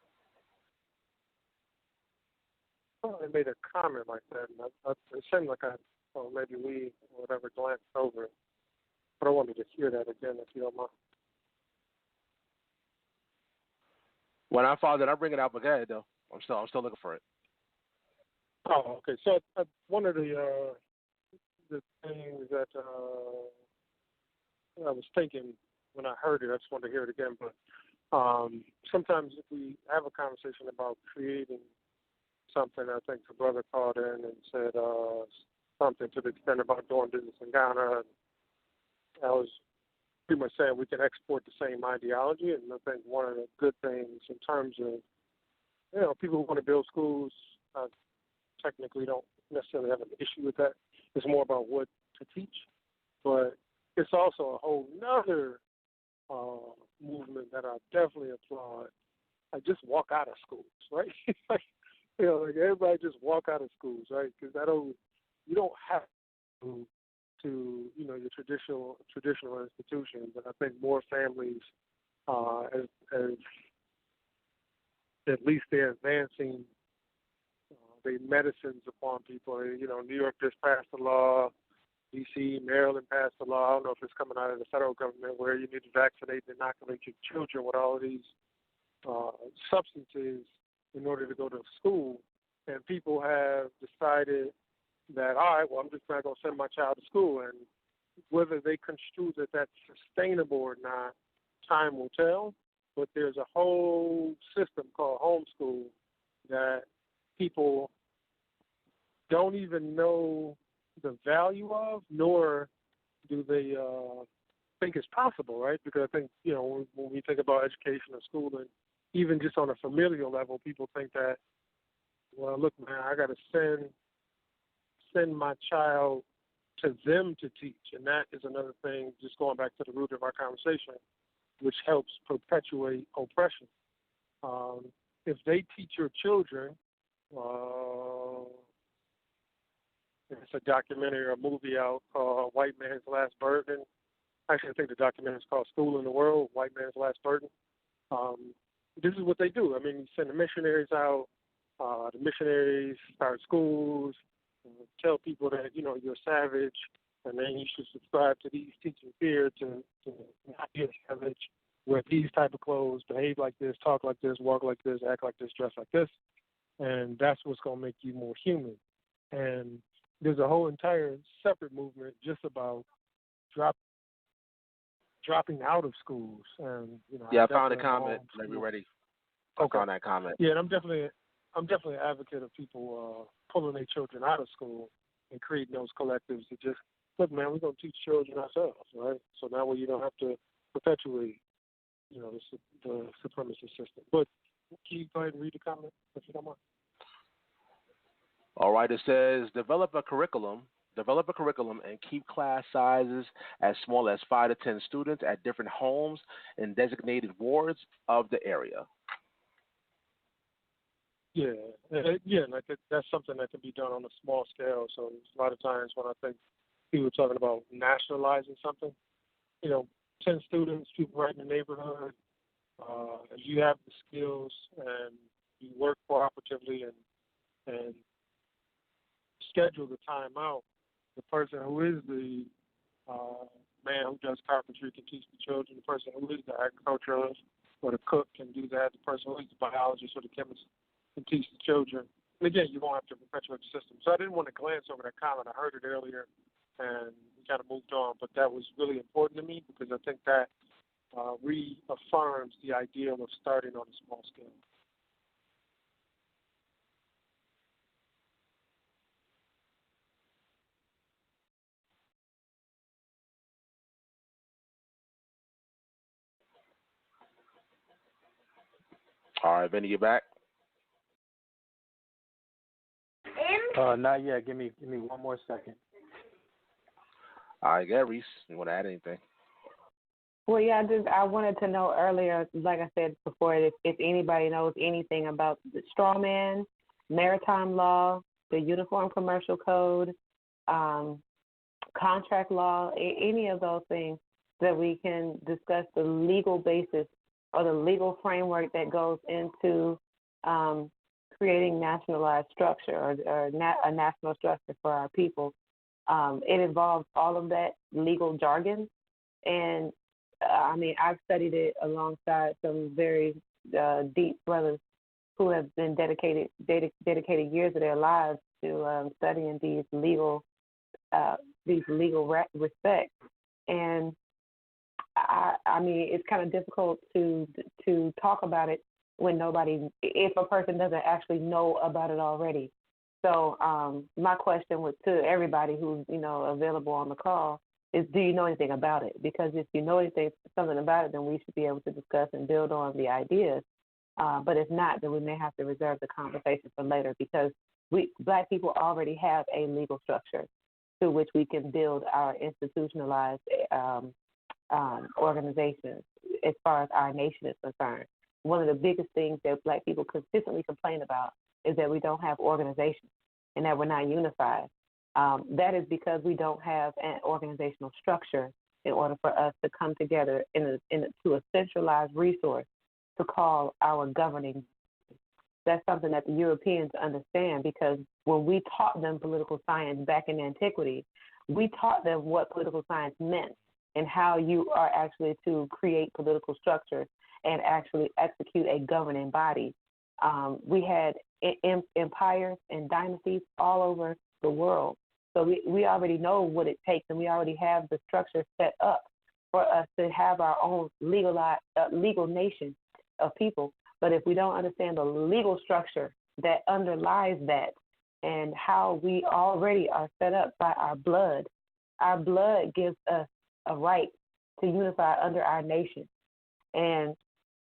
Oh, they made a comment like that. And it seemed like maybe we, or whatever, glanced over it. But I wanted to hear that again, if you don't mind. When I found it, I'll bring it out. But go ahead, though. I'm still looking for it. Oh, okay. So one of the things that I was thinking when I heard it, I just wanted to hear it again. But sometimes if we have a conversation about creating something, I think the brother called in and said something to the extent about doing business in Ghana. And I was pretty much saying we can export the same ideology. And I think one of the good things in terms of, people who want to build schools, technically don't necessarily have an issue with that. It's more about what to teach. But it's also a whole nother movement that I definitely applaud. Like, just walk out of schools, right? like everybody just walk out of schools, right? Because you don't have to your traditional institutions. And I think more families, as at least they're advancing the medicines upon people. New York just passed a law. D.C., Maryland passed a law. I don't know if it's coming out of the federal government where you need to vaccinate and inoculate your children with all of these substances in order to go to school. And people have decided that, all right, well, I'm just not going to send my child to school. And whether they construe that that's sustainable or not, time will tell. But there's a whole system called homeschool that people don't even know the value of, nor do they think it's possible, right? Because I think, when we think about education or schooling, even just on a familial level, people think that, well, look, man, I got to send my child to them to teach. And that is another thing, just going back to the root of our conversation, which helps perpetuate oppression. If they teach your children, it's a documentary or a movie out called White Man's Last Burden. Actually, I think the documentary is called School in the World, White Man's Last Burden. This is what they do. I mean, you send the missionaries out. The missionaries start schools, tell people that, you're a savage, and then you should subscribe to these teachings here to not be a savage, wear these type of clothes, behave like this, talk like this, walk like this, act like this, dress like this. And that's what's going to make you more human. And there's a whole entire separate movement just about dropping out of schools. And I found a comment. Let me ready. I found that comment. Yeah, and I'm definitely an advocate of people pulling their children out of school and creating those collectives to just look, man, we're going to teach children ourselves, right? So that way you don't have to perpetuate, the supremacy system. But can you go ahead and read the comment if you don't mind? All right, it says, develop a curriculum and keep class sizes as small as 5 to 10 students at different homes in designated wards of the area. Yeah, like that's something that can be done on a small scale. So a lot of times when I think people are talking about nationalizing something, 10 students, people right in the neighborhood, if you have the skills and you work cooperatively and schedule the time out, the person who is the man who does carpentry can teach the children. The person who is the agriculturalist or the cook can do that. The person who is the biologist or the chemist can teach the children. And again, you won't have to perpetuate the system. So I didn't want to glance over that comment. I heard it earlier and we kind of moved on, but that was really important to me because I think that reaffirms the ideal of starting on a small scale. All right, Vinny, you back? Not yet. Give me 1 more second. All right, yeah, Reese, you want to add anything? Well, yeah, I wanted to know earlier, like I said before, if anybody knows anything about the straw man, maritime law, the Uniform Commercial Code, contract law, any of those things that we can discuss the legal basis or the legal framework that goes into creating nationalized structure or a national structure for our people. It involves all of that legal jargon. And, I've studied it alongside some very deep brothers who have been dedicated years of their lives to studying these legal respects. And it's kind of difficult to talk about it when if a person doesn't actually know about it already. So my question to everybody who's available on the call is, do you know anything about it? Because if you know something about it, then we should be able to discuss and build on the ideas. But if not, then we may have to reserve the conversation for later, because Black people already have a legal structure through which we can build our institutionalized organizations as far as our nation is concerned. One of the biggest things that Black people consistently complain about is that we don't have organizations and that we're not unified. That is because we don't have an organizational structure in order for us to come together to a centralized resource to call our governing. That's something that the Europeans understand, because when we taught them political science back in antiquity, we taught them what political science meant and how you are actually to create political structures and actually execute a governing body. We had empires and dynasties all over the world. So we already know what it takes, and we already have the structure set up for us to have our own legal nation of people. But if we don't understand the legal structure that underlies that and how we already are set up by our blood gives us a right to unify under our nation. And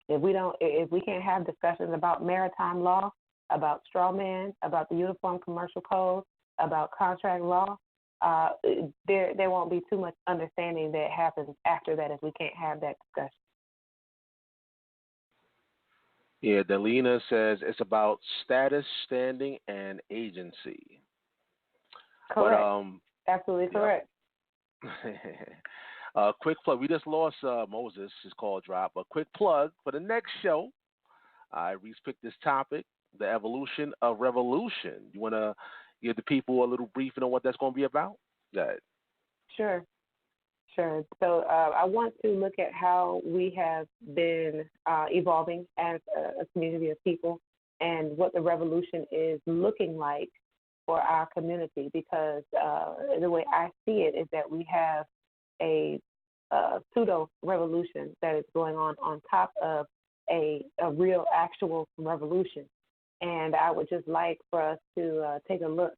if we can't have discussions about maritime law, about straw man, about the Uniform Commercial Code, about contract law, there won't be too much understanding that happens after that if we can't have that discussion. Yeah, Delina says it's about status, standing, and agency. Correct. But, absolutely correct. Quick plug. We just lost Moses, his call drop. A quick plug for the next show. Reese picked this topic, the evolution of revolution. You want to give the people a little briefing on what that's going to be about? Sure. So I want to look at how we have been evolving as a community of people and what the revolution is looking like for our community, because the way I see it is that we have a pseudo-revolution that is going on top of a real, actual revolution. And I would just like for us to take a look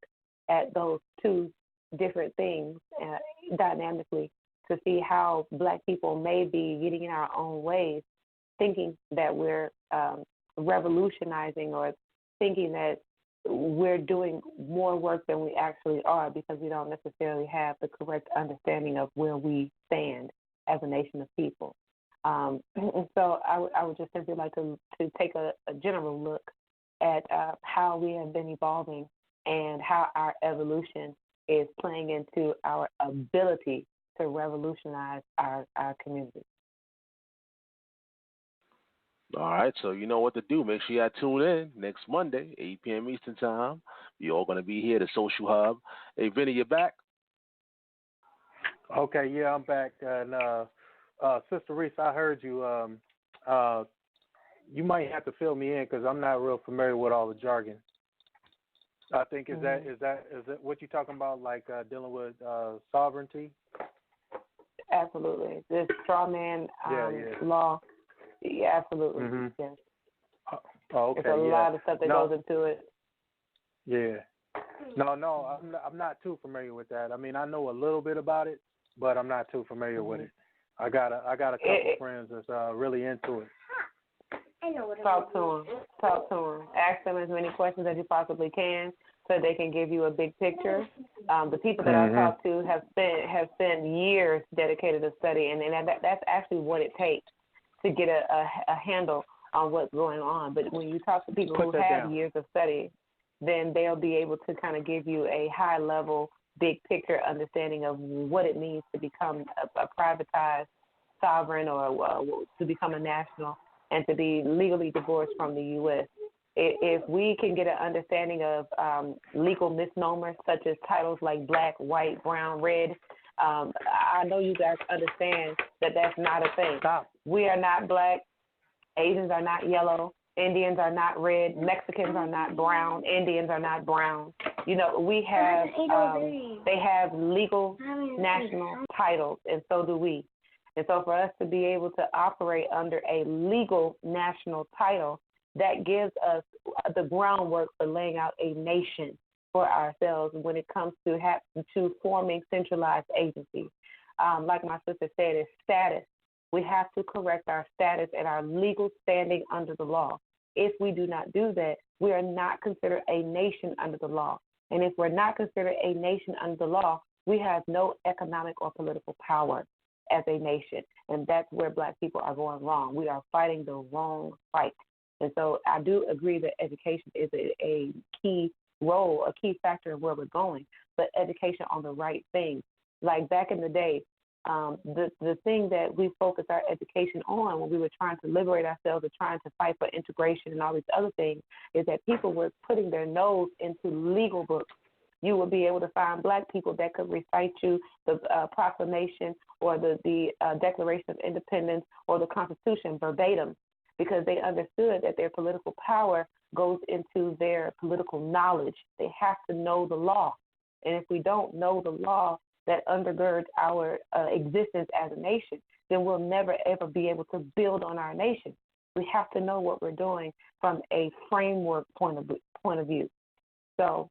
at those two different things dynamically to see how Black people may be getting in our own ways, thinking that we're revolutionizing or thinking that we're doing more work than we actually are, because we don't necessarily have the correct understanding of where we stand as a nation of people. And so I would just simply like to take a general look at how we have been evolving and how our evolution is playing into our ability to revolutionize our community. All right, so you know what to do. Make sure you tune in next Monday, 8 p.m. Eastern Time. You're all going to be here, the Social Hub. Hey, Vinny, you back? Okay, yeah, I'm back. And Sister Reese, I heard you. You might have to fill me in because I'm not real familiar with all the jargon. I think is that what you're talking about, like dealing with sovereignty? Absolutely. This straw man law. Yeah, absolutely. Mm-hmm. Yes. Okay. There's a lot of stuff that goes into it. Yeah. No, I'm not too familiar with that. I mean, I know a little bit about it, but I'm not too familiar with it. I got a couple friends that's really into it. Talk to them. Ask them as many questions as you possibly can, so they can give you a big picture. The people that I've talked to have spent years dedicated to study, and that's actually what it takes to get a handle on what's going on. But when you talk to people who have years of study, then they'll be able to kind of give you a high level, big picture understanding of what it means to become a privatized sovereign or to become a national and to be legally divorced from the U.S. If we can get an understanding of legal misnomers such as titles like black, white, brown, red, I know you guys understand that that's not a thing. We are not black. Asians are not yellow. Indians are not red. Mexicans are not brown. Indians are not brown. You know, we have, they have legal national titles, and so do we. And so for us to be able to operate under a legal national title, that gives us the groundwork for laying out a nation for ourselves when it comes to forming centralized agencies. Like my sister said, it's status. We have to correct our status and our legal standing under the law. If we do not do that, we are not considered a nation under the law. And if we're not considered a nation under the law, we have no economic or political power as a nation. And that's where black people are going wrong. We are fighting the wrong fight. And so I do agree that education is a key role, a key factor in where we're going, but education on the right things. Like back in the day, the thing that we focused our education on when we were trying to liberate ourselves or trying to fight for integration and all these other things is that people were putting their nose into legal books. You would be able to find black people that could recite you the proclamation or the Declaration of Independence or the Constitution verbatim because they understood that their political power goes into their political knowledge. They have to know the law. And if we don't know the law that undergirds our existence as a nation, then we'll never, ever be able to build on our nation. We have to know what we're doing from a framework point of view. So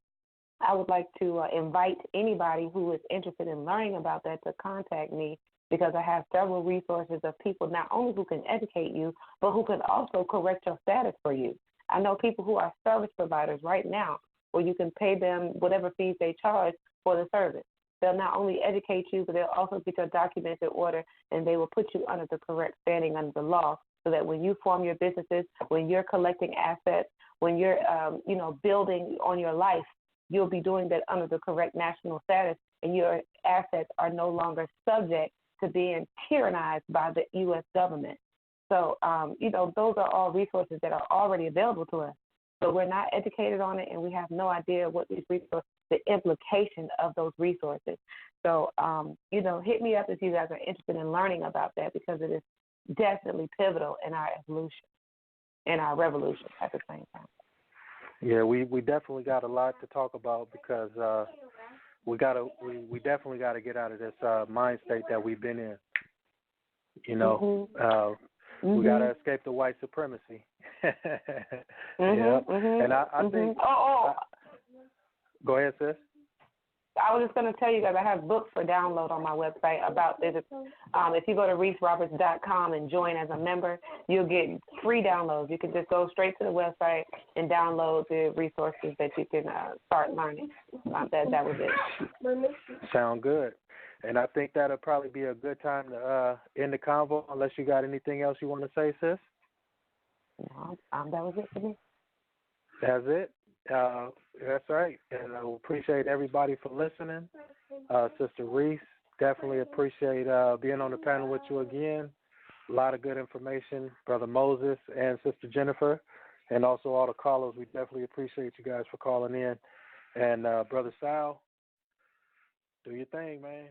I would like to invite anybody who is interested in learning about that to contact me because I have several resources of people not only who can educate you, but who can also correct your status for you. I know people who are service providers right now where you can pay them whatever fees they charge for the service. They'll not only educate you, but they'll also get your documents in order, and they will put you under the correct standing under the law so that when you form your businesses, when you're collecting assets, when you're building on your life, you'll be doing that under the correct national status, and your assets are no longer subject to being tyrannized by the U.S. government. So, those are all resources that are already available to us. But we're not educated on it, and we have no idea what these resources, the implication of those resources. So, hit me up if you guys are interested in learning about that because it is definitely pivotal in our evolution and our revolution at the same time. Yeah, we definitely got a lot to talk about because we definitely got to get out of this mind state that we've been in. We got to escape the white supremacy. And I think. Go ahead, sis. I was just going to tell you guys I have books for download on my website about this. If you go to ReeseRoberts.com and join as a member, you'll get free downloads. You can just go straight to the website and download the resources that you can start learning. That was it. Sound good. And I think that'll probably be a good time to end the convo unless you got anything else you want to say, sis? No, that was it for me. That's it? That's right. And I appreciate everybody for listening. Sister Reese, definitely appreciate being on the panel with you again. A lot of good information. Brother Moses and Sister Jennifer, and also all the callers. We definitely appreciate you guys for calling in. And Brother Sal, do your thing, man.